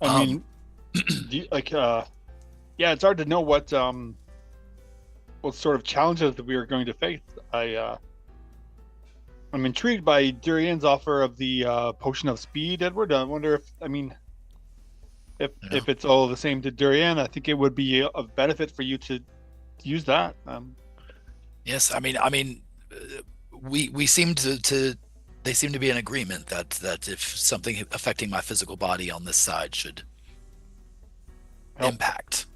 I mean, yeah, it's hard to know what sort of challenges that we are going to face. I'm intrigued by Durian's offer of the potion of speed, Edward. I wonder if it's all the same to Durian. I think it would be of benefit for you to use that. Yes, I mean, we seem to they seem to be in agreement that if something affecting my physical body on this side should impact,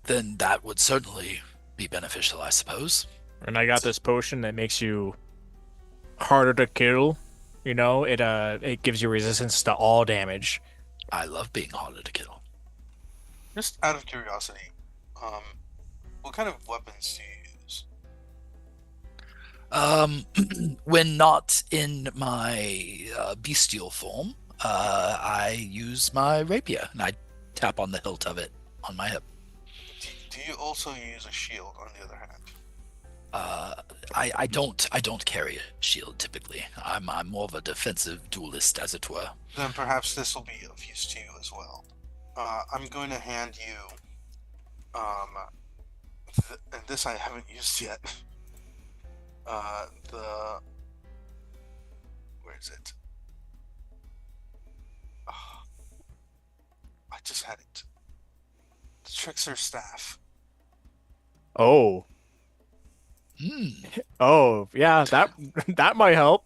then that would certainly be beneficial, I suppose. And I got this potion that makes you harder to kill. You know, it gives you resistance to all damage. I love being harder to kill. Just out of curiosity, what kind of weapons do you use? When not in my bestial form, I use my rapier, and I tap on the hilt of it on my hip. Do you also use a shield on the other hand? I don't carry a shield typically. I'm more of a defensive duelist, as it were. Then perhaps this will be of use to you as well. I'm going to hand you, and this I haven't used yet. Where is it? Oh, I just had it. The Trickster Staff. Oh. Oh, yeah, that might help.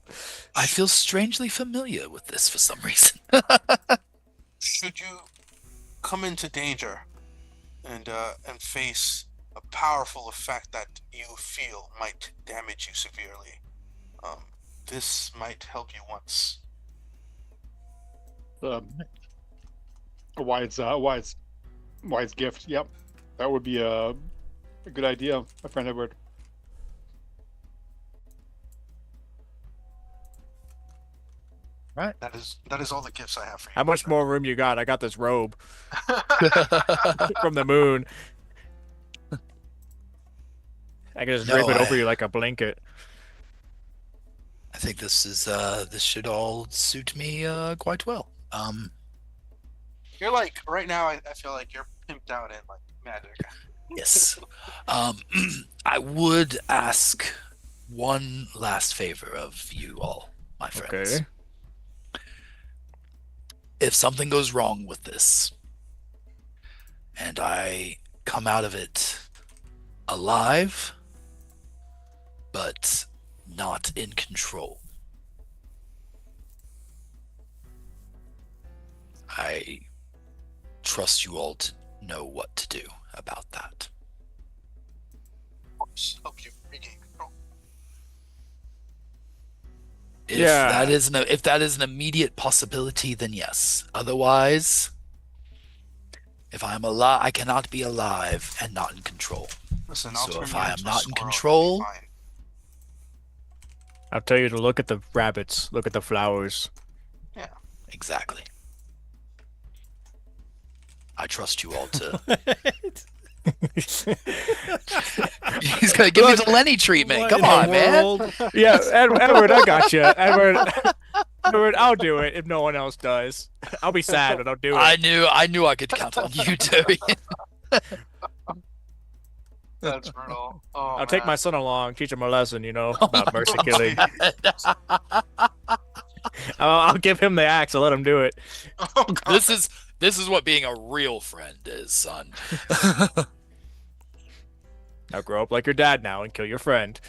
I feel strangely familiar with this for some reason. Should you come into danger and face a powerful effect that you feel might damage you severely, this might help you once. A wise gift. Yep, that would be a good idea, my friend Edward. Right. That is all the gifts I have for you. How much more room you got? I got this robe from the moon. I can just drape it over you like a blanket. I think this should all suit me quite well. You're like right now. I feel like you're pimped out in like magic. Yes. I would ask one last favor of you all, my friends. Okay. If something goes wrong with this, and I come out of it alive, but not in control, I trust you all to know what to do about that. Of course, help you regain control. If that is an immediate possibility, then yes. Otherwise, if I'm alive, I cannot be alive and not in control. Listen, so if I am not in control, I'll tell you to look at the rabbits, look at the flowers. Yeah, exactly. I trust you all to He's gonna give you the Lenny treatment. What Come in the on, man. world? Yeah, Edward, I got you. Edward, I'll do it if no one else does. I'll be sad, but I'll do it. I knew I could count on you, Toby. That's brutal. Oh, I'll take my son along, teach him a lesson, about mercy killing. I'll give him the axe. I'll let him do it. Oh, God. This is what being a real friend is, son. Now grow up like your dad now and kill your friend.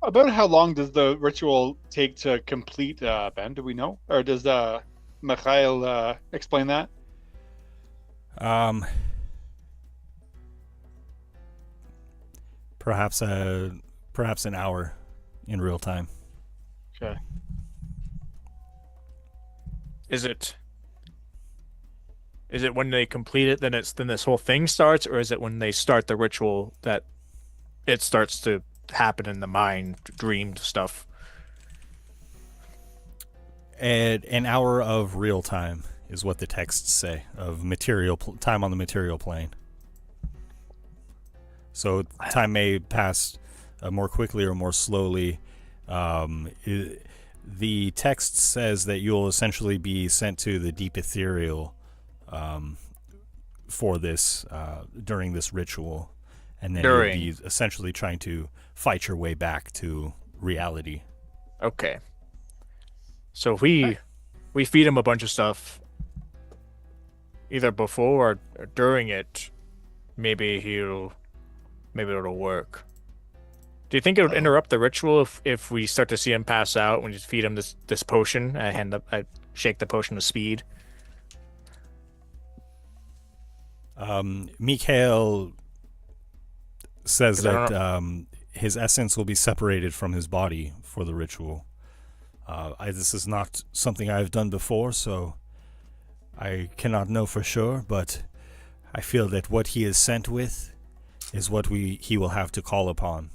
About how long does the ritual take to complete, Ben? Do we know, or does Mikhail explain that? Perhaps an hour in real time. Okay. Is it when they complete it then this whole thing starts, or is it when they start the ritual that it starts to happen in the mind, dreamed stuff? An hour of real time is what the texts say, of time on the material plane. So time may pass more quickly or more slowly. The text says that you'll essentially be sent to the deep ethereal for this during this ritual, and then you'll be essentially trying to fight your way back to reality. Okay. So if we feed him a bunch of stuff either before or during it, maybe it'll work. Do you think it would interrupt the ritual if we start to see him pass out when you feed him this potion? I shake the potion of speed. Mikhail says that his essence will be separated from his body for the ritual. This is not something I've done before, so I cannot know for sure, but I feel that what he is sent with is what he will have to call upon.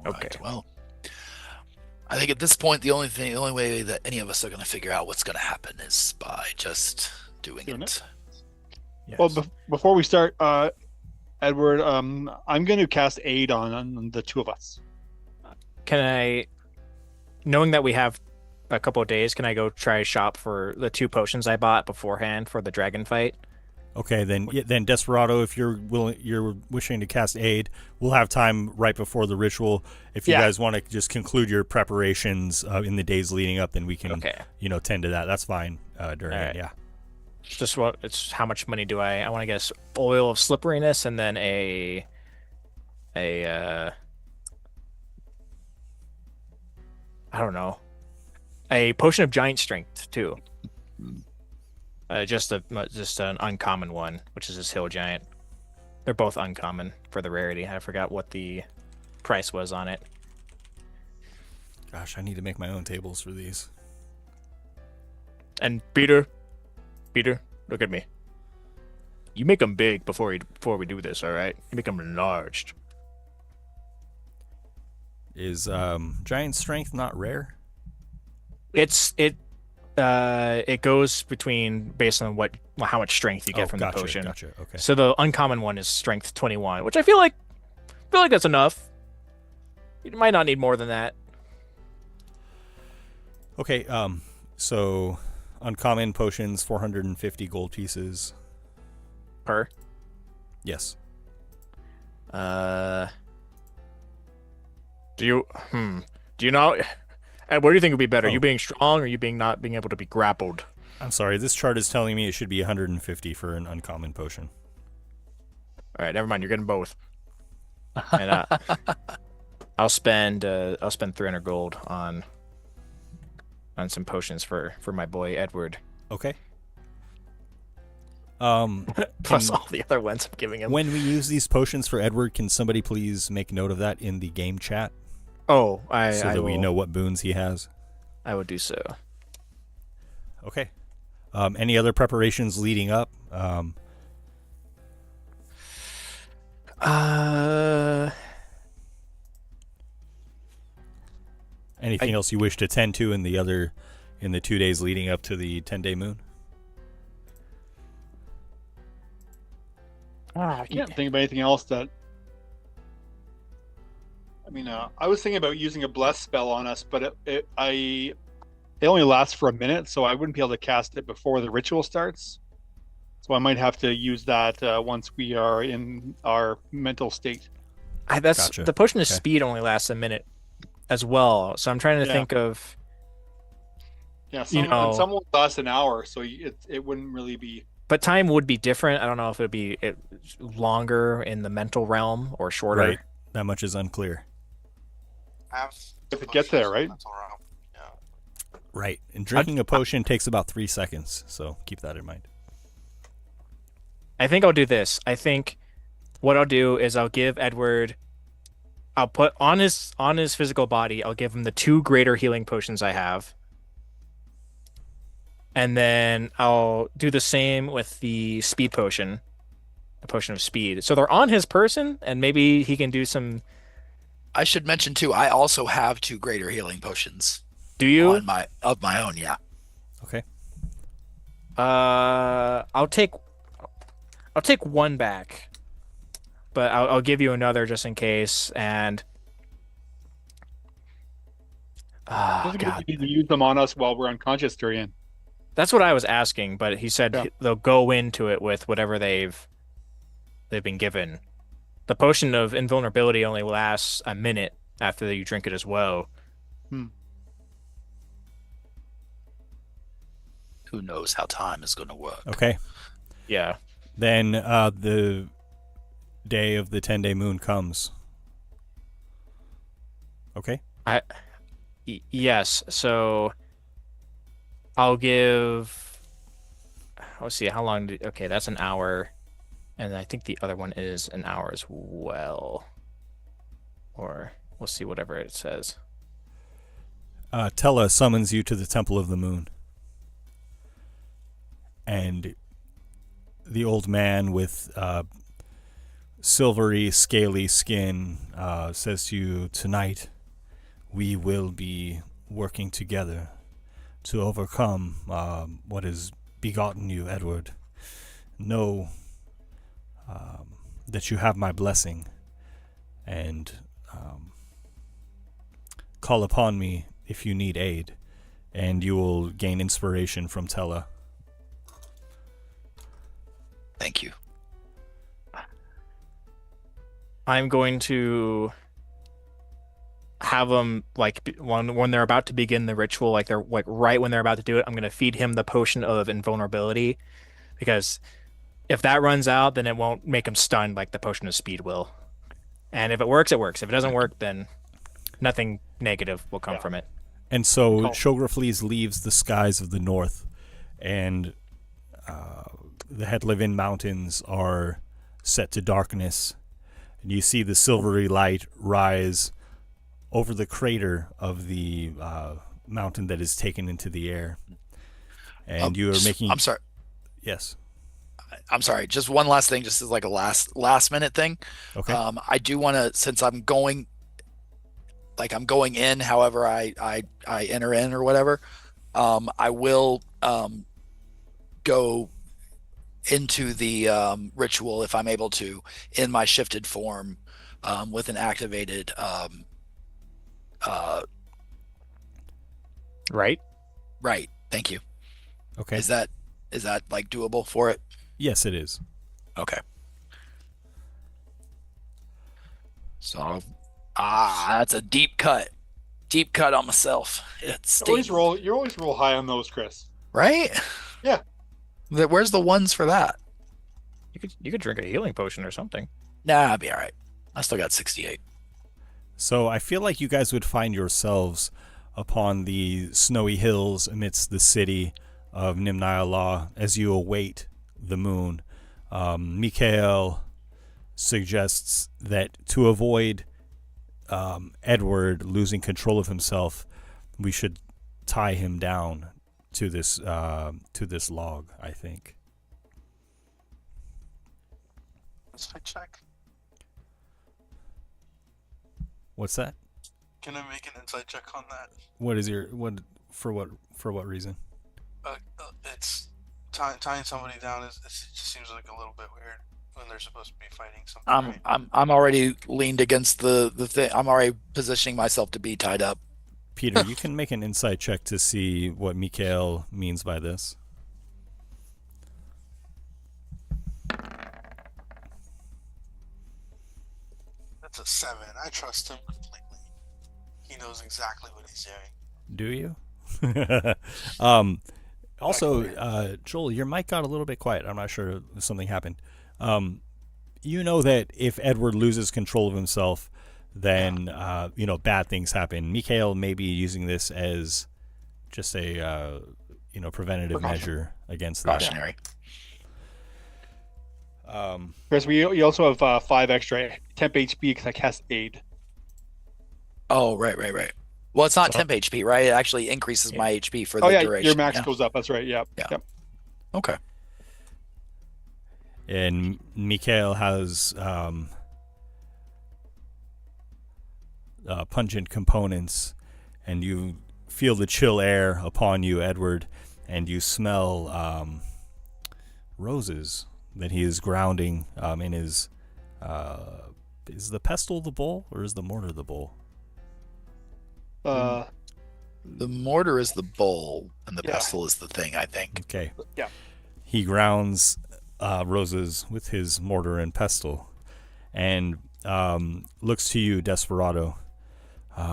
Okay. Right, well, I think at this point the only way that any of us are going to figure out what's going to happen is by just doing it. Yes. Well, before we start, Edward, I'm going to cast aid on the two of us. Can I, knowing that we have a couple of days, can I go try shop for the 2 potions I bought beforehand for the dragon fight? Okay, then Desperado, if you're wishing to cast aid, we'll have time right before the ritual. If you guys want to just conclude your preparations in the days leading up, then we can tend to that. That's fine during it. Yeah. It's how much money do I want to guess? Oil of slipperiness, and then a I don't know, a potion of giant strength too. Just an uncommon one, which is this hill giant. They're both uncommon for the rarity. I forgot what the price was on it. Gosh, I need to make my own tables for these. And Peter, look at me. You make them big before we do this, all right? You make them enlarged. Is giant strength not rare? It goes between based on how much strength you get from the potion. Gotcha. Okay. So the uncommon one is strength 21, which I feel like that's enough. You might not need more than that. Okay. So uncommon potions, 450 gold pieces per. Yes. Do you know? And what do you think would be better? You being strong, or you not being able to be grappled? I'm sorry. This chart is telling me it should be 150 for an uncommon potion. All right, never mind. You're getting both. And I'll spend 300 gold on some potions for my boy Edward. Okay. Plus all the other ones I'm giving him. When we use these potions for Edward, can somebody please make note of that in the game chat? Oh, so that we know what boons he has. I would do so. Okay. Any other preparations leading up? Anything else you wish to tend to in the 2 days leading up to the 10-day moon? I can't think of anything else that. I mean, I was thinking about using a bless spell on us, but it only lasts for a minute, so I wouldn't be able to cast it before the ritual starts. So I might have to use that once we are in our mental state. Gotcha. The potion of speed only lasts a minute as well, so I'm trying to think of. Yeah, some will last an hour, so it wouldn't really be. But time would be different. I don't know if it would be longer in the mental realm or shorter. Right, that much is unclear. If it gets there, right? Right, and drinking a potion takes about 3 seconds, so keep that in mind. I think I'll do this. I think what I'll do is I'll give Edward. I'll put on his physical body. I'll give him the 2 greater healing potions I have, and then I'll do the same with the speed potion, the potion of speed. So they're on his person, and maybe he can do some. I should mention too, I also have 2 greater healing potions. Do you? Of my own, yeah. Okay. I'll take 1 back, but I'll give you another just in case. And God, you use them on us while we're unconscious, Durian. That's what I was asking, but he said they'll go into it with whatever they've been given. The potion of invulnerability only lasts a minute after you drink it as well. Who knows how time is going to work? Okay. Yeah. Then the day of the 10-day moon comes. Okay. Yes. So I'll give. Let's see. How long? Okay, that's an hour, and I think the other one is an hour as well. Or we'll see whatever it says. Tella summons you to the Temple of the Moon. And the old man with silvery, scaly skin says to you, tonight we will be working together to overcome what has begotten you, Edward. Know that you have my blessing, and call upon me if you need aid, and you will gain inspiration from Tella. Thank you. I'm going to have them when they're about to begin the ritual, they're right when they're about to do it. I'm going to feed him the potion of invulnerability, because if that runs out, then it won't make him stunned like the potion of speed will. And if it works, it works. If it doesn't work, then nothing negative will come from it. And so Shograflees leaves the skies of the north, and the Hedlevin Mountains are set to darkness, and you see the silvery light rise over the crater of the mountain that is taken into the air. And you are making... I'm sorry. Yes. I'm sorry. Just one last thing, just as like a last minute thing. Okay. I do want to, since I'm going in, however I enter in or whatever, I will go into the ritual if I'm able to in my shifted form with an activated right. Thank you. Okay. Is that like doable for it? Yes, it is. Okay. So that's a deep cut on myself. It's you always roll high on those, Chris. Right? Yeah. Where's the ones for that? You could drink a healing potion or something. Nah, I'll be all right. I still got 68. So I feel like you guys would find yourselves upon the snowy hills amidst the city of Nimnayala as you await the moon. Mikhail suggests that to avoid Edward losing control of himself, we should tie him down to this log, I think. Insight check. What's that? Can I make an insight check on that? For what reason? It's tying somebody down. It just seems like a little bit weird. when they're supposed to be fighting something. Right? I'm already leaned against the thing. I'm already positioning myself to be tied up. Peter, you can make an insight check to see what Mikhail means by this. That's a 7. I trust him completely. He knows exactly what he's doing. Do you? Also, Joel, your mic got a little bit quiet. I'm not sure if something happened. You know that if Edward loses control of himself, then bad things happen. Mikhail may be using this as just a preventative measure against that. Cautionary. Chris, we also have 5 extra temp HP because I cast aid. Oh, right. Well, it's not temp HP, right? It actually increases my HP for the duration. Your max goes up. That's right. Yep. Okay. And Mikhail has pungent components, and you feel the chill air upon you, Edward, and you smell roses that he is grounding in his. Is the pestle the bowl, or is the mortar the bowl? The mortar is the bowl, and the pestle is the thing, I think. Okay. Yeah. He grounds roses with his mortar and pestle, and looks to you, Desperado.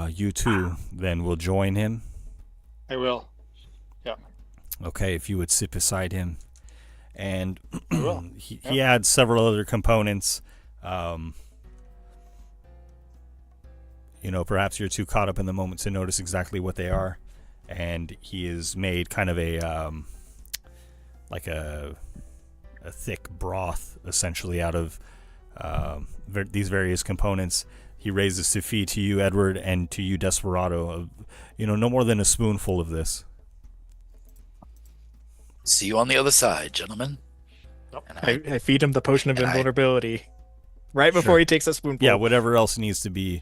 You too then will join him. I will. Yeah. Okay, if you would sit beside him. And he adds several other components. Perhaps you're too caught up in the moment to notice exactly what they are. And he has made kind of a like a thick broth, essentially, out of these various components. He raises to feed to you, Edward, and to you, Desperado, no more than a spoonful of this. See you on the other side, gentlemen. I feed him the potion of invulnerability right before he takes a spoonful. Yeah, whatever else needs to be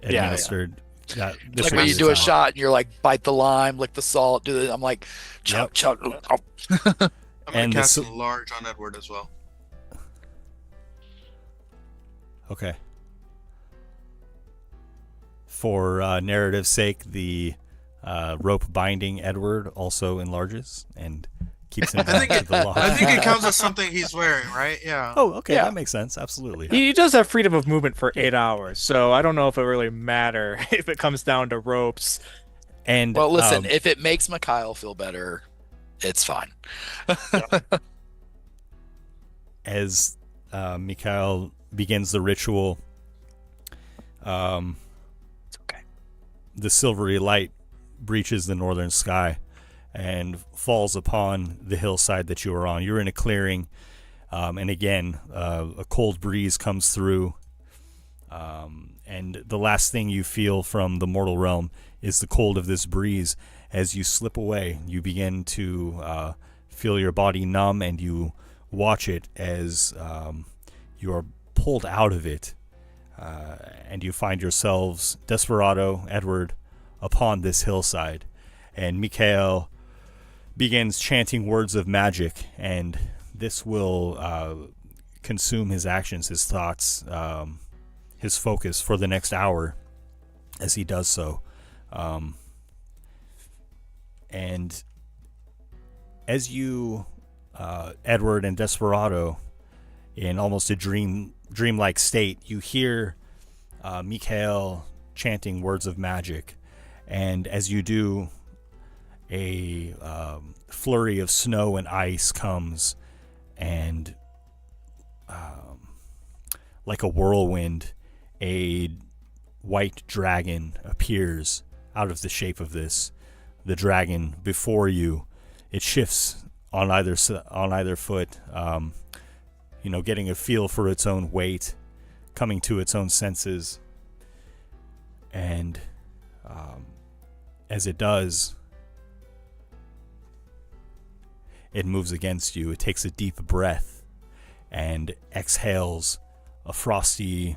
administered. Like when you do a shot and you're like, bite the lime, lick the salt, do the. I'm like, chug. I'm going to cast a large on Edward as well. Okay. For narrative's sake, the rope binding Edward also enlarges and keeps him back to the log. I think it counts as something he's wearing, right? Yeah. Oh, okay, that makes sense. Absolutely. He does have freedom of movement for 8 hours, so I don't know if it really matter if it comes down to ropes. And well, listen, if it makes Mikhail feel better, it's fine. As Mikhail begins the ritual, it's okay. The silvery light breaches the northern sky and falls upon the hillside that you are on. You're in a clearing, and again, a cold breeze comes through, and the last thing you feel from the mortal realm is the cold of this breeze. As you slip away, you begin to feel your body numb, and you watch it as you are pulled out of it, and you find yourselves, Desperado, Edward, upon this hillside. And Mikhail begins chanting words of magic, and this will consume his actions, his thoughts, his focus for the next hour as he does so. And as you, Edward and Desperado, in almost a dreamlike state, you hear Mikhail chanting words of magic, and as you do, a flurry of snow and ice comes, and like a whirlwind, a white dragon appears out of the shape of this. The dragon before you, it shifts on either foot, getting a feel for its own weight, coming to its own senses, and as it does, it moves against you. It takes a deep breath and exhales a frosty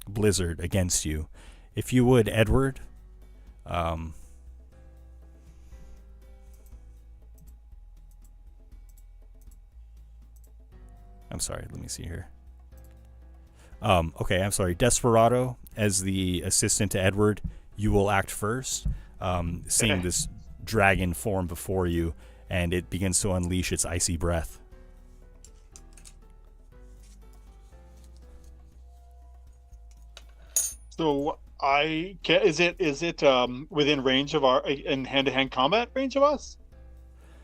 blizzard against you. If you would, Edward, I'm sorry. Let me see here. Okay, I'm sorry. Desperado, as the assistant to Edward, you will act first. Seeing this dragon form before you, and it begins to unleash its icy breath. So is it within range of our in hand-to-hand combat range of us?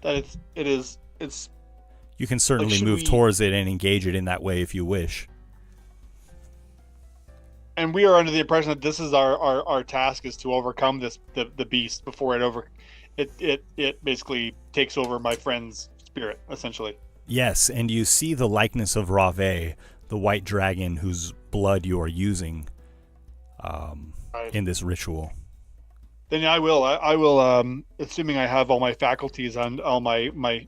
That it's. You can certainly move towards it and engage it in that way if you wish. And we are under the impression that this is our task is to overcome the beast before it basically takes over my friend's spirit, essentially. Yes, and you see the likeness of Rave, the white dragon whose blood you are using in this ritual. Then I will, assuming I have all my faculties and all my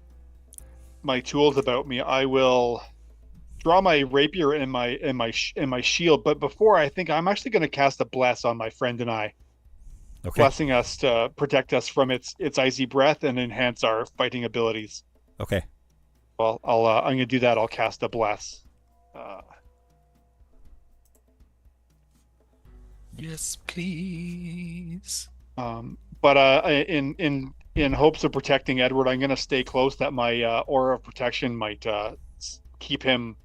tools about me, I will draw my rapier and my shield. But before, I think I'm actually going to cast a bless on my friend and I, blessing us to protect us from its icy breath and enhance our fighting abilities. Okay. Well, I'm going to do that. I'll cast a bless. Yes, please. But in hopes of protecting Edward, I'm going to stay close. That my aura of protection might keep him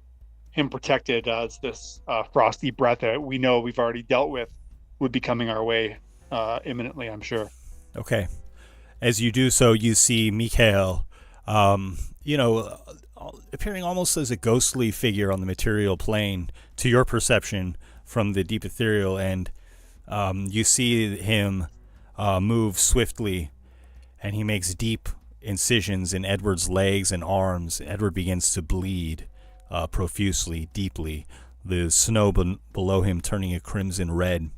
protected as this frosty breath that we know we've already dealt with would be coming our way imminently, I'm sure. Okay. As you do so, you see Mikhail, appearing almost as a ghostly figure on the material plane to your perception from the deep ethereal, and you see him move swiftly, and he makes deep incisions in Edward's legs and arms. Edward begins to bleed profusely, deeply, the snow below him turning a crimson red.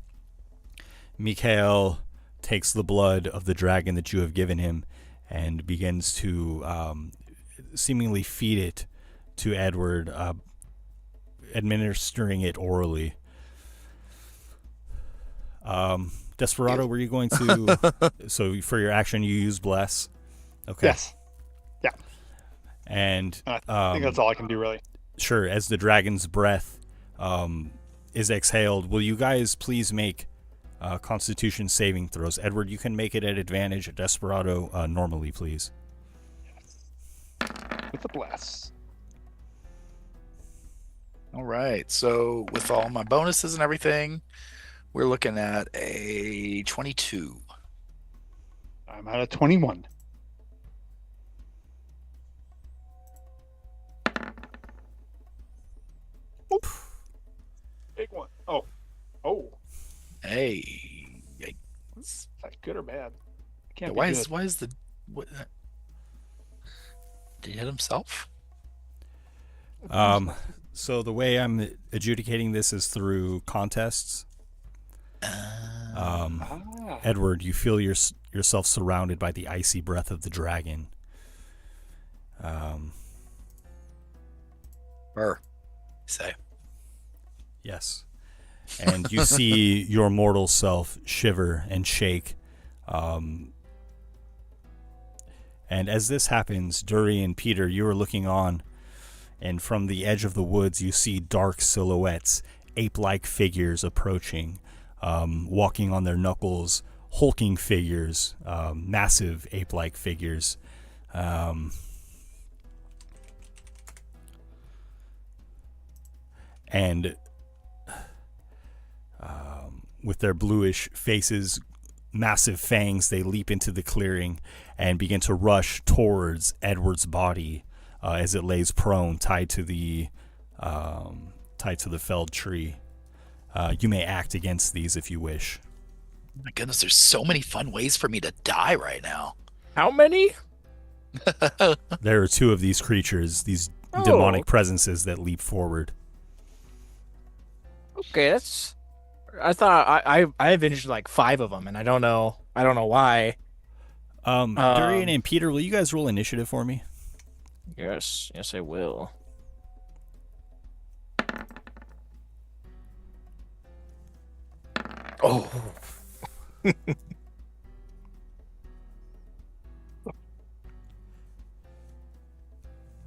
Mikhail takes the blood of the dragon that you have given him and begins to seemingly feed it to Edward, administering it orally. Desperado, were you going to... So for your action, you use Bless? Okay. Yes. Yeah. And I think that's all I can do, really. Sure. As the dragon's breath is exhaled, will you guys please make Constitution saving throws? Edward, you can make it at advantage. Desperado, normally, please. Yes. With a Bless. All right. So with all my bonuses and everything, we're looking at a 22. I'm at a 21. Oop. Big one. Oh. Hey. Is that good or bad? Can't Why be good. is the what? Did he hit himself? So the way I'm adjudicating this is through contests. Edward, you feel yourself surrounded by the icy breath of the dragon. Say. Yes. And you see your mortal self shiver and shake. And as this happens, Dury and Peter, you are looking on, and from the edge of the woods you see dark silhouettes, ape-like figures approaching, walking on their knuckles, hulking figures, massive ape-like figures. And with their bluish faces, massive fangs, they leap into the clearing and begin to rush towards Edward's body as it lays prone, tied to the felled tree. You may act against these if you wish. Oh my goodness, there's so many fun ways for me to die right now. How many? There are two of these creatures, these demonic presences that leap forward. Okay, that's. I thought I avenged like 5 of them, and I don't know why. Durian and Peter, will you guys roll initiative for me? Yes, I will. Oh.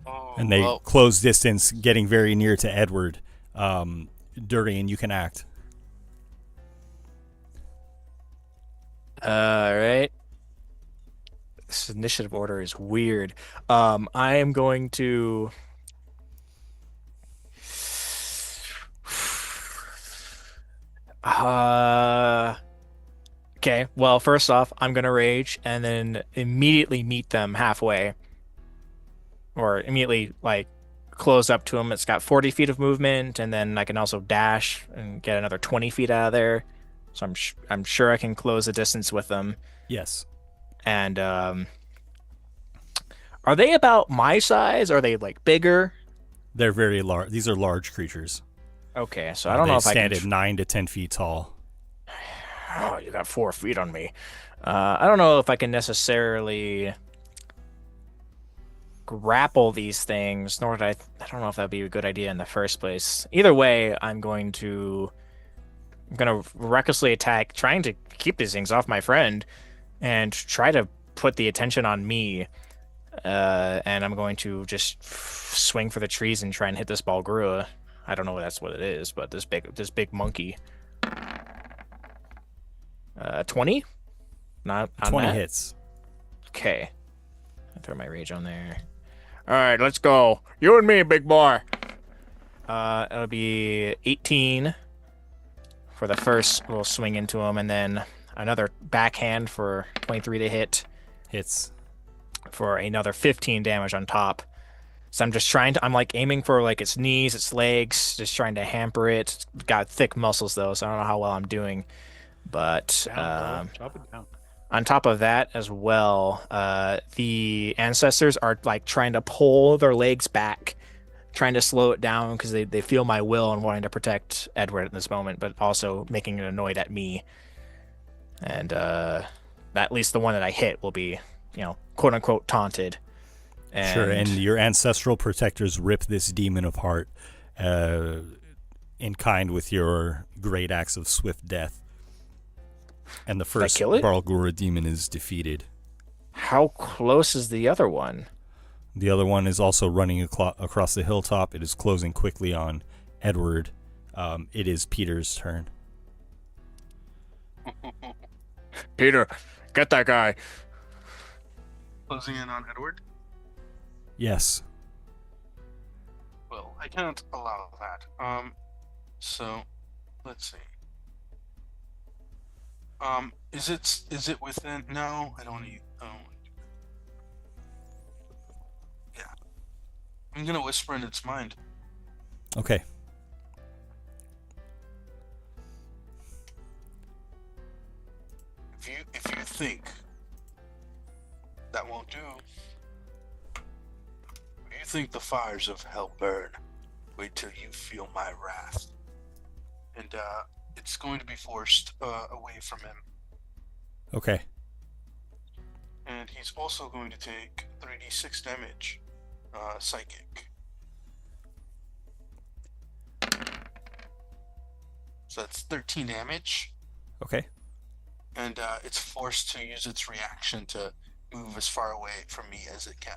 Oh, and they well. close distance, getting very near to Edward. Durian, you can act. All right. This initiative order is weird. I am going to. Okay. Well, first off, I'm gonna rage and then immediately meet them halfway, or immediately like close up to them. It's got 40 feet of movement, and then I can also dash and get another 20 feet out of there. So I'm sure I can close the distance with them. Yes. And are they about my size? Are they like bigger? They're very large. These are large creatures. Okay, so I don't know if I can stand at 9 to 10 feet tall. Oh, you got 4 feet on me. I don't know if I can necessarily grapple these things, nor did I don't know if that'd be a good idea in the first place. Either way, I'm gonna recklessly attack, trying to keep these things off my friend, and try to put the attention on me. And I'm going to just swing for the trees and try and hit this Balgrua. I don't know that's what it is, but this big monkey. 20? Not on 20 that? hits. Okay. I throw my rage on there. All right, let's go. You and me, big boy. It'll be 18 for the first. We'll swing into him, and then another backhand for 23 to hit. Hits. For another 15 damage on top. So I'm like aiming for like its knees, its legs, just trying to hamper it. It's got thick muscles though, so I don't know how well I'm doing. But chop it down. On top of that as well, the ancestors are like trying to pull their legs back, trying to slow it down because they feel my will and wanting to protect Edward in this moment, but also making it annoyed at me. And at least the one that I hit will be, quote unquote taunted. Sure, and your ancestral protectors rip this demon apart in kind with your great acts of swift death. And the first Balgrua demon is defeated. How close is the other one? The other one is also running across the hilltop. It is closing quickly on Edward. It is Peter's turn. Peter, get that guy. Closing in on Edward? Yes. Well, I can't allow that. So, let's see. Is it within? No, I don't need. Yeah, I'm gonna whisper in its mind. Okay. If you think that won't do, if you think the fires of hell burn, wait till you feel my wrath. And it's going to be forced away from him. Okay. And he's also going to take 3d6 damage, psychic. So that's 13 damage. Okay. And it's forced to use its reaction to move as far away from me as it can.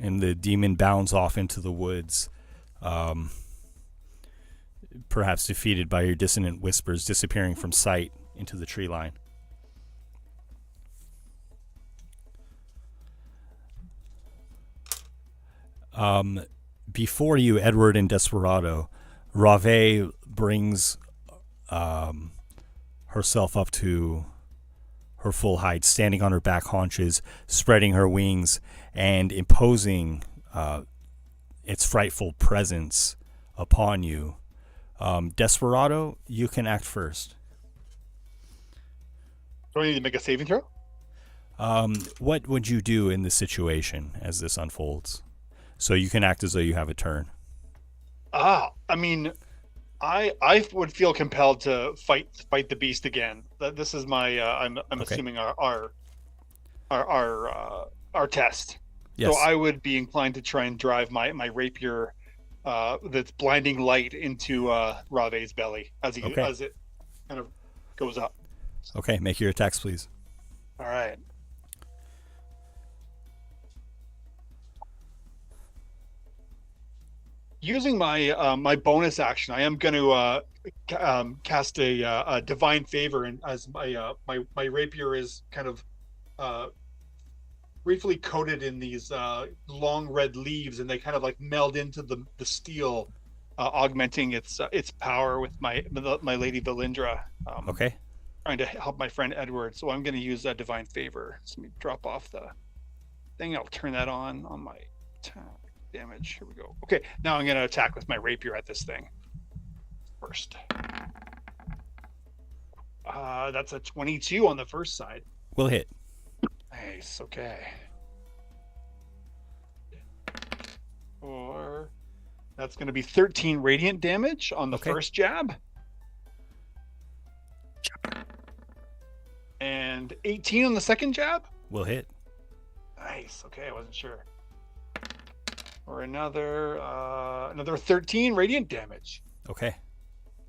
And the demon bounds off into the woods, perhaps defeated by your dissonant whispers, disappearing from sight into the tree line. Before you, Edward and Desperado, Rave brings herself up to her full height, standing on her back haunches, spreading her wings, and imposing its frightful presence upon you. Desperado, you can act first. Do I need to make a saving throw? What would you do in this situation as this unfolds? So you can act as though you have a turn. I mean, I would feel compelled to fight the beast again. This is my I'm okay. Assuming our test. Yes. So I would be inclined to try and drive my rapier, that's blinding light into Rave's belly as it kind of goes up. Okay, make your attacks, please. All right. using my my bonus action, I am going to cast a divine favor, and as my rapier is kind of briefly coated in these long red leaves, and they kind of like meld into the steel, augmenting its power with my lady Valindra. Okay. Trying to help my friend Edward, so I'm going to use that divine favor. So let me drop off the thing. I'll turn that on my attack damage. Here we go. Okay, now I'm going to attack with my rapier at this thing first. That's a 22 on the first side. Will hit. Nice. Okay. Or that's going to be 13 radiant damage on the first jab. And 18 on the second jab. Will hit. Nice. Okay, I wasn't sure. Or another 13 radiant damage. Okay.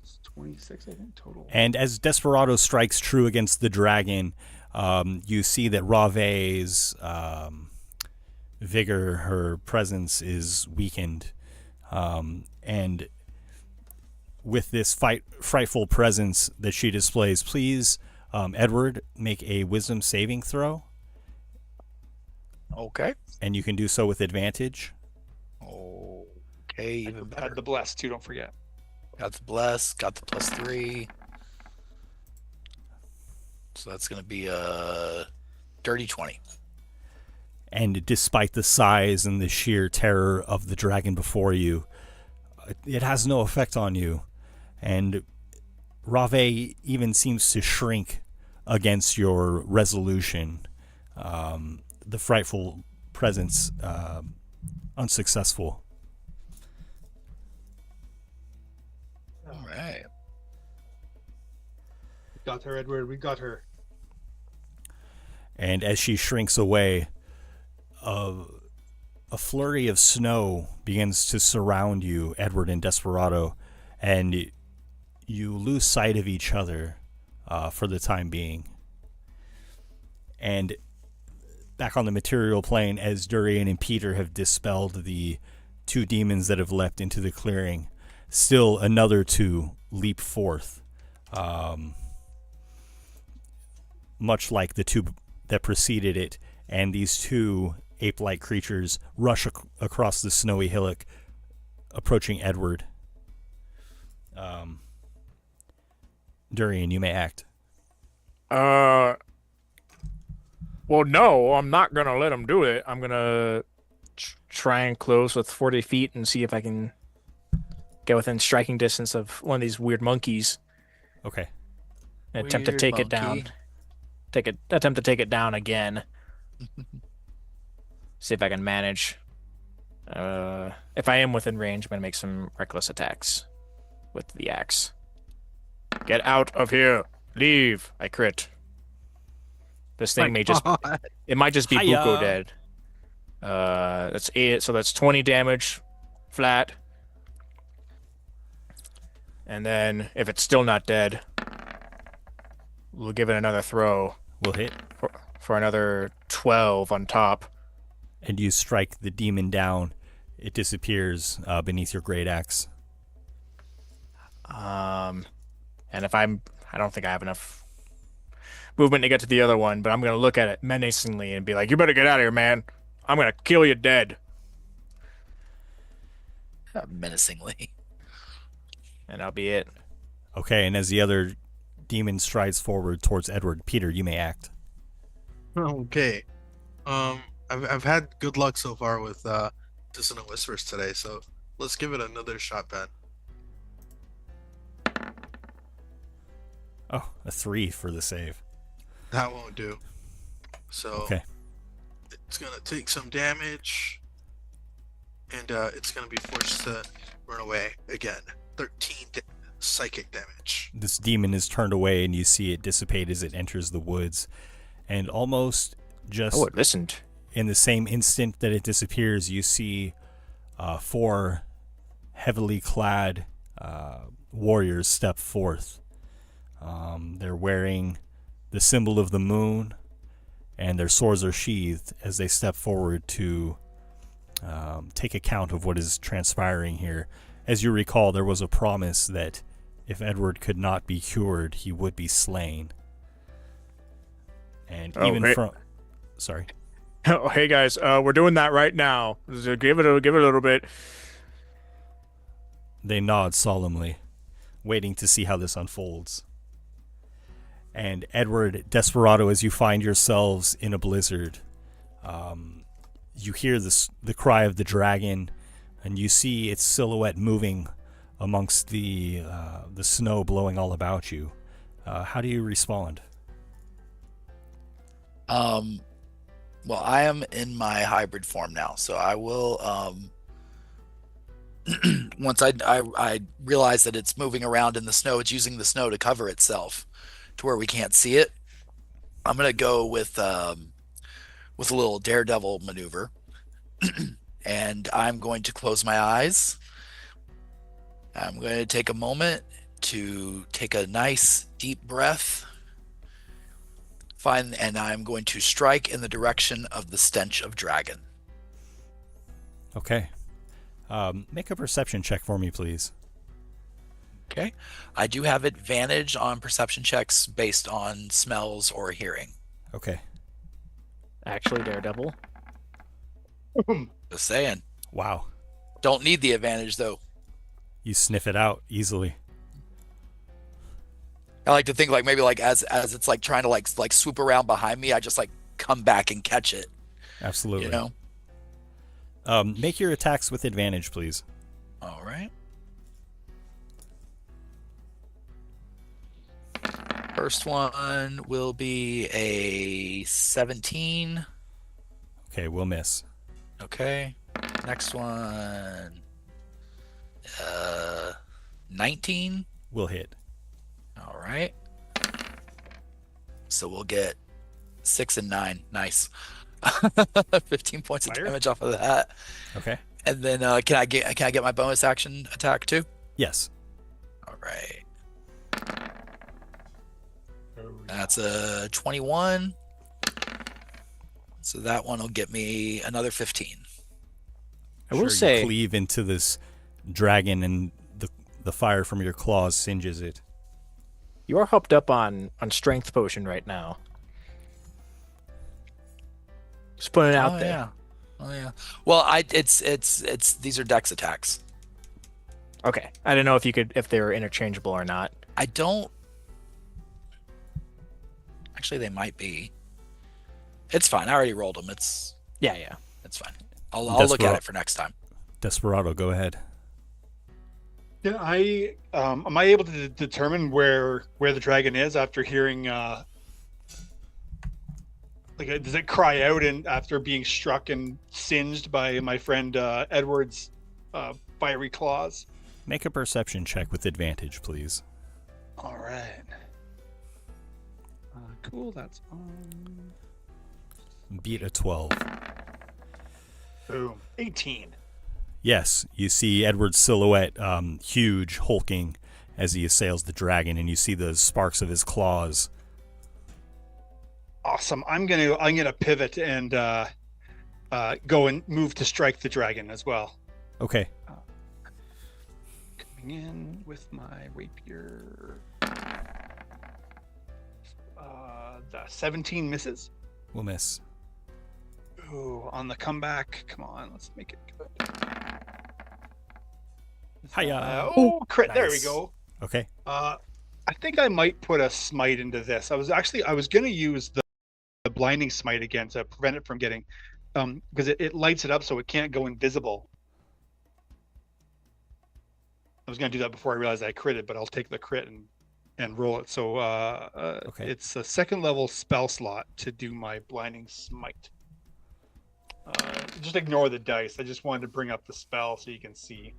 It's 26, I think, total. And as Desperado strikes true against the dragon, you see that Rave's vigor, her presence, is weakened. And with this frightful presence that she displays, please, Edward, make a wisdom saving throw. Okay. And you can do so with advantage. Okay, even better. Had the bless too, don't forget. Got the bless, got the +3. So that's going to be a dirty 20. And despite the size and the sheer terror of the dragon before you, it has no effect on you. And Rave even seems to shrink against your resolution. The frightful presence, unsuccessful. All right. We got her, Edward. We got her. And as she shrinks away, a flurry of snow begins to surround you, Edward and Desperado, and you lose sight of each other for the time being. And back on the material plane, as Durian and Peter have dispelled the two demons that have leapt into the clearing, still another two leap forth, much like the two that preceded it, and these two ape-like creatures rush across the snowy hillock, approaching Edward. Durian, you may act. Well, no, I'm not going to let him do it. I'm going to try and close with 40 feet and see if I can get within striking distance of one of these weird monkeys. Okay. And attempt to take it down. Attempt to take it down again. See if I can manage. If I am within range, I'm going to make some reckless attacks with the axe. Get out of here. Leave. I crit. This thing it might just be Buko dead. That's 8, so that's 20 damage flat. And then if it's still not dead, we'll give it another throw. We'll hit for another 12 on top. And you strike the demon down. It disappears beneath your great axe. And if I don't think I have enough movement to get to the other one, but I'm going to look at it menacingly and be like, you better get out of here, man. I'm going to kill you dead. Menacingly. And that'll be it. Okay, and as the other demon strides forward towards Edward, Peter, you may act. Okay. I've had good luck so far with Dissonant Whispers today, so let's give it another shot, Ben. Oh, a 3 for the save. That won't do. So okay. It's going to take some damage, and it's going to be forced to run away again. 13 psychic damage. This demon is turned away, and you see it dissipate as it enters the woods. And almost just it listened. In the same instant that it disappears, you see 4 heavily clad warriors step forth. They're wearing the symbol of the moon, and their swords are sheathed as they step forward to take account of what is transpiring here. As you recall, there was a promise that if Edward could not be cured, he would be slain. And from... Sorry. Oh, hey guys, we're doing that right now. Give it a little bit. They nod solemnly, waiting to see how this unfolds. And Edward, Desperado, as you find yourselves in a blizzard, you hear the cry of the dragon, and you see its silhouette moving amongst the snow blowing all about you. How do you respond? Well, I am in my hybrid form now, so I will. Once I realize that it's moving around in the snow, it's using the snow to cover itself, to where we can't see it. I'm gonna go with a little daredevil maneuver, and I'm going to close my eyes. I'm going to take a moment to take a nice deep breath. And I'm going to strike in the direction of the stench of dragon. Okay. Make a perception check for me, please. Okay. I do have advantage on perception checks based on smells or hearing. Okay. Actually, Daredevil. Just saying. Wow. Don't need the advantage, though. You sniff it out easily. I like to think like maybe like as it's like trying to like swoop around behind me, I just like come back and catch it. Absolutely. You know? Make your attacks with advantage, please. All right. First one will be a 17. Okay, we'll miss. Okay. Next one 19. We'll hit. All right. So we'll get 6 and 9. Nice. 15 points of damage off of that. Okay. And then can I get my bonus action attack too? Yes. All right. That's a 21. So that one will get me another 15. I will say, you cleave into this dragon, and the fire from your claws singes it. You're hopped up on strength potion right now. Just putting it out there. Yeah. Oh yeah. Well, it's these are dex attacks. Okay. I didn't know if they were interchangeable or not. I don't. Actually, they might be. It's fine. I already rolled them. It's yeah. It's fine. I'll look at it for next time. Desperado, go ahead. Yeah, am I able to determine where the dragon is after hearing does it cry out and after being struck and singed by my friend Edward's fiery claws? Make a perception check with advantage, please. All right. Cool. That's on. Beat a 12. Boom. 18. Yes, you see Edward's silhouette, huge, hulking, as he assails the dragon, and you see the sparks of his claws. Awesome. I'm gonna pivot and go and move to strike the dragon as well. Okay. Coming in with my rapier. The 17 misses. We'll miss. Ooh, on the comeback. Come on, let's make it good. Hiya. Crit. Nice. There we go. Okay. I think I might put a smite into this. I was going to use the blinding smite again to prevent it from getting, because it lights it up so it can't go invisible. I was going to do that before I realized I critted, but I'll take the crit and roll it. So okay. It's a second level spell slot to do my blinding smite. Just ignore the dice. I just wanted to bring up the spell so you can see.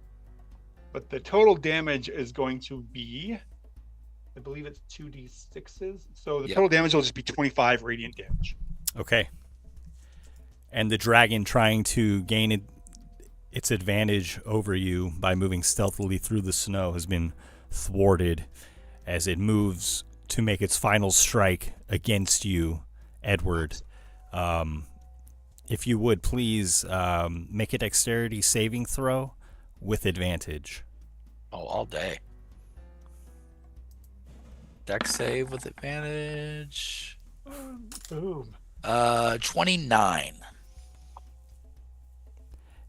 But the total damage is going to be, I believe it's 2d6s. So the total damage will just be 25 radiant damage. Okay. And the dragon, trying to gain its advantage over you by moving stealthily through the snow, has been thwarted as it moves to make its final strike against you, Edward. if you would please make a dexterity saving throw with advantage. Oh, all day. Dex save with advantage. Boom. 29.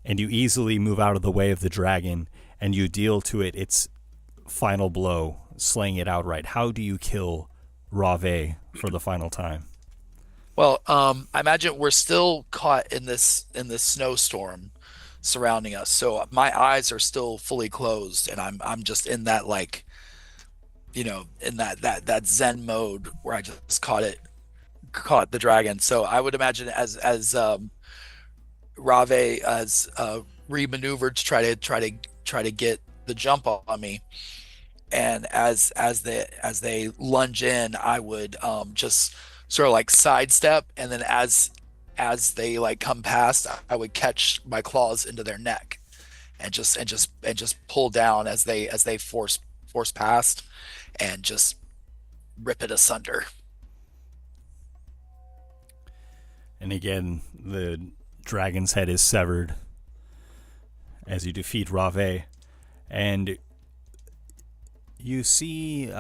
And you easily move out of the way of the dragon, and you deal to it its final blow, slaying it outright. How do you kill Rave for the final time? Well, I imagine we're still caught in this snowstorm surrounding us. So my eyes are still fully closed, and I'm just in that, like, you know, in that Zen mode where I just caught the dragon. So I would imagine as Rave has re-maneuvered to try to get the jump on me, and as they lunge in, I would just sort of like sidestep, and then as they like come past, I would catch my claws into their neck and just pull down as they force past, and just rip it asunder. And again, the dragon's head is severed as you defeat Rave, and you see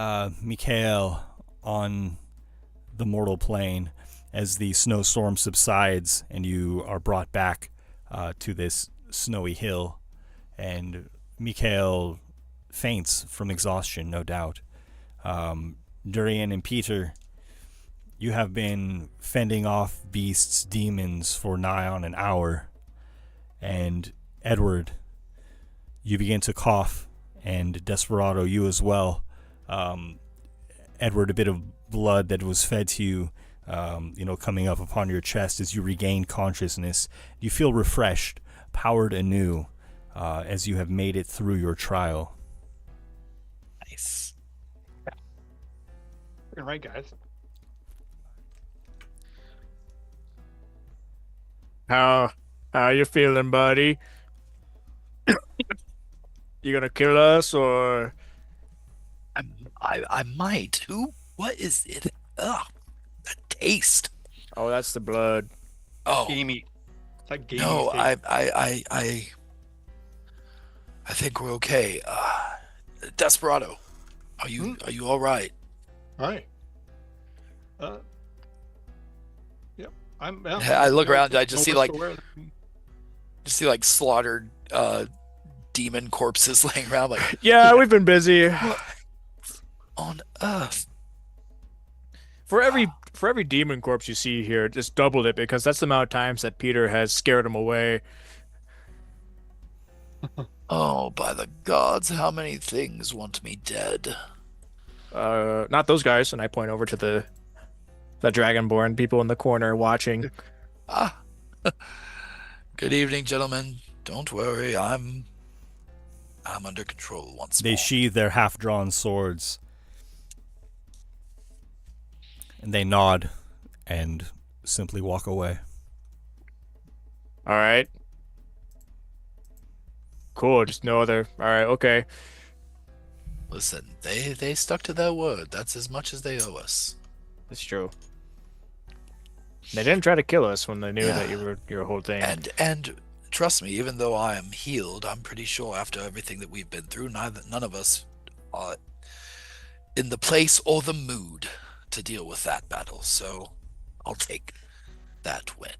Mikhail on the mortal plane as the snowstorm subsides, and you are brought back to this snowy hill, and Mikhail faints from exhaustion, no doubt. Durian and Peter, you have been fending off beasts, demons for nigh on an hour, and Edward, you begin to cough, and Desperado, you as well. Edward, a bit of blood that was fed to you, coming up upon your chest as you regain consciousness. You feel refreshed, powered anew, as you have made it through your trial. Nice. All right, guys. How you feeling, buddy? You gonna kill us, or I might. What is it? Ugh, that taste. Oh, that's the blood. Oh, Gamey. It's like gamey. no, steak. I think we're okay. Desperado, are you all right? All right. Yep. I look around. I just see like where- like slaughtered demon corpses laying around. Like, yeah, we've been busy. what on earth? For every demon corpse you see here, just doubled it, because that's the amount of times that Peter has scared him away. Oh, by the gods, how many things want me dead? Not those guys. And I point over to the Dragonborn people in the corner watching. Ah, good evening, gentlemen. Don't worry, I'm under control once They more. sheathe their half-drawn swords, and they nod and simply walk away. All right. Cool. Just no other. All right. Okay. Listen, they stuck to their word. That's as much as they owe us. That's true. They didn't try to kill us when they knew Yeah. that you were your whole thing. And trust me, even though I am healed, I'm pretty sure after everything that we've been through, none of us are in the place or the mood to deal with that battle. So I'll take that win.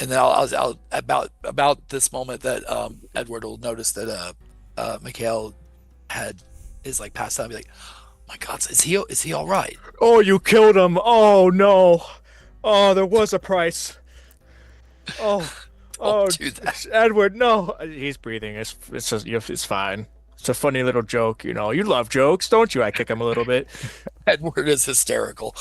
And then I'll about this moment that Edward will notice that Mikhail is like passed out and be like, oh my God, is he all right? Oh, you killed him. Oh no. Oh, there was a price. Oh. Don't do that. Edward, no. He's breathing. It's fine. It's a funny little joke, you know. You love jokes, don't you? I kick him a little bit. Edward is hysterical.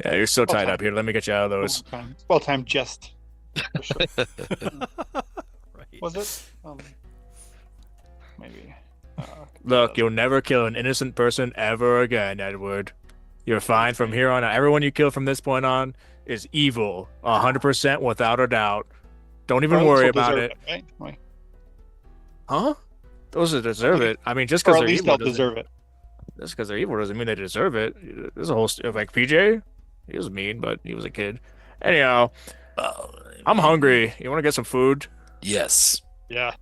Yeah, you're still tied up here. Let me get you out of those. Well-timed jest. For sure. Right. Was it? Maybe. Look, you'll never kill an innocent person ever again, Edward. You're fine from here on out. Everyone you kill from this point on is evil, 100% without a doubt. Don't even worry about it. Right? Huh? Those that deserve it. I mean, just Or because at they're least evil they'll doesn't- deserve it. Just because they're evil doesn't mean they deserve it. There's a whole like PJ. He was mean, but he was a kid. Anyhow, I'm hungry. You want to get some food? Yes. Yeah.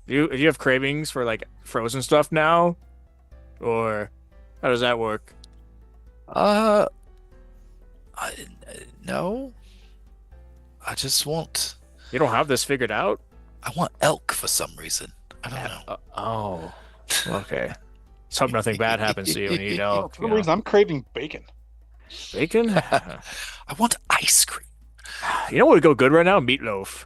Do you have cravings for like frozen stuff now, or how does that work? No. I just want. You don't have this figured out? I want elk for some reason. I don't know. Oh, okay. Let's hope nothing bad happens to you when you eat elk. For some reason, I'm craving bacon. Bacon? I want ice cream. You know what would go good right now? Meatloaf.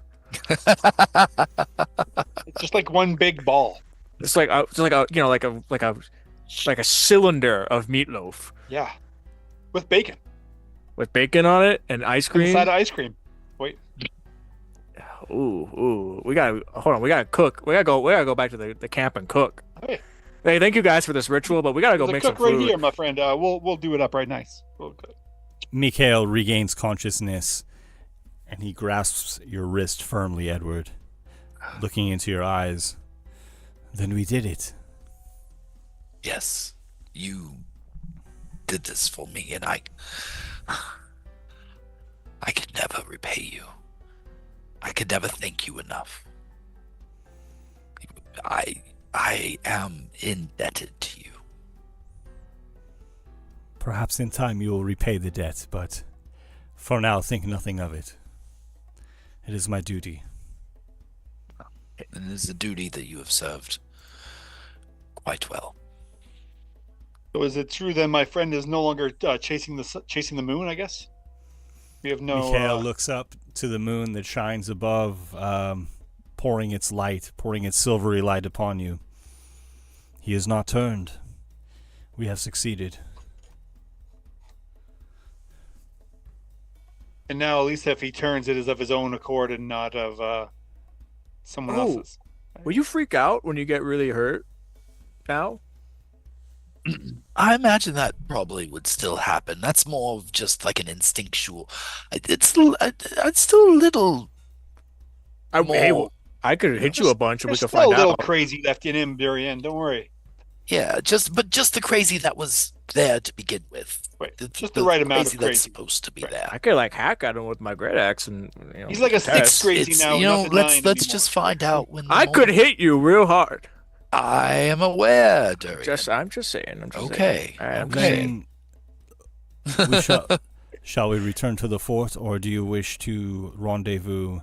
It's just like one big ball. It's like a cylinder of meatloaf. Yeah, with bacon. With bacon on it and ice cream. Inside of ice cream. Wait. Ooh. We gotta cook. We gotta go back to the camp and cook. Hey, thank you guys for this ritual, but we gotta go make some food. Right food. here, my friend. We'll do it up right nice. Mikhail regains consciousness, and he grasps your wrist firmly, Edward, looking into your eyes. Then we did it. Yes, you did this for me, and I could never repay you. I could never thank you enough. I am indebted to you. Perhaps in time you will repay the debt, but for now think nothing of it. It is my duty. And it is a duty that you have served quite well. So is it true then my friend is no longer chasing the moon, I guess? We have no... Mikhail looks up to the moon that shines above, pouring its silvery light upon you. He has not turned. We have succeeded. And now, at least if he turns, it is of his own accord and not of someone else's. Will you freak out when you get really hurt now? I imagine that probably would still happen. That's more of just like an instinctual. It's still a little. I could hit you a bunch and we could still find a little out. Crazy left in him, Durian. Don't worry. Yeah, just the crazy that was there to begin with. Right. Just the right amount of crazy crazy that's supposed to be there. I could like hack at him with my great axe, and he's like a 6 crazy now. Let's just find out when. I could hit you real hard. I am aware, Durian. I'm just saying. Okay. Then shall we return to the fort, or do you wish to rendezvous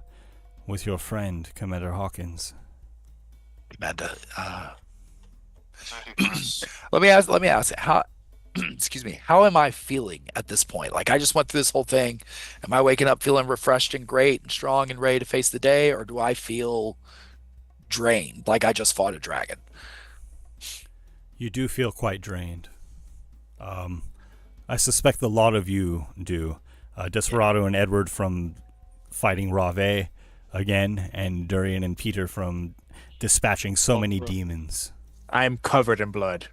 with your friend, Commander Hawkins? Commander, let me ask how excuse me, how am I feeling at this point? Like, I just went through this whole thing. Am I waking up feeling refreshed and great and strong and ready to face the day, or do I feel drained like I just fought a dragon? You do feel quite drained. I suspect a lot of you do. Desperado and Edward from fighting Rave again, and Durian and Peter from dispatching so many demons. I'm covered in blood.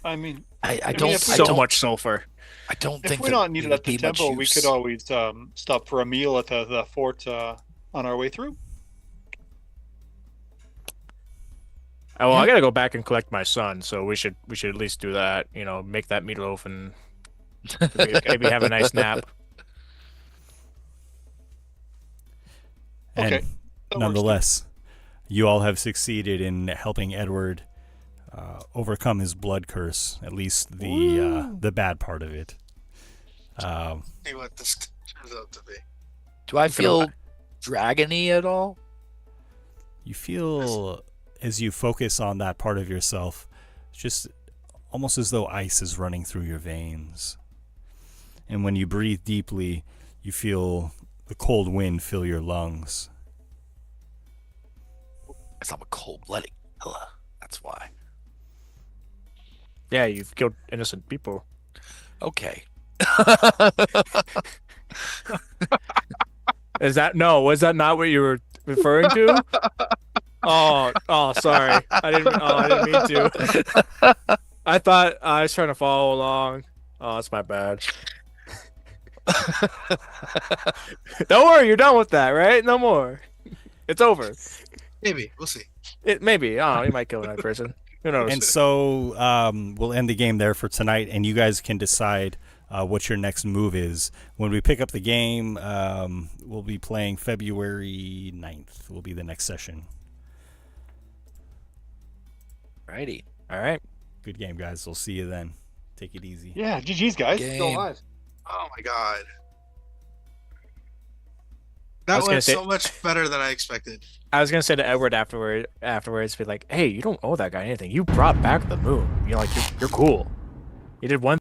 I mean, I don't much sulfur. I don't think if we're not needed at the temple, we could always stop for a meal at the fort on our way through. Oh, well, I gotta go back and collect my son, so we should at least do that. Make that meatloaf and maybe have a nice nap. And Okay. nonetheless, you all have succeeded in helping Edward overcome his blood curse, at least the bad part of it. See what this turns out to be. Do I feel dragony at all? You feel, as you focus on that part of yourself, just almost as though ice is running through your veins. And when you breathe deeply, you feel the cold wind fill your lungs. Because I'm a cold-blooded killer. That's why. Yeah, you've killed innocent people. Okay. Was that not what you were referring to? Oh, sorry. I didn't mean to. I thought I was trying to follow along. Oh, that's my bad. Don't worry, you're done with that, right? No more. It's over. Maybe we'll see. Maybe. Oh, you might kill another person. Who knows? And so we'll end the game there for tonight, and you guys can decide what your next move is. When we pick up the game, we'll be playing February 9th will be the next session. Righty. All right. Good game, guys. We'll see you then. Take it easy. Yeah, GG's, guys. Still alive. Oh my god. I That was gonna went say- so much better than I expected. I was gonna say to Edward afterwards, be like, "Hey, you don't owe that guy anything. You brought back the moon. You're like, you're cool. You did one